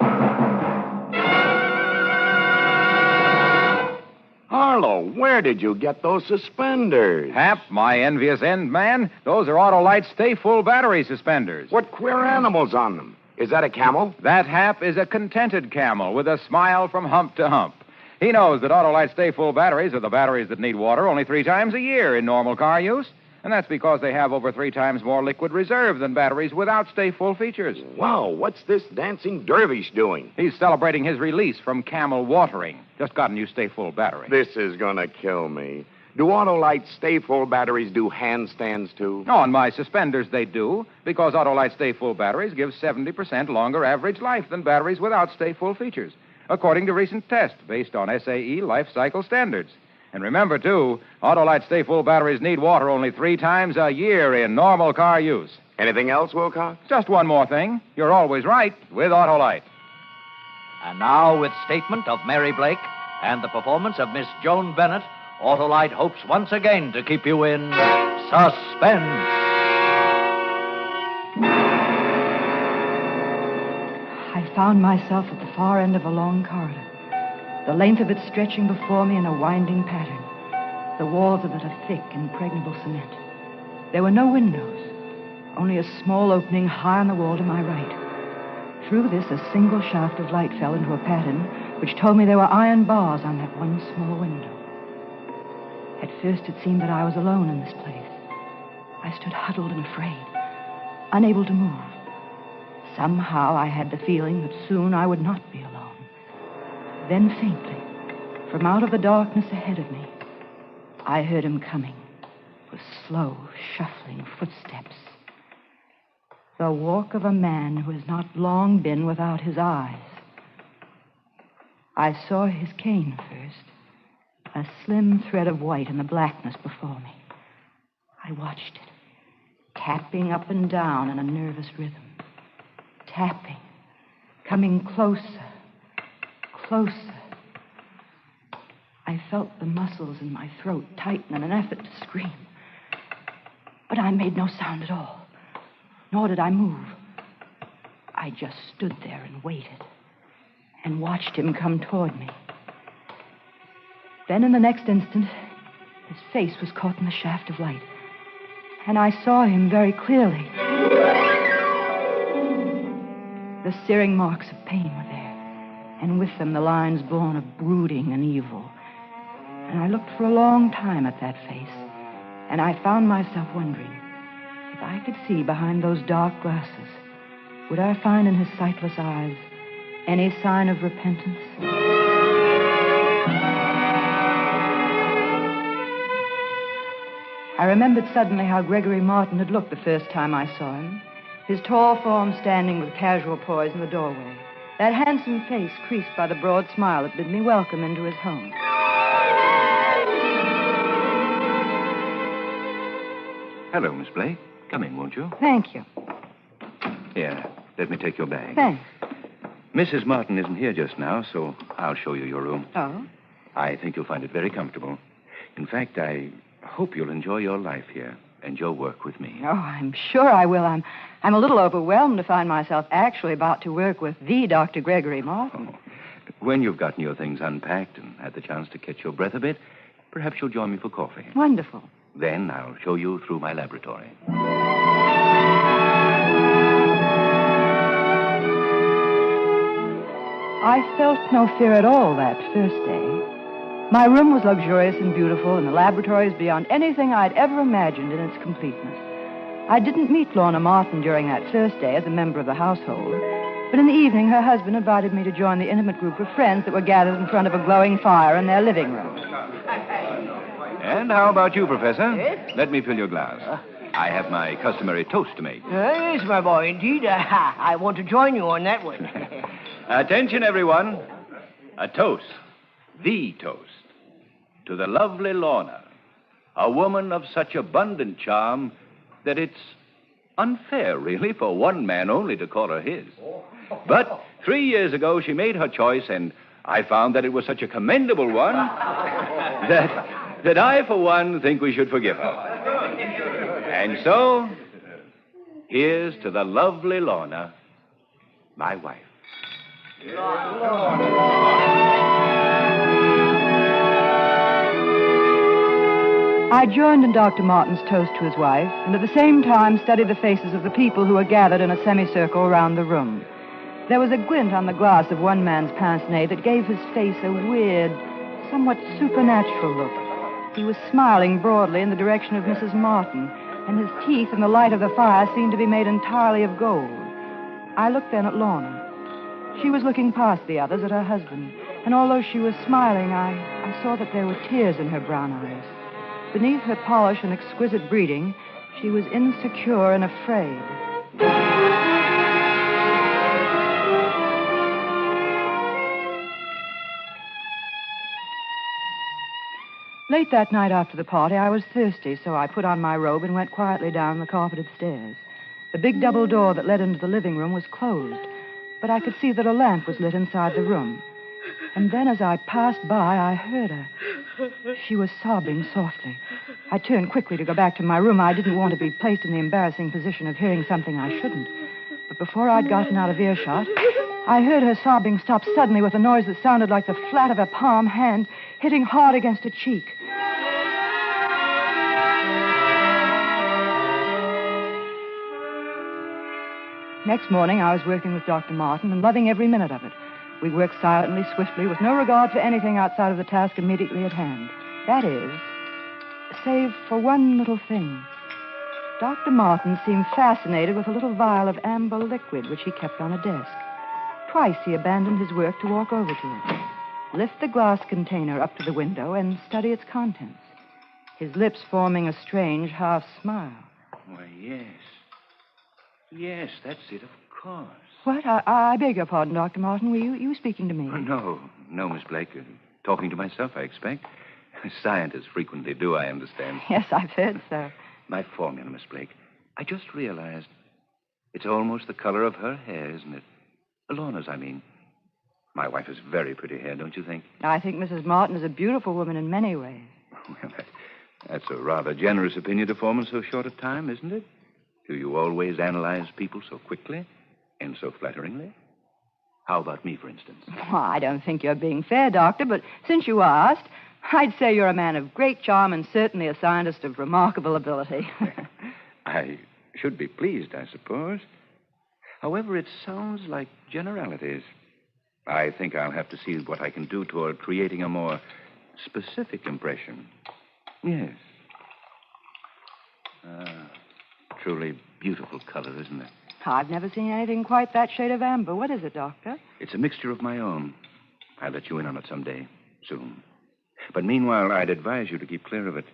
Harlow, where did you get those suspenders? Hap, my envious end man, those are Autolite Stay Full battery suspenders. What queer animals on them? Is that a camel? That, Hap, is a contented camel with a smile from hump to hump. He knows that Autolite Stay Full batteries are the batteries that need water only 3 times a year in normal car use. And that's because they have over 3 times more liquid reserve than batteries without Stay Full features. Wow, what's this dancing dervish doing? He's celebrating his release from camel watering. Just got a new Stay Full battery. This is gonna kill me. Do Autolite Stay Full batteries do handstands, too? On my suspenders, they do, because Autolite Stay Full batteries give 70% longer average life than batteries without Stay Full features, according to recent tests based on SAE life cycle standards. And remember, too, Autolite Stay Full batteries need water only 3 times a year in normal car use. Anything else, Wilcox? Just one more thing. You're always right with Autolite. And now, with Statement of Mary Blake and the performance of Miss Joan Bennett, Autolite hopes once again to keep you in suspense. I found myself at the far end of a long corridor. the length of it stretching before me in a winding pattern, the walls of it a thick, impregnable cement. There were no windows, only a small opening high on the wall to my right. Through this, a single shaft of light fell into a pattern which told me there were iron bars on that one small window. At first, it seemed that I was alone in this place. I stood huddled and afraid, unable to move. Somehow, I had the feeling that soon I would not be alone. Then, faintly, from out of the darkness ahead of me, I heard him coming with slow, shuffling footsteps. The walk of a man who has not long been without his eyes. I saw his cane first, a slim thread of white in the blackness before me. I watched it, tapping up and down in a nervous rhythm. Tapping, coming closer, closer. I felt the muscles in my throat tighten in an effort to scream. But I made no sound at all. Nor did I move. I just stood there and waited and watched him come toward me. Then in the next instant, his face was caught in the shaft of light, and I saw him very clearly. The searing marks of pain were there, and with them the lines born of brooding and evil. And I looked for a long time at that face, and I found myself wondering, if I could see behind those dark glasses, would I find in his sightless eyes any sign of repentance? I remembered suddenly how Gregory Martin had looked the first time I saw him, his tall form standing with casual poise in the doorway, that handsome face creased by the broad smile that bid me welcome into his home. Hello, Miss Blake. Come in, won't you? Thank you. Here, let me take your bag. Thanks. Mrs. Martin isn't here just now, so I'll show you your room. Oh? I think you'll find it very comfortable. In fact, I hope you'll enjoy your life here and your work with me. Oh, I'm sure I will. I'm a little overwhelmed to find myself actually about to work with the Dr. Gregory Martin. Oh. When you've gotten your things unpacked and had the chance to catch your breath a bit, perhaps you'll join me for coffee. Wonderful. Then I'll show you through my laboratory. I felt no fear at all that first day. My room was luxurious and beautiful, and the laboratory is beyond anything I'd ever imagined in its completeness. I didn't meet Lorna Martin during that first day as a member of the household, but in the evening her husband invited me to join the intimate group of friends that were gathered in front of a glowing fire in their living room. And how about you, Professor? Yes? Let me fill your glass. I have my customary toast to make. Yes, my boy, indeed. I want to join you on that one. Attention, everyone. A toast. The toast. To the lovely Lorna. A woman of such abundant charm that it's unfair, really, for one man only to call her his. But 3 years ago, she made her choice, and I found that it was such a commendable one that I, for one, think we should forgive her. And so, here's to the lovely Lorna, my wife. I joined in Dr. Martin's toast to his wife, and at the same time studied the faces of the people who were gathered in a semicircle around the room. There was a glint on the glass of one man's pince-nez that gave his face a weird, somewhat supernatural look. He was smiling broadly in the direction of Mrs. Martin, and his teeth in the light of the fire seemed to be made entirely of gold. I looked then at Lorna. She was looking past the others at her husband, and although she was smiling, I saw that there were tears in her brown eyes. Beneath her polish and exquisite breeding, she was insecure and afraid. Late that night after the party, I was thirsty, so I put on my robe and went quietly down the carpeted stairs. The big double door that led into the living room was closed, but I could see that a lamp was lit inside the room. And then as I passed by, I heard her. She was sobbing softly. I turned quickly to go back to my room. I didn't want to be placed in the embarrassing position of hearing something I shouldn't. But before I'd gotten out of earshot, I heard her sobbing stop suddenly with a noise that sounded like the flat of a palm hand hitting hard against a cheek. Next morning, I was working with Dr. Martin and loving every minute of it. We worked silently, swiftly, with no regard for anything outside of the task immediately at hand. That is, save for one little thing. Dr. Martin seemed fascinated with a little vial of amber liquid which he kept on a desk. Twice he abandoned his work to walk over to it, lift the glass container up to the window, and study its contents, his lips forming a strange half smile. Why, yes. Yes, that's it, of course. What? I beg your pardon, Dr. Martin. Were you speaking to me? Oh, no, Miss Blake. Talking to myself, I expect. Scientists frequently do, I understand. Yes, I've heard so. My formula, Miss Blake. I just realized it's almost the color of her hair, isn't it? Lorna's, I mean. My wife has very pretty hair, don't you think? I think Mrs. Martin is a beautiful woman in many ways. Well, that's a rather generous opinion to form in so short a time, isn't it? Do you always analyze people so quickly and so flatteringly? How about me, for instance? Well, I don't think you're being fair, Doctor, but since you asked, I'd say you're a man of great charm and certainly a scientist of remarkable ability. I should be pleased, I suppose. However, it sounds like generalities. I think I'll have to see what I can do toward creating a more specific impression. Yes. Truly beautiful color, isn't it? I've never seen anything quite that shade of amber. What is it, Doctor? It's a mixture of my own. I'll let you in on it someday, soon. But meanwhile, I'd advise you to keep clear of it.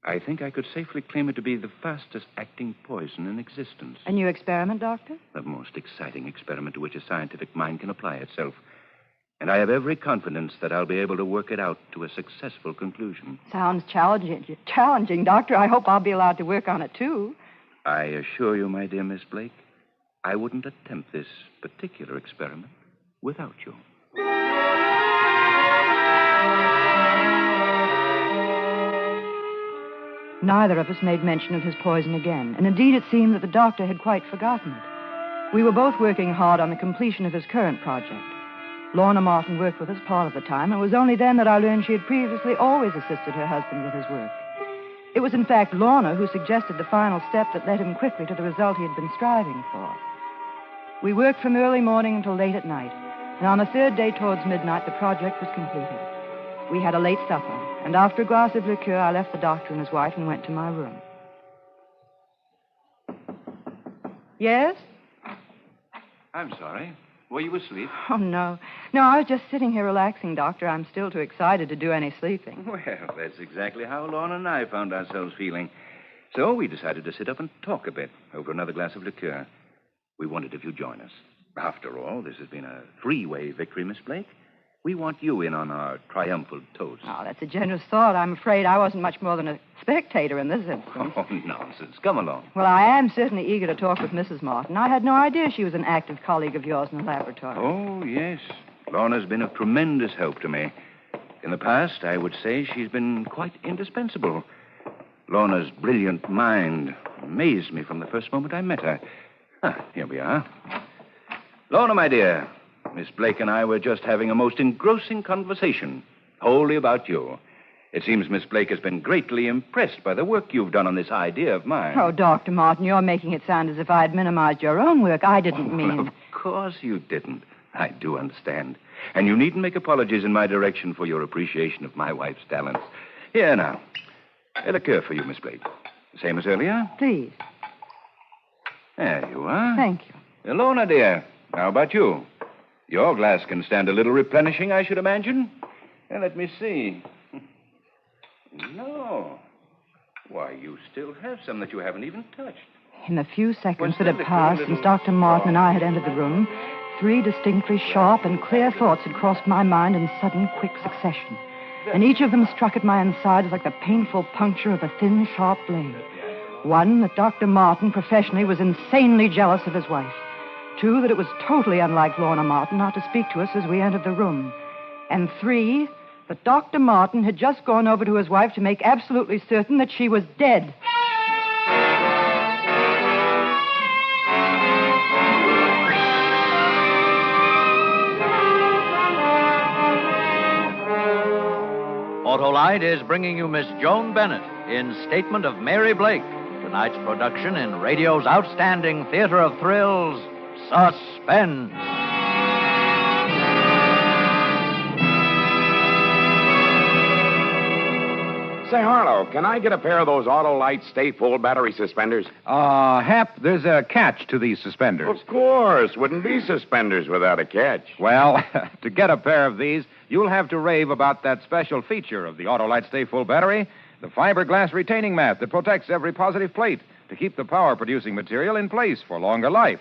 I think I could safely claim it to be the fastest-acting poison in existence. A new experiment, Doctor? The most exciting experiment to which a scientific mind can apply itself. And I have every confidence that I'll be able to work it out to a successful conclusion. Sounds challenging, Doctor. I hope I'll be allowed to work on it, too. I assure you, my dear Miss Blake, I wouldn't attempt this particular experiment without you. Neither of us made mention of his poison again, and indeed it seemed that the doctor had quite forgotten it. We were both working hard on the completion of his current project. Lorna Martin worked with us part of the time, and it was only then that I learned she had previously always assisted her husband with his work. It was, in fact, Lorna who suggested the final step that led him quickly to the result he had been striving for. We worked from early morning until late at night, and on the third day towards midnight, the project was completed. We had a late supper, and after a glass of liqueur, I left the doctor and his wife and went to my room. Yes? I'm sorry. Were you asleep? Oh, no. No, I was just sitting here relaxing, Doctor. I'm still too excited to do any sleeping. Well, that's exactly how Lorna and I found ourselves feeling. So we decided to sit up and talk a bit over another glass of liqueur. We wondered if you'd join us. After all, this has been a three-way victory, Miss Blake. We want you in on our triumphal toast. Oh, that's a generous thought. I'm afraid I wasn't much more than a spectator in this instance. Oh, nonsense. Come along. Well, I am certainly eager to talk with Mrs. Martin. I had no idea she was an active colleague of yours in the laboratory. Oh, yes. Lorna's been of tremendous help to me. In the past, I would say she's been quite indispensable. Lorna's brilliant mind amazed me from the first moment I met her. Here we are. Lorna, my dear, Miss Blake and I were just having a most engrossing conversation, wholly about you. It seems Miss Blake has been greatly impressed by the work you've done on this idea of mine. Oh, Dr. Martin, you're making it sound as if I had minimized your own work. I didn't mean... Of course you didn't. I do understand. And you needn't make apologies in my direction for your appreciation of my wife's talents. Here now. A liqueur for you, Miss Blake. Same as earlier? Please. There you are. Thank you. Lorna, dear. How about you? Your glass can stand a little replenishing, I should imagine. Let me see. No. Why, you still have some that you haven't even touched. In the few seconds that had passed since Dr. Martin and I had entered the room, 3 distinctly sharp and clear thoughts had crossed my mind in sudden, quick succession. And each of them struck at my insides like the painful puncture of a thin, sharp blade. 1, that Dr. Martin, professionally, was insanely jealous of his wife. 2, that it was totally unlike Lorna Martin not to speak to us as we entered the room. And 3, that Dr. Martin had just gone over to his wife to make absolutely certain that she was dead. Autolite is bringing you Miss Joan Bennett in Statement of Mary Blake, tonight's production in radio's outstanding theater of thrills, Suspense. Say, Harlow, can I get a pair of those Autolite Stay Full battery suspenders? Hap, there's a catch to these suspenders. Of course. Wouldn't be suspenders without a catch. Well, to get a pair of these, you'll have to rave about that special feature of the Autolite Stay Full battery, the fiberglass retaining mat that protects every positive plate to keep the power-producing material in place for longer life.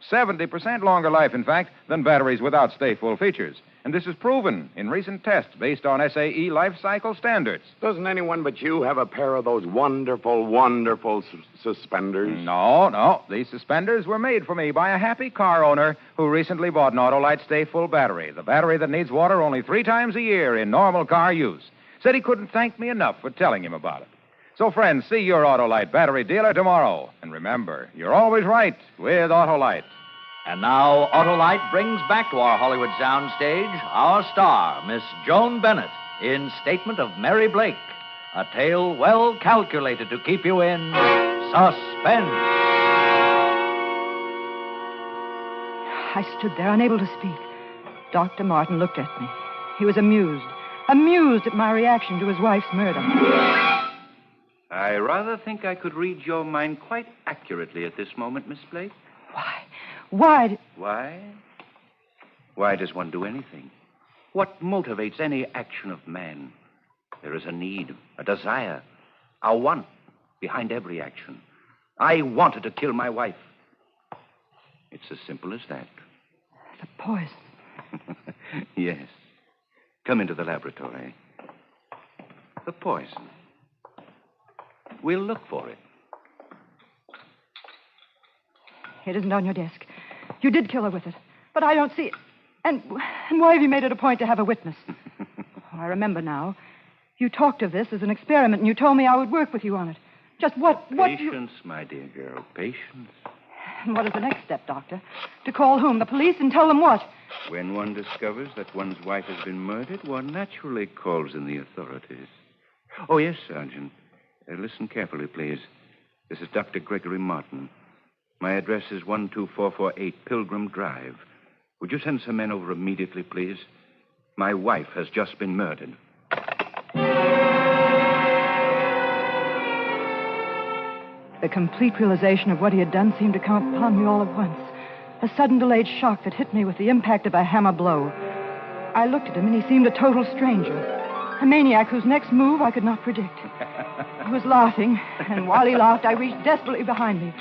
70% longer life, in fact, than batteries without Stay Full features. And this is proven in recent tests based on SAE life cycle standards. Doesn't anyone but you have a pair of those wonderful, wonderful suspenders? No. These suspenders were made for me by a happy car owner who recently bought an Autolite Stay Full battery, the battery that needs water only 3 times a year in normal car use. Said he couldn't thank me enough for telling him about it. So, friends, see your Autolite battery dealer tomorrow. And remember, you're always right with Autolite. And now, Autolite brings back to our Hollywood soundstage our star, Miss Joan Bennett, in Statement of Mary Blake, a tale well calculated to keep you in suspense. I stood there, unable to speak. Dr. Martin looked at me. He was amused at my reaction to his wife's murder. I rather think I could read your mind quite accurately at this moment, Miss Blake. Why? Why does one do anything? What motivates any action of man? There is a need, a desire, a want behind every action. I wanted to kill my wife. It's as simple as that. The poison. Yes. Come into the laboratory. The poison. We'll look for it. It isn't on your desk. You did kill her with it, but I don't see it. And why have you made it a point to have a witness? I remember now. You talked of this as an experiment, and you told me I would work with you on it. Just what... Patience, my dear girl, patience. And what is the next step, Doctor? To call whom? The police and tell them what? When one discovers that one's wife has been murdered, one naturally calls in the authorities. Oh, yes, Sergeant. Listen carefully, please. This is Dr. Gregory Martin. My address is 12448 Pilgrim Drive. Would you send some men over immediately, please? My wife has just been murdered. The complete realization of what he had done seemed to come upon me all at once. A sudden delayed shock that hit me with the impact of a hammer blow. I looked at him, and he seemed a total stranger. A maniac whose next move I could not predict. He was laughing, and while he laughed, I reached desperately behind me,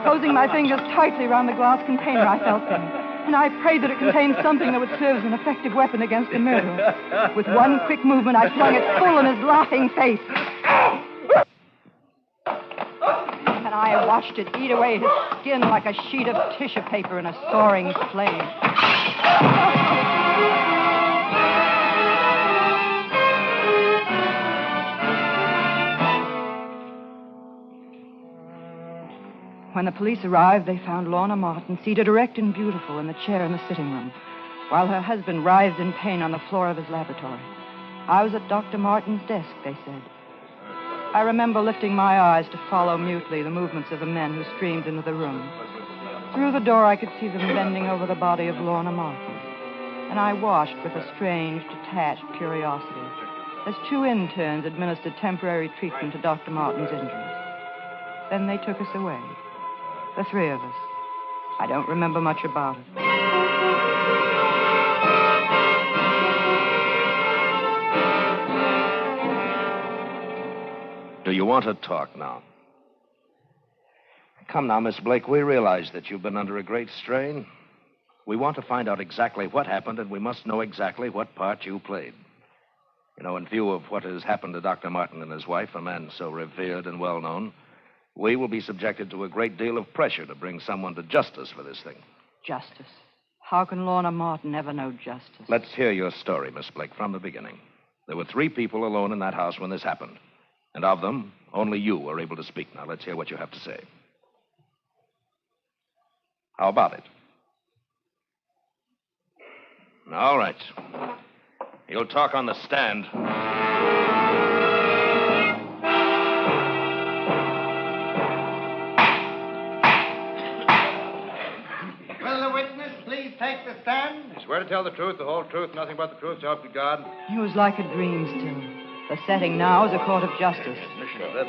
closing my fingers tightly around the glass container I felt in. And I prayed that it contained something that would serve as an effective weapon against the murderer. With one quick movement, I flung it full in his laughing face. And I watched it eat away his skin like a sheet of tissue paper in a soaring flame. When the police arrived, they found Lorna Martin seated erect and beautiful in the chair in the sitting room, while her husband writhed in pain on the floor of his laboratory. I was at Dr. Martin's desk, they said. I remember lifting my eyes to follow mutely the movements of the men who streamed into the room. Through the door, I could see them bending over the body of Lorna Martin, and I watched with a strange, detached curiosity as 2 interns administered temporary treatment to Dr. Martin's injuries. Then they took us away. The 3 of us. I don't remember much about it. Do you want to talk now? Come now, Miss Blake. We realize that you've been under a great strain. We want to find out exactly what happened, and we must know exactly what part you played. You know, in view of what has happened to Dr. Martin and his wife, a man so revered and well-known, we will be subjected to a great deal of pressure to bring someone to justice for this thing. Justice? How can Lorna Martin ever know justice? Let's hear your story, Miss Blake, from the beginning. There were 3 people alone in that house when this happened. And of them, only you were able to speak. Now, let's hear what you have to say. How about it? All right. You'll talk on the stand. You swear to tell the truth, the whole truth, nothing but the truth, so help you God? It was like a dream still. The setting now is a court of justice.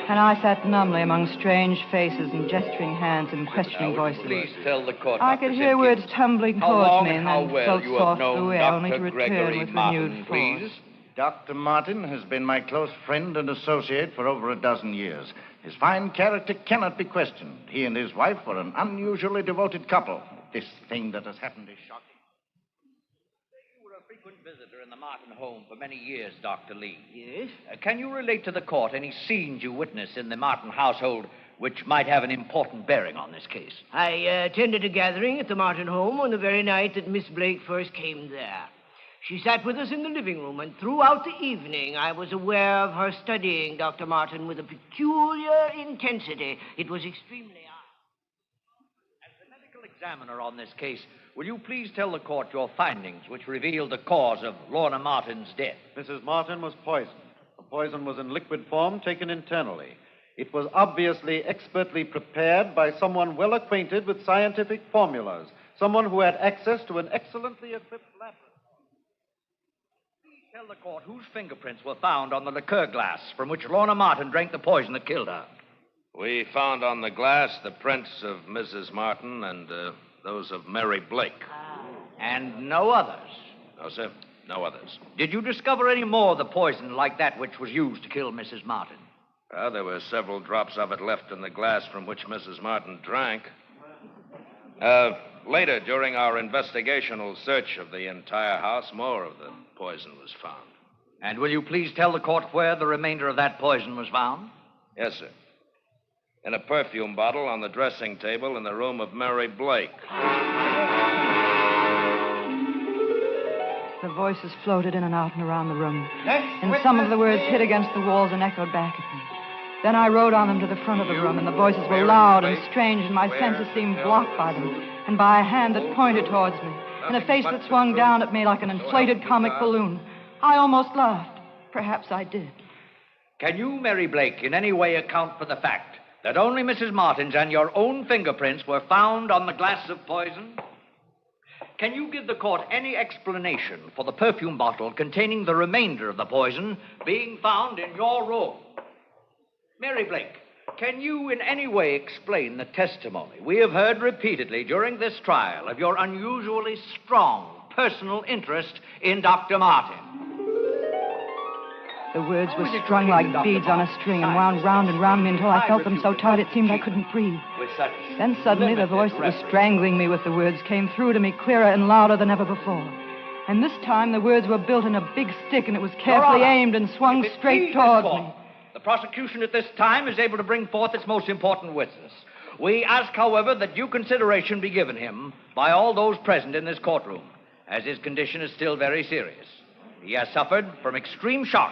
And I sat numbly among strange faces and gesturing hands and questioning voices. Please tell the court. I could hear words tumbling towards me and then well float softly away, only to Dr. return Gregory with Martin, renewed please? force. Dr. Martin has been my close friend and associate for over a dozen years. His fine character cannot be questioned. He and his wife were an unusually devoted couple. This thing that has happened is shocking. You were a frequent visitor in the Martin home for many years, Dr. Lee. Yes? Can you relate to the court any scenes you witnessed in the Martin household which might have an important bearing on this case? I attended a gathering at the Martin home on the very night that Miss Blake first came there. She sat with us in the living room, and throughout the evening I was aware of her studying Dr. Martin with a peculiar intensity. It was extremely odd. As the medical examiner on this case, will you please tell the court your findings which revealed the cause of Lorna Martin's death? Mrs. Martin was poisoned. The poison was in liquid form, taken internally. It was obviously expertly prepared by someone well acquainted with scientific formulas, someone who had access to an excellently equipped laboratory. Tell the court whose fingerprints were found on the liqueur glass from which Lorna Martin drank the poison that killed her. We found on the glass the prints of Mrs. Martin and those of Mary Blake. And no others? No, sir. No others. Did you discover any more of the poison like that which was used to kill Mrs. Martin? There were several drops of it left in the glass from which Mrs. Martin drank. Later, during our investigational search of the entire house, more of the poison was found. And will you please tell the court where the remainder of that poison was found? Yes, sir. In a perfume bottle on the dressing table in the room of Mary Blake. The voices floated in and out and around the room. And some of the words hit against the walls and echoed back at me. Then I rode on them to the front of the room, and the voices were loud and strange, and my senses seemed blocked by them, and by a hand that pointed towards me, and a face that swung down at me like an inflated comic balloon. I almost laughed. Perhaps I did. Can you, Mary Blake, in any way account for the fact that only Mrs. Martin's and your own fingerprints were found on the glass of poison? Can you give the court any explanation for the perfume bottle containing the remainder of the poison being found in your room? Mary Blake, can you in any way explain the testimony we have heard repeatedly during this trial of your unusually strong personal interest in Dr. Martin? The words were strung like beads on a string and wound round and round me until I felt them so tight it seemed I couldn't breathe. Then suddenly the voice that was strangling me with the words came through to me clearer and louder than ever before. And this time the words were built in a big stick, and it was carefully aimed and swung straight towards me. The prosecution at this time is able to bring forth its most important witness. We ask, however, that due consideration be given him by all those present in this courtroom, as his condition is still very serious. He has suffered from extreme shock,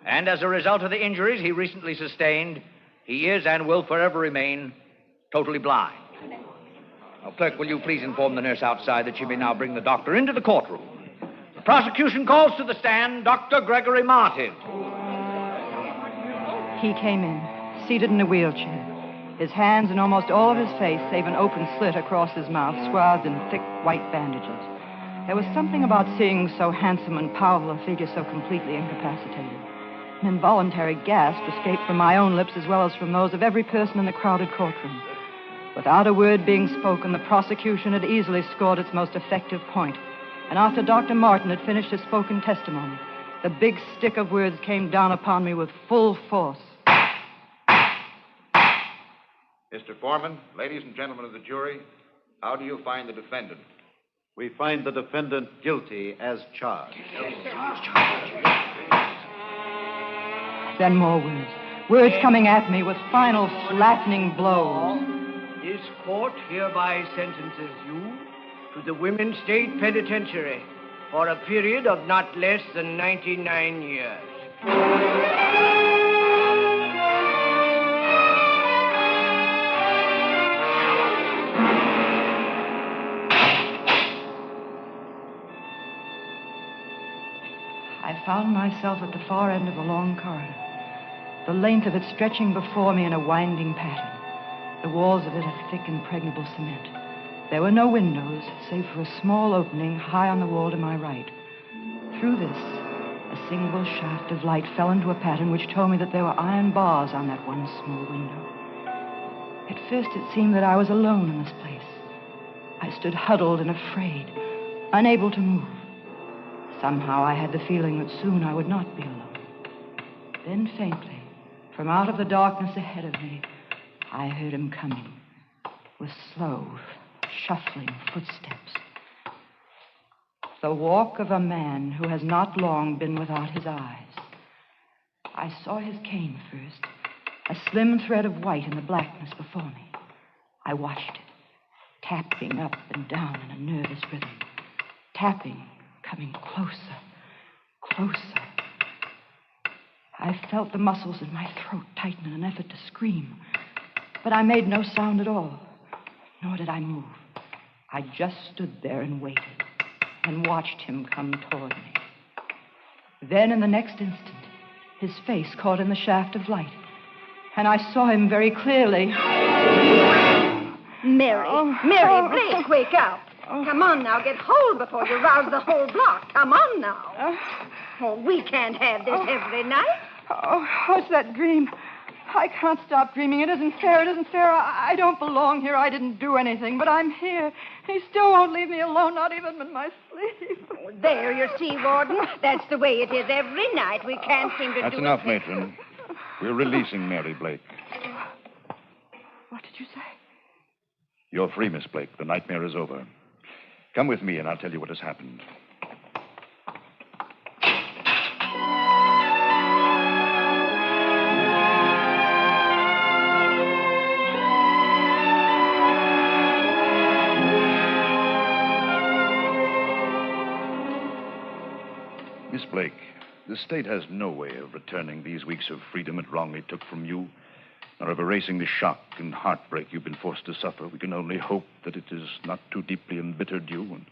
and as a result of the injuries he recently sustained, he is and will forever remain totally blind. Now, clerk, will you please inform the nurse outside that she may now bring the doctor into the courtroom. The prosecution calls to the stand Dr. Gregory Martin. He came in, seated in a wheelchair, his hands and almost all of his face, save an open slit across his mouth, swathed in thick white bandages. There was something about seeing so handsome and powerful a figure so completely incapacitated. An involuntary gasp escaped from my own lips as well as from those of every person in the crowded courtroom. Without a word being spoken, the prosecution had easily scored its most effective point. And after Dr. Martin had finished his spoken testimony, the big stick of words came down upon me with full force. Mr. Foreman, ladies and gentlemen of the jury, how do you find the defendant? We find the defendant guilty as charged. Then more words. Words coming at me with final flattening blows. This court hereby sentences you to the Women's State Penitentiary for a period of not less than 99 years. I found myself at the far end of the long corridor, the length of it stretching before me in a winding pattern, the walls of it of thick, impregnable cement. There were no windows, save for a small opening high on the wall to my right. Through this, a single shaft of light fell into a pattern which told me that there were iron bars on that one small window. At first, it seemed that I was alone in this place. I stood huddled and afraid, unable to move. Somehow I had the feeling that soon I would not be alone. Then faintly, from out of the darkness ahead of me, I heard him coming with slow, shuffling footsteps. The walk of a man who has not long been without his eyes. I saw his cane first, a slim thread of white in the blackness before me. I watched it, tapping up and down in a nervous rhythm. Tapping, coming closer, closer. I felt the muscles in my throat tighten in an effort to scream, but I made no sound at all, nor did I move. I just stood there and waited, and watched him come toward me. Then, in the next instant, his face caught in the shaft of light, and I saw him very clearly. Mary Blake, wake up. Come on now, get hold before you rouse the whole block. Come on now. Oh, we can't have this every night. Oh, what's that dream? I can't stop dreaming. It isn't fair. It isn't fair. I don't belong here. I didn't do anything, but I'm here. He still won't leave me alone, not even in my sleep. Oh, there, you see, Warden. That's the way it is every night. We can't seem to That's do enough, it. Matron. We're releasing Mary Blake. What did you say? You're free, Miss Blake. The nightmare is over. Come with me, and I'll tell you what has happened. Miss Blake, the state has no way of returning these weeks of freedom it wrongly took from you, nor of erasing the shock and heartbreak you've been forced to suffer. We can only hope that it has not too deeply embittered you and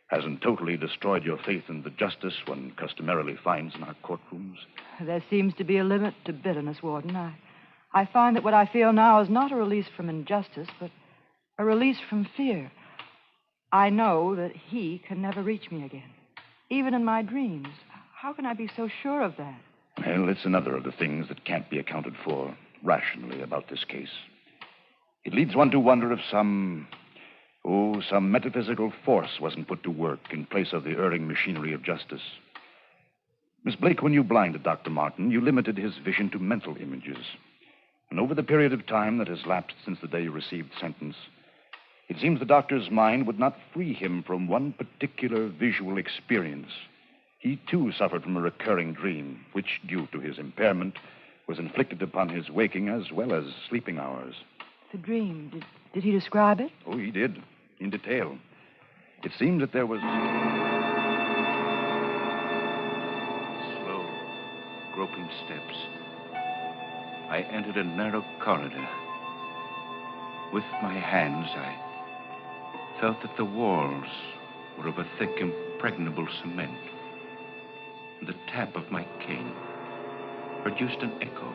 hasn't totally destroyed your faith in the justice one customarily finds in our courtrooms. There seems to be a limit to bitterness, Warden. I find that what I feel now is not a release from injustice, but a release from fear. I know that he can never reach me again, even in my dreams. How can I be so sure of that? Well, it's another of the things that can't be accounted for rationally about this case. It leads one to wonder if some metaphysical force wasn't put to work in place of the erring machinery of justice. Miss Blake, when you blinded Dr. Martin, you limited his vision to mental images. And over the period of time that has lapsed since the day you received sentence, it seems the doctor's mind would not free him from one particular visual experience. He, too, suffered from a recurring dream, which, due to his impairment, was inflicted upon his waking as well as sleeping hours. The dream, did he describe it? Oh, he did, in detail. It seemed that there was... Slow, groping steps. I entered a narrow corridor. With my hands, I felt that the walls were of a thick, impregnable cement. The tap of my cane produced an echo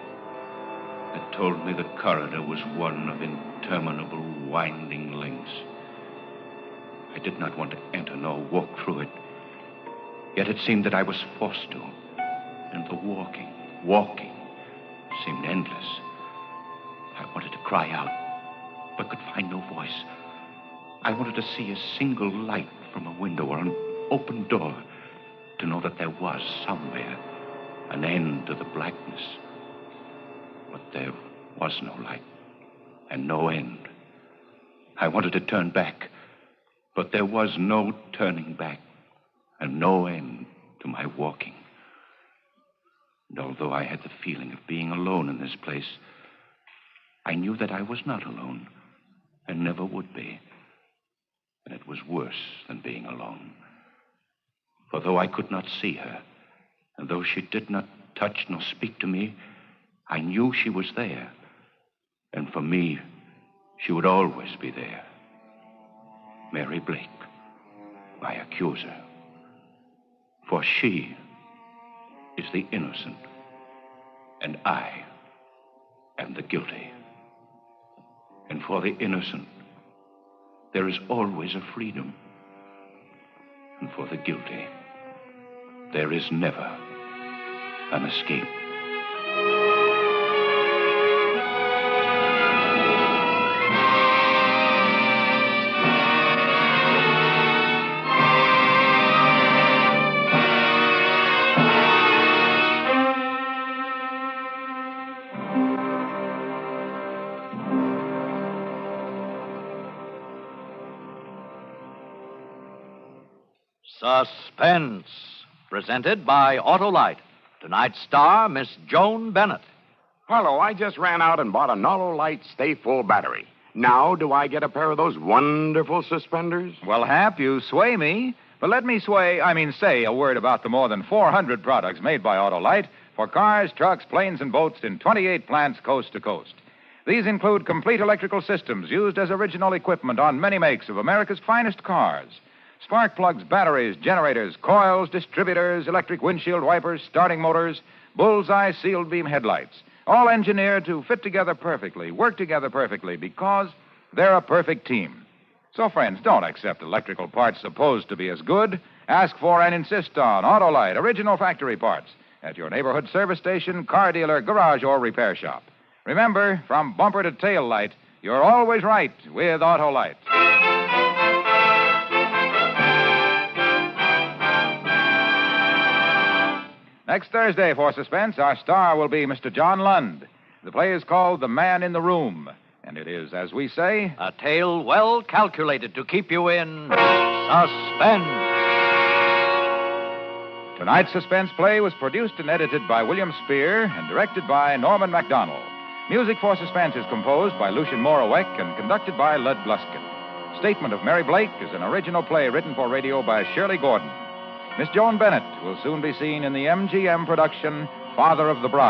that told me the corridor was one of interminable, winding lengths. I did not want to enter nor walk through it, yet it seemed that I was forced to, and the walking seemed endless. I wanted to cry out, but could find no voice. I wanted to see a single light from a window or an open door, to know that there was somewhere an end to the blackness. But there was no light and no end. I wanted to turn back, but there was no turning back and no end to my walking. And although I had the feeling of being alone in this place, I knew that I was not alone and never would be. And it was worse than being alone. For though I could not see her, and though she did not touch nor speak to me, I knew she was there. And for me, she would always be there. Mary Blake, my accuser. For she is the innocent, and I am the guilty. And for the innocent, there is always a freedom. And for the guilty, there is never an escape. Suspense, presented by Autolite. Tonight's star, Miss Joan Bennett. Hello, I just ran out and bought an Autolite Stay Full battery. Now, do I get a pair of those wonderful suspenders? Well, Hap, you sway me. But let me say a word about the more than 400 products made by Autolite for cars, trucks, planes, and boats in 28 plants coast to coast. These include complete electrical systems used as original equipment on many makes of America's finest cars. Spark plugs, batteries, generators, coils, distributors, electric windshield wipers, starting motors, bullseye sealed beam headlights. All engineered to fit together perfectly, work together perfectly, because they're a perfect team. So, friends, don't accept electrical parts supposed to be as good. Ask for and insist on Autolite original factory parts at your neighborhood service station, car dealer, garage, or repair shop. Remember, from bumper to tail light, you're always right with Autolite. Next Thursday for Suspense, our star will be Mr. John Lund. The play is called The Man in the Room, and it is, as we say, a tale well calculated to keep you in suspense. Tonight's suspense play was produced and edited by William Spear and directed by Norman MacDonald. Music for Suspense is composed by Lucien Moraweck and conducted by Lud Gluskin. Statement of Mary Blake is an original play written for radio by Shirley Gordon. Miss Joan Bennett will soon be seen in the MGM production, Father of the Bride.